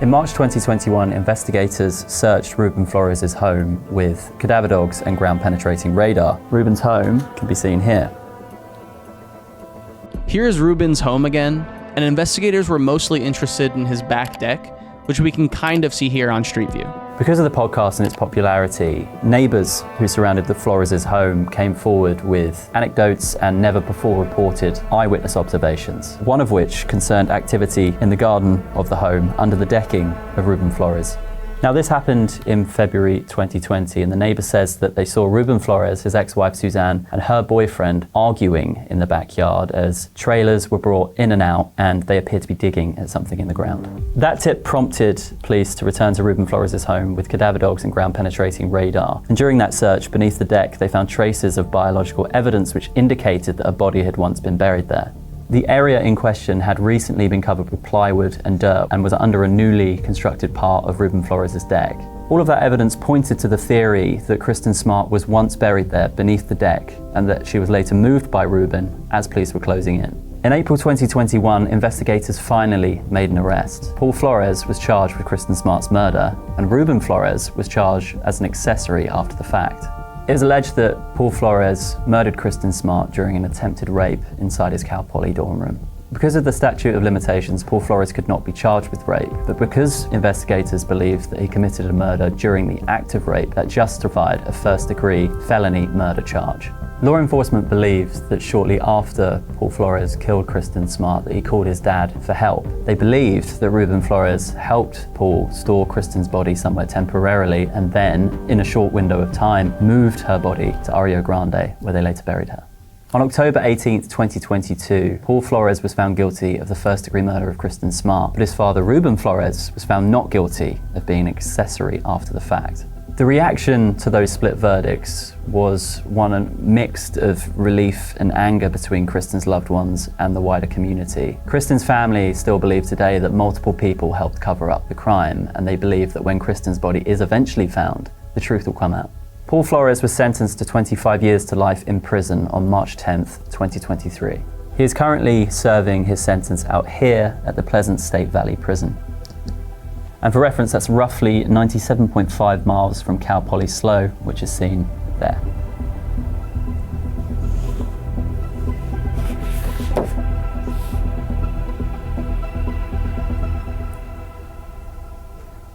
In March 2021, investigators searched Ruben Flores' home with cadaver dogs and ground-penetrating radar. Ruben's home can be seen here. Here is Ruben's home again, and investigators were mostly interested in his back deck, which we can kind of see here on Street View. Because of the podcast and its popularity, neighbors who surrounded the Flores' home came forward with anecdotes and never before reported eyewitness observations, one of which concerned activity in the garden of the home under the decking of Ruben Flores. Now, this happened in February 2020, and the neighbor says that they saw Ruben Flores, his ex-wife Suzanne, and her boyfriend arguing in the backyard as trailers were brought in and out, and they appeared to be digging at something in the ground. That tip prompted police to return to Ruben Flores' home with cadaver dogs and ground-penetrating radar. And during that search, beneath the deck, they found traces of biological evidence which indicated that a body had once been buried there. The area in question had recently been covered with plywood and dirt and was under a newly constructed part of Ruben Flores' deck. All of that evidence pointed to the theory that Kristin Smart was once buried there beneath the deck and that she was later moved by Ruben as police were closing in. In April 2021, investigators finally made an arrest. Paul Flores was charged with Kristin Smart's murder, and Ruben Flores was charged as an accessory after the fact. It is alleged that Paul Flores murdered Kristin Smart during an attempted rape inside his Cal Poly dorm room. Because of the statute of limitations, Paul Flores could not be charged with rape, but because investigators believed that he committed a murder during the act of rape, that justified a first-degree felony murder charge. Law enforcement believed that shortly after Paul Flores killed Kristin Smart, that he called his dad for help. They believed that Ruben Flores helped Paul store Kristin's body somewhere temporarily and then, in a short window of time, moved her body to Rio Grande, where they later buried her. On October 18, 2022, Paul Flores was found guilty of the first-degree murder of Kristin Smart, but his father, Ruben Flores, was found not guilty of being an accessory after the fact. The reaction to those split verdicts was one mixed of relief and anger between Kristin's loved ones and the wider community. Kristin's family still believe today that multiple people helped cover up the crime, and they believe that when Kristin's body is eventually found, the truth will come out. Paul Flores was sentenced to 25 years to life in prison on March 10th, 2023. He is currently serving his sentence out here at the Pleasant State Valley Prison. And for reference, that's roughly 97.5 miles from Cal Poly SLO, which is seen there.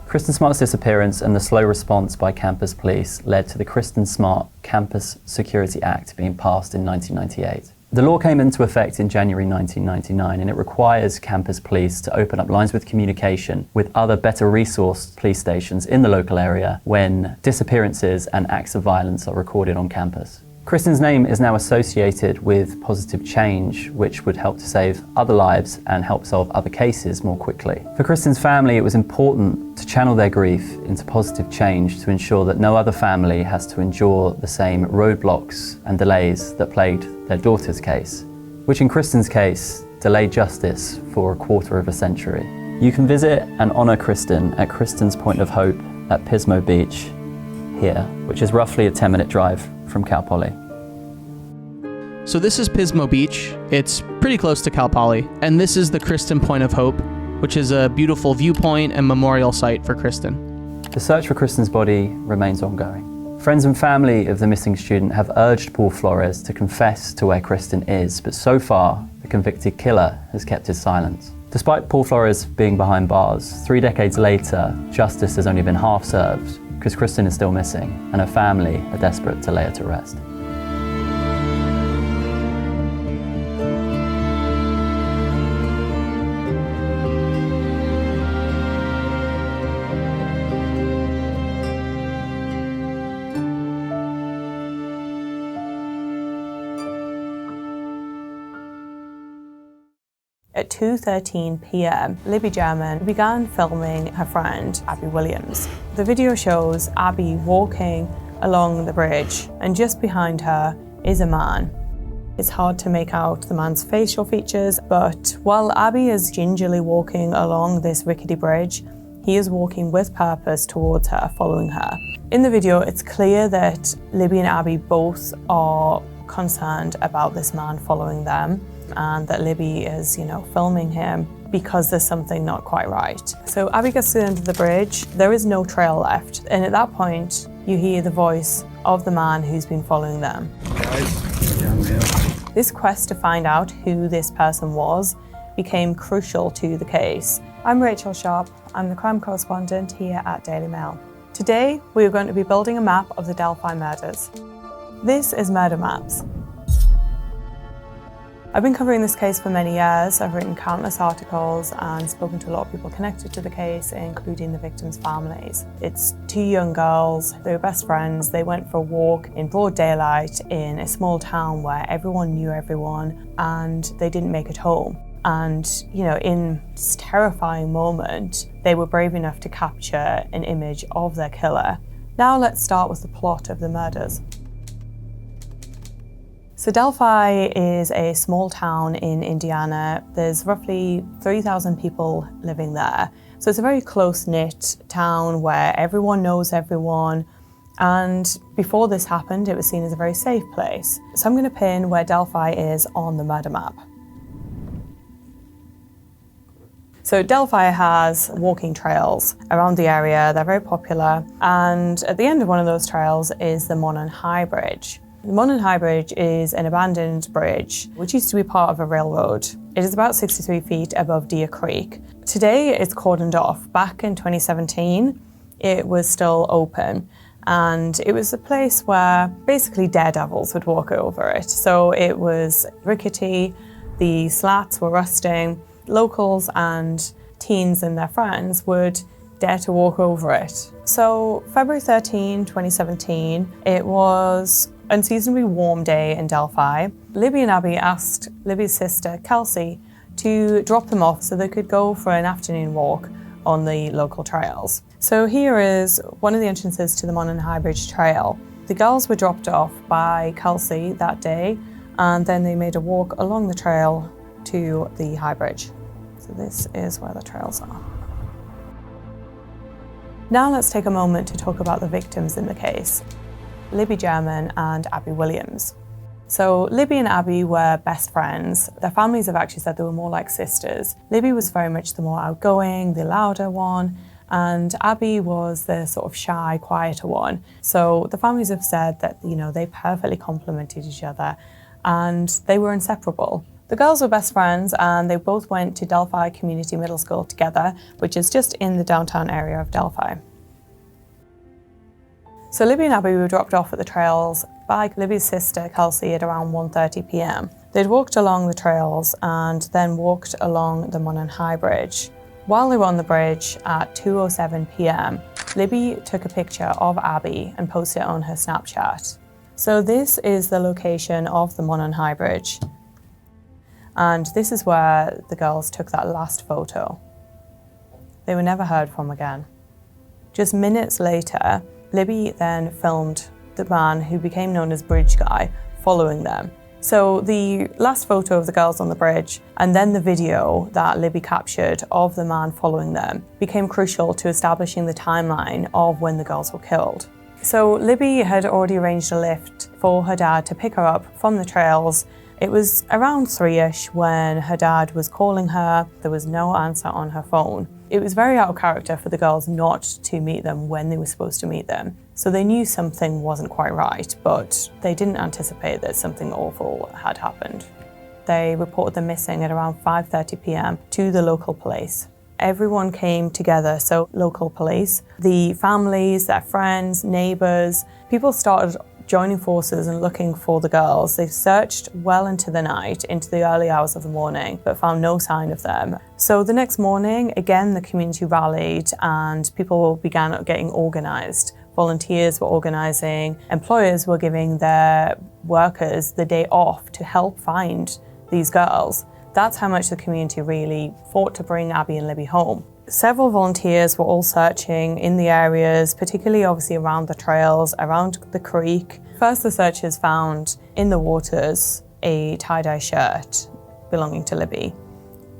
Kristin Smart's disappearance and the slow response by campus police led to the Kristin Smart Campus Security Act being passed in 1998. The law came into effect in January 1999, and it requires campus police to open up lines of communication with other better resourced police stations in the local area when disappearances and acts of violence are recorded on campus. Kristin's name is now associated with positive change, which would help to save other lives and help solve other cases more quickly. For Kristin's family, it was important to channel their grief into positive change to ensure that no other family has to endure the same roadblocks and delays that plagued their daughter's case, which in Kristin's case delayed justice for a quarter of a century. You can visit and honour Kristin at Kristin's Point of Hope at Pismo Beach here, which is roughly a 10-minute drive from Cal Poly. So this is Pismo Beach. It's pretty close to Cal Poly, and this is the Kristin Point of Hope, which is a beautiful viewpoint and memorial site for Kristin. The search for Kristin's body remains ongoing. Friends and family of the missing student have urged Paul Flores to confess to where Kristin is, but so far, the convicted killer has kept his silence. Despite Paul Flores being behind bars, 3 decades later, justice has only been half served because Kristin is still missing, and her family are desperate to lay her to rest. At 2:13 p.m., Libby German began filming her friend, Abby Williams. The video shows Abby walking along the bridge, and just behind her is a man. It's hard to make out the man's facial features, but while Abby is gingerly walking along this rickety bridge, he is walking with purpose towards her, following her. In the video, it's clear that Libby and Abby both are concerned about this man following them, and that Libby is, filming him because there's something not quite right. So Abby gets to the end of the bridge, there is no trail left, and at that point, you hear the voice of the man who's been following them. This quest to find out who this person was became crucial to the case. I'm Rachel Sharp, I'm the crime correspondent here at Daily Mail. Today, we are going to be building a map of the Delphi murders. This is Murder Maps. I've been covering this case for many years. I've written countless articles and spoken to a lot of people connected to the case, including the victims' families. It's 2 young girls, they were best friends. They went for a walk in broad daylight in a small town where everyone knew everyone, and they didn't make it home. And, in this terrifying moment, they were brave enough to capture an image of their killer. Now let's start with the plot of the murders. So Delphi is a small town in Indiana. There's roughly 3,000 people living there. So it's a very close-knit town where everyone knows everyone. And before this happened, it was seen as a very safe place. So I'm going to pin where Delphi is on the murder map. So Delphi has walking trails around the area. They're very popular. And at the end of one of those trails is the Monon High Bridge. The Monon High Bridge is an abandoned bridge which used to be part of a railroad. It is about 63 feet above Deer Creek. Today it's cordoned off. Back in 2017, it was still open. And it was a place where basically daredevils would walk over it. So it was rickety, the slats were rusting, locals and teens and their friends would dare to walk over it. So February 13, 2017, it was an unseasonably warm day in Delphi. Libby and Abby asked Libby's sister, Kelsey, to drop them off so they could go for an afternoon walk on the local trails. So here is one of the entrances to the Monon High Bridge Trail. The girls were dropped off by Kelsey that day, and then they made a walk along the trail to the High Bridge. So this is where the trails are. Now let's take a moment to talk about the victims in the case, Libby German and Abby Williams. So Libby and Abby were best friends. Their families have actually said they were more like sisters. Libby was very much the more outgoing, the louder one, and Abby was the sort of shy, quieter one. So the families have said that, they perfectly complemented each other and they were inseparable. The girls were best friends and they both went to Delphi Community Middle School together, which is just in the downtown area of Delphi. So Libby and Abby were dropped off at the trails by Libby's sister, Kelsey, at around 1:30 p.m. They'd walked along the trails and then walked along the Monon High Bridge. While they were on the bridge at 2:07 p.m., Libby took a picture of Abby and posted it on her Snapchat. So this is the location of the Monon High Bridge. And this is where the girls took that last photo. They were never heard from again. Just minutes later, Libby then filmed the man who became known as Bridge Guy following them. So the last photo of the girls on the bridge and then the video that Libby captured of the man following them became crucial to establishing the timeline of when the girls were killed. So Libby had already arranged a lift for her dad to pick her up from the trails. It was around 3-ish when her dad was calling her. There was no answer on her phone. It was very out of character for the girls not to meet them when they were supposed to meet them. So they knew something wasn't quite right, but they didn't anticipate that something awful had happened. They reported them missing at around 5:30 p.m. to the local police. Everyone came together, so local police, the families, their friends, neighbors, people started joining forces and looking for the girls. They searched well into the night, into the early hours of the morning, but found no sign of them. So the next morning, again, the community rallied and people began getting organized. Volunteers were organizing, employers were giving their workers the day off to help find these girls. That's how much the community really fought to bring Abby and Libby home. Several volunteers were all searching in the areas, particularly obviously around the trails, around the creek. First, the searchers found in the waters a tie-dye shirt belonging to Libby.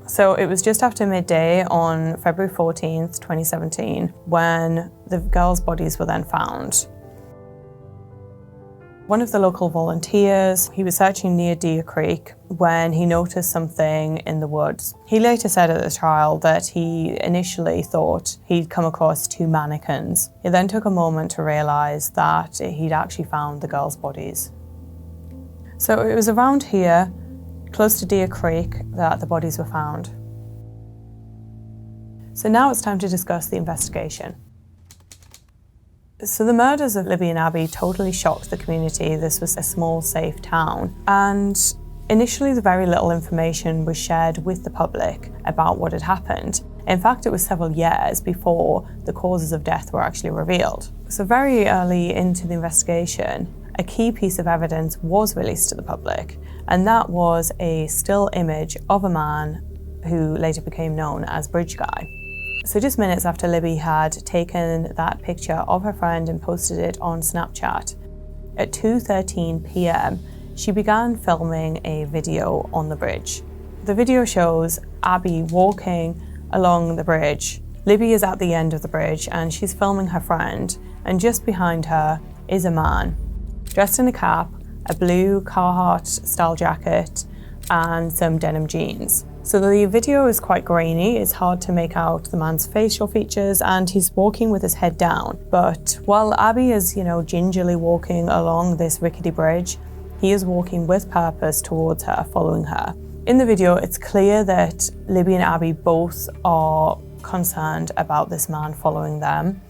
So it was just after midday on February 14th, 2017, when the girls' bodies were then found. One of the local volunteers, he was searching near Deer Creek when he noticed something in the woods. He later said at the trial that he initially thought he'd come across 2 mannequins. It then took a moment to realize that he'd actually found the girls' bodies. So it was around here, close to Deer Creek, that the bodies were found. So now it's time to discuss the investigation. So the murders of Libby and Abby totally shocked the community. This was a small, safe town. And initially, very little information was shared with the public about what had happened. In fact, it was several years before the causes of death were actually revealed. So very early into the investigation, a key piece of evidence was released to the public, and that was a still image of a man who later became known as Bridge Guy. So just minutes after Libby had taken that picture of her friend and posted it on Snapchat, at 2:13 p.m., she began filming a video on the bridge. The video shows Abby walking along the bridge. Libby is at the end of the bridge and she's filming her friend, and just behind her is a man, dressed in a cap, a blue Carhartt style jacket, and some denim jeans. So the video is quite grainy, it's hard to make out the man's facial features, and he's walking with his head down. But while Abby is, gingerly walking along this rickety bridge, he is walking with purpose towards her, following her. In the video, it's clear that Libby and Abby both are concerned about this man following them,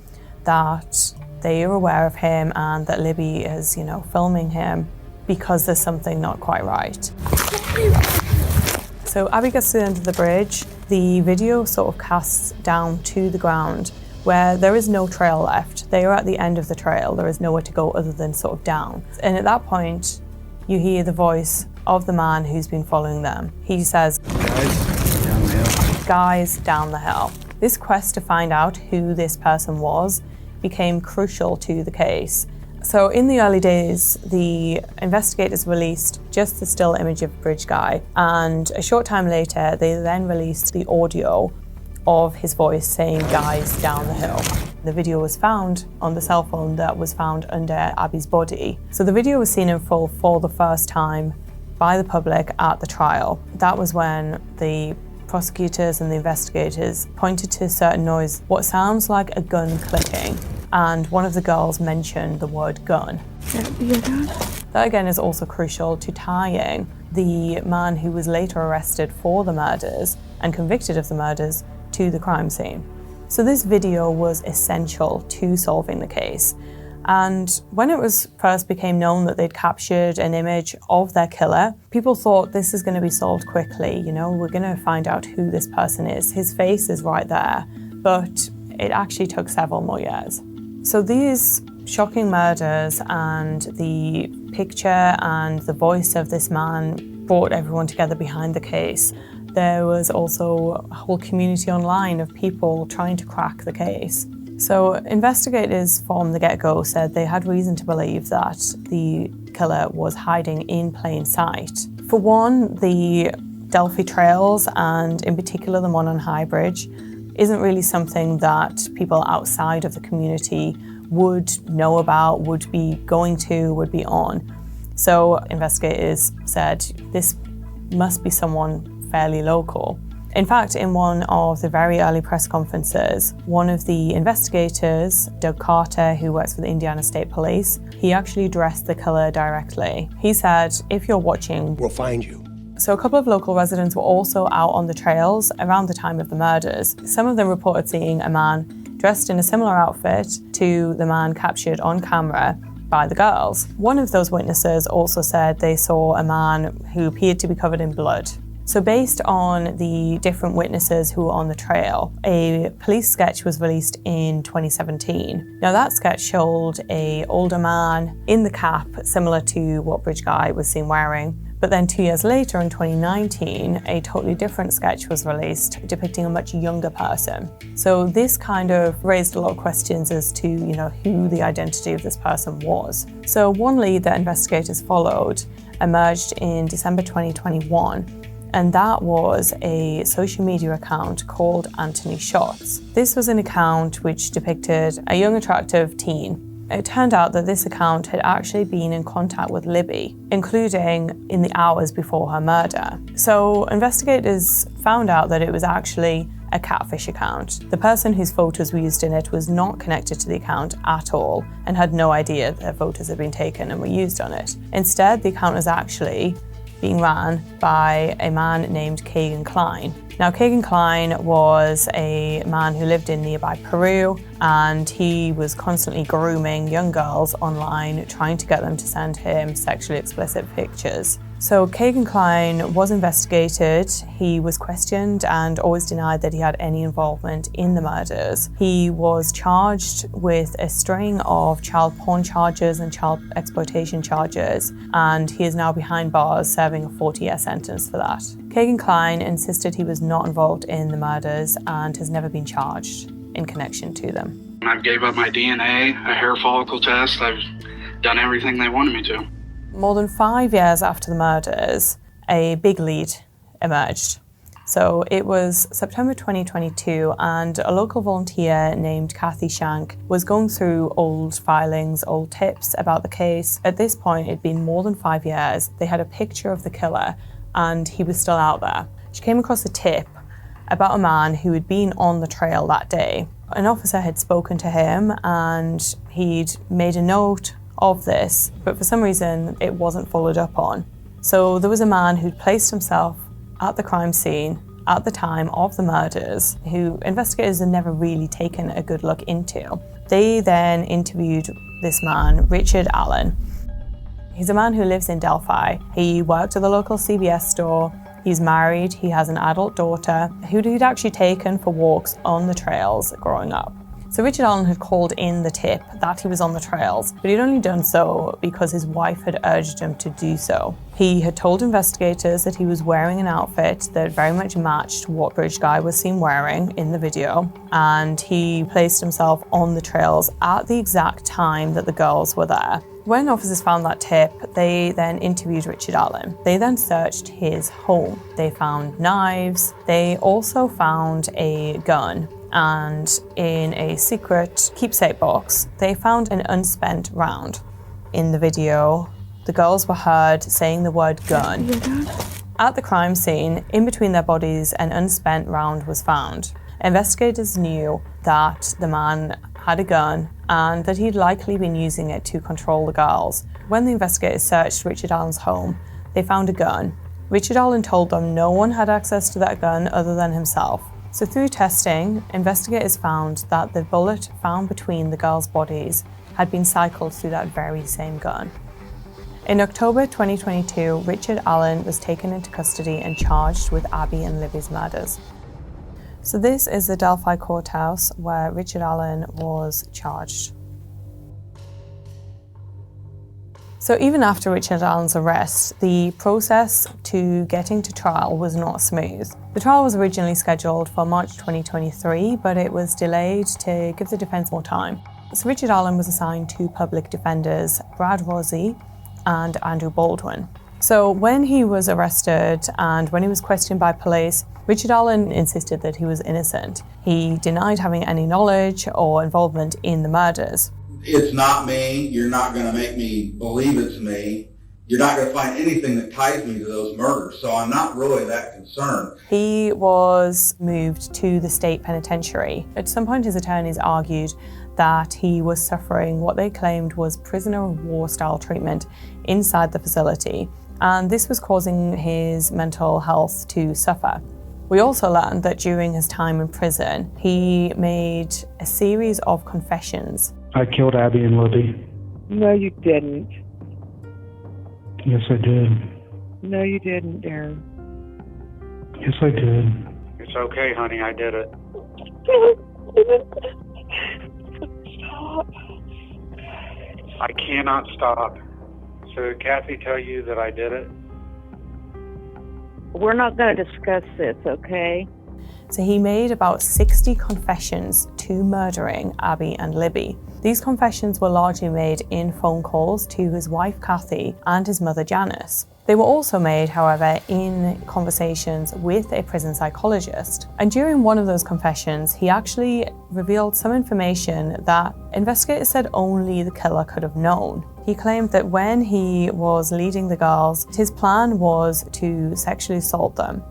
that they are aware of him and that Libby is, filming him because there's something not quite right. So Abby gets to the end of the bridge. The video sort of casts down to the ground where there is no trail left. They are at the end of the trail. There is nowhere to go other than sort of down. And at that point, you hear the voice of the man who's been following them. He says, "Guys, down the hill." Guys, down the hill. This quest to find out who this person was became crucial to the case. So in the early days, the investigators released just the still image of the bridge guy, and a short time later, they then released the audio of his voice saying, "Guys, down the hill." The video was found on the cell phone that was found under Abby's body. So the video was seen in full for the first time by the public at the trial. That was when the prosecutors and the investigators pointed to a certain noise, what sounds like a gun clicking, and one of the girls mentioned the word gun. That again is also crucial to tying the man who was later arrested for the murders and convicted of the murders to the crime scene. So this video was essential to solving the case. And when it was first became known that they'd captured an image of their killer, people thought this is going to be solved quickly. We're going to find out who this person is. His face is right there. But it actually took several more years. So these shocking murders and the picture and the voice of this man brought everyone together behind the case. There was also a whole community online of people trying to crack the case. So investigators from the get-go said they had reason to believe that the killer was hiding in plain sight. For one, the Delphi trails, and in particular the one on High Bridge, isn't really something that people outside of the community would know about, would be going to, would be on. So investigators said this must be someone fairly local. In fact, in one of the very early press conferences, one of the investigators, Doug Carter, who works for the Indiana State Police, he actually addressed the killer directly. He said, "If you're watching, we'll find you." So a couple of local residents were also out on the trails around the time of the murders. Some of them reported seeing a man dressed in a similar outfit to the man captured on camera by the girls. One of those witnesses also said they saw a man who appeared to be covered in blood. So based on the different witnesses who were on the trail, a police sketch was released in 2017. Now that sketch showed an older man in the cap, similar to what Bridge Guy was seen wearing. But then 2 years later, in 2019, a totally different sketch was released depicting a much younger person. So this kind of raised a lot of questions as to, who the identity of this person was. So one lead that investigators followed emerged in December 2021. And that was a social media account called Anthony Shots. This was an account which depicted a young, attractive teen. It turned out that this account had actually been in contact with Libby, including in the hours before her murder. So investigators found out that it was actually a catfish account. The person whose photos were used in it was not connected to the account at all and had no idea that their photos had been taken and were used on it. Instead, the account was actually being ran by a man named Kagan Klein. Now, Kagan Klein was a man who lived in nearby Peru, and he was constantly grooming young girls online, trying to get them to send him sexually explicit pictures. So Kagan Klein was investigated, he was questioned and always denied that he had any involvement in the murders. He was charged with a string of child porn charges and child exploitation charges, and he is now behind bars serving a 40-year sentence for that. Kagan Klein insisted he was not involved in the murders and has never been charged in connection to them. I gave up my DNA, a hair follicle test, I've done everything they wanted me to. More than 5 years after the murders, a big lead emerged. So it was September 2022, and a local volunteer named Kathy Shank was going through old filings, old tips about the case. At this point, it'd been more than 5 years. They had a picture of the killer, and he was still out there. She came across a tip about a man who had been on the trail that day. An officer had spoken to him, and he'd made a note of this, but for some reason it wasn't followed up on. So there was a man who'd placed himself at the crime scene at the time of the murders, who investigators had never really taken a good look into. They then interviewed this man, Richard Allen. He's a man who lives in Delphi. He worked at the local CVS store. He's married. He has an adult daughter who he'd actually taken for walks on the trails growing up. So Richard Allen had called in the tip that he was on the trails, but he'd only done so because his wife had urged him to do so. He had told investigators that he was wearing an outfit that very much matched what Bridge Guy was seen wearing in the video, and he placed himself on the trails at the exact time that the girls were there. When officers found that tip, they then interviewed Richard Allen. They then searched his home. They found knives. They also found a gun. And in a secret keepsake box, they found an unspent round. In the video, the girls were heard saying the word gun. At the crime scene, in between their bodies, an unspent round was found. Investigators knew that the man had a gun and that he'd likely been using it to control the girls. When the investigators searched Richard Allen's home, they found a gun. Richard Allen told them no one had access to that gun other than himself. So through testing, investigators found that the bullet found between the girls' bodies had been cycled through that very same gun. In October 2022, Richard Allen was taken into custody and charged with Abby and Libby's murders. So this is the Delphi courthouse where Richard Allen was charged. So even after Richard Allen's arrest, the process to getting to trial was not smooth. The trial was originally scheduled for March 2023, but it was delayed to give the defense more time. So Richard Allen was assigned two public defenders, Brad Rossi and Andrew Baldwin. So when he was arrested and when he was questioned by police, Richard Allen insisted that he was innocent. He denied having any knowledge or involvement in the murders. It's not me. You're not going to make me believe it's me. You're not going to find anything that ties me to those murders, so I'm not really that concerned. He was moved to the state penitentiary. At some point, his attorneys argued that he was suffering what they claimed was prisoner of war style treatment inside the facility, and this was causing his mental health to suffer. We also learned that during his time in prison, he made a series of confessions. I killed Abby and Libby. No, you didn't. Yes, I did. No, you didn't, Darren. Yes, I did. It's okay, honey, I did it. Stop. I cannot stop. So did Kathy tell you that I did it? We're not going to discuss this, okay? So he made about 60 confessions to murdering Abby and Libby. These confessions were largely made in phone calls to his wife Kathy and his mother Janice. They were also made, however, in conversations with a prison psychologist. And during one of those confessions, he actually revealed some information that investigators said only the killer could have known. He claimed that when he was leading the girls, his plan was to sexually assault them.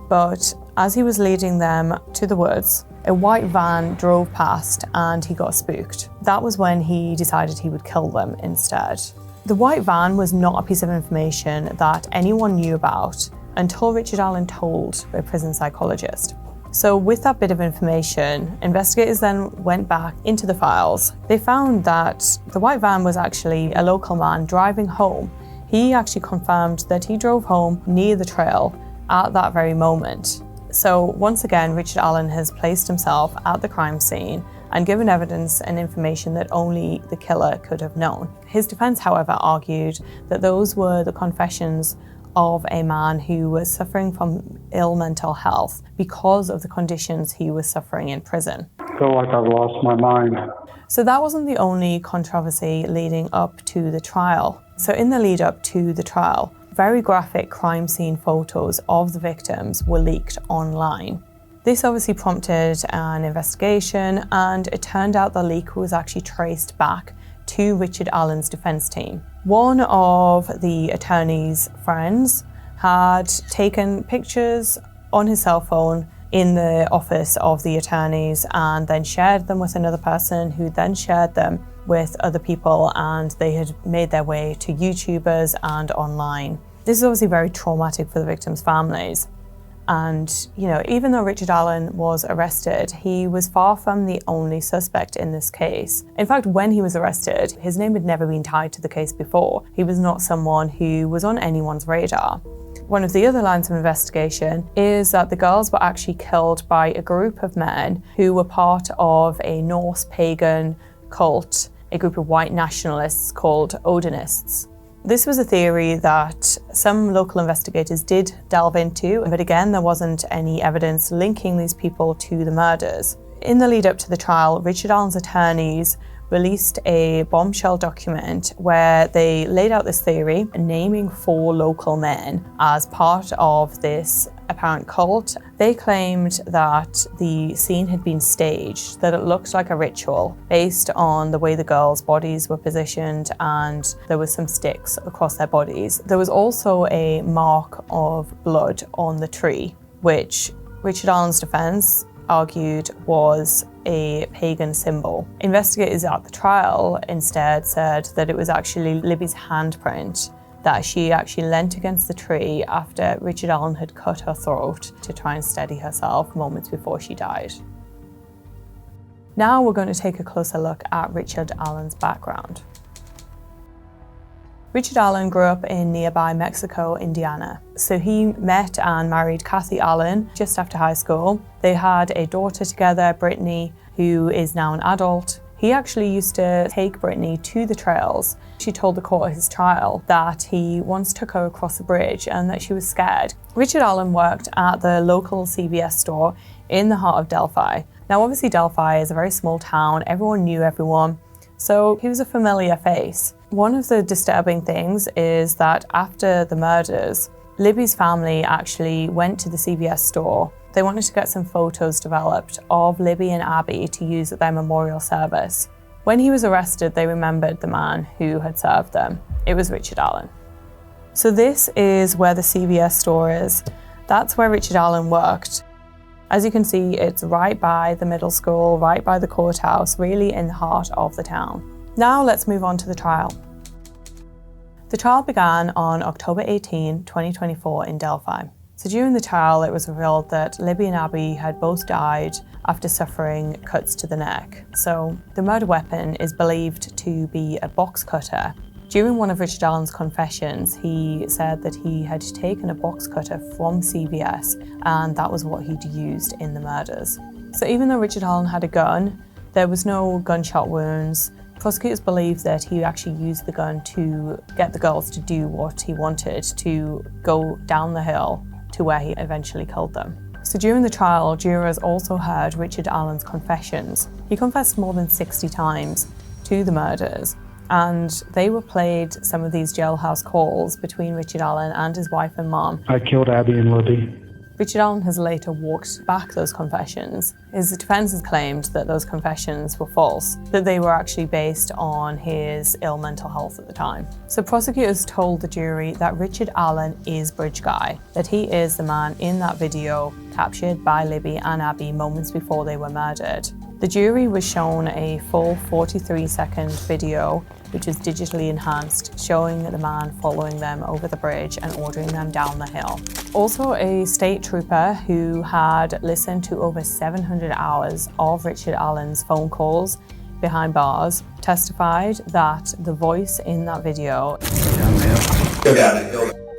But as he was leading them to the woods, a white van drove past and he got spooked. That was when he decided he would kill them instead. The white van was not a piece of information that anyone knew about until Richard Allen told a prison psychologist. So with that bit of information, investigators then went back into the files. They found that the white van was actually a local man driving home. He actually confirmed that he drove home near the trail at that very moment. So once again, Richard Allen has placed himself at the crime scene and given evidence and information that only the killer could have known. His defense, however, argued that those were the confessions of a man who was suffering from ill mental health because of the conditions he was suffering in prison. I feel like I've lost my mind. So that wasn't the only controversy leading up to the trial. So in the lead up to the trial, very graphic crime scene photos of the victims were leaked online. This obviously prompted an investigation, and it turned out the leak was actually traced back to Richard Allen's defense team. One of the attorney's friends had taken pictures on his cell phone in the office of the attorneys and then shared them with another person who then shared them with other people, and they had made their way to YouTubers and online. This is obviously very traumatic for the victims' families. And, even though Richard Allen was arrested, he was far from the only suspect in this case. In fact, when he was arrested, his name had never been tied to the case before. He was not someone who was on anyone's radar. One of the other lines of investigation is that the girls were actually killed by a group of men who were part of a Norse pagan cult, a group of white nationalists called Odinists. This was a theory that some local investigators did delve into, but again, there wasn't any evidence linking these people to the murders. In the lead up to the trial, Richard Allen's attorneys released a bombshell document where they laid out this theory, naming 4 local men as part of this apparent cult. They claimed that the scene had been staged, that it looked like a ritual based on the way the girls' bodies were positioned, and there were some sticks across their bodies. There was also a mark of blood on the tree, which Richard Allen's defense argued was a pagan symbol. Investigators at the trial instead said that it was actually Libby's handprint, that she actually leant against the tree after Richard Allen had cut her throat to try and steady herself moments before she died. Now we're going to take a closer look at Richard Allen's background. Richard Allen grew up in nearby Mexico, Indiana. So he met and married Kathy Allen just after high school. They had a daughter together, Brittany, who is now an adult. He actually used to take Brittany to the trails. She told the court at his trial that he once took her across the bridge and that she was scared. Richard Allen worked at the local CVS store in the heart of Delphi. Now obviously Delphi is a very small town, everyone knew everyone, so he was a familiar face. One of the disturbing things is that after the murders, Libby's family actually went to the CVS store. They wanted to get some photos developed of Libby and Abby to use at their memorial service. When he was arrested, they remembered the man who had served them. It was Richard Allen. So this is where the CVS store is. That's where Richard Allen worked. As you can see, it's right by the middle school, right by the courthouse, really in the heart of the town. Now let's move on to the trial. The trial began on October 18, 2024 in Delphi. So during the trial, it was revealed that Libby and Abby had both died after suffering cuts to the neck. So the murder weapon is believed to be a box cutter. During one of Richard Allen's confessions, he said that he had taken a box cutter from CVS and that was what he'd used in the murders. So even though Richard Allen had a gun, there was no gunshot wounds. Prosecutors believe that he actually used the gun to get the girls to do what he wanted, to go down the hill to where he eventually killed them. So during the trial, jurors also heard Richard Allen's confessions. He confessed more than 60 times to the murders, and they were played some of these jailhouse calls between Richard Allen and his wife and mom. I killed Abby and Libby. Richard Allen has later walked back those confessions. His defense has claimed that those confessions were false, that they were actually based on his ill mental health at the time. So prosecutors told the jury that Richard Allen is Bridge Guy, that he is the man in that video captured by Libby and Abby moments before they were murdered. The jury was shown a full 43-second video, which was digitally enhanced, showing the man following them over the bridge and ordering them down the hill. Also, a state trooper who had listened to over 700 hours of Richard Allen's phone calls behind bars testified that the voice in that video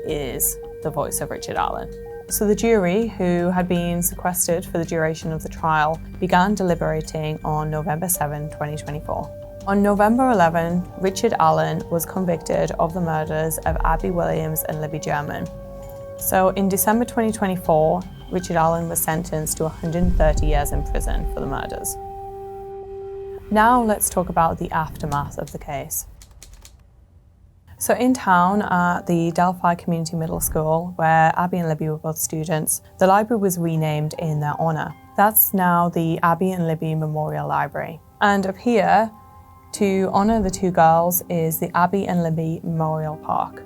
is the voice of Richard Allen. So the jury, who had been sequestered for the duration of the trial, began deliberating on November 7, 2024. On November 11, Richard Allen was convicted of the murders of Abby Williams and Libby German. So in December 2024, Richard Allen was sentenced to 130 years in prison for the murders. Now let's talk about the aftermath of the case. So in town at the Delphi Community Middle School, where Abby and Libby were both students, the library was renamed in their honor. That's now the Abby and Libby Memorial Library. And up here, to honor the two girls, is the Abby and Libby Memorial Park.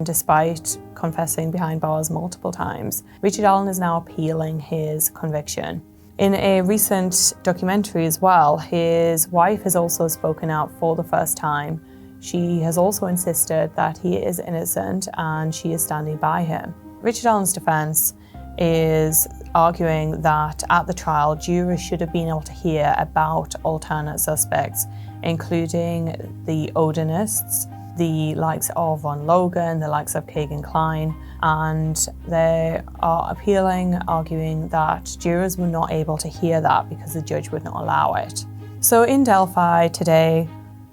Despite confessing behind bars multiple times, Richard Allen is now appealing his conviction. In a recent documentary as well, his wife has also spoken out for the first time. She has also insisted that he is innocent and she is standing by him. Richard Allen's defense is arguing that at the trial, jurors should have been able to hear about alternate suspects, including the Odinists, the likes of Von Logan, the likes of Kagan Klein, and they are appealing, arguing that jurors were not able to hear that because the judge would not allow it. So in Delphi today,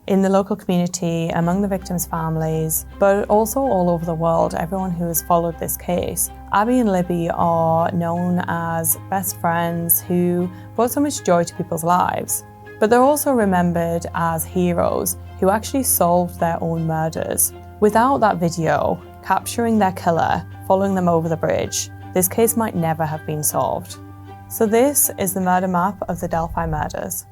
in the local community, among the victims' families, but also all over the world, everyone who has followed this case, Abby and Libby are known as best friends who brought so much joy to people's lives. But they're also remembered as heroes who actually solved their own murders. Without that video capturing their killer, following them over the bridge, this case might never have been solved. So this is the murder map of the Delphi murders.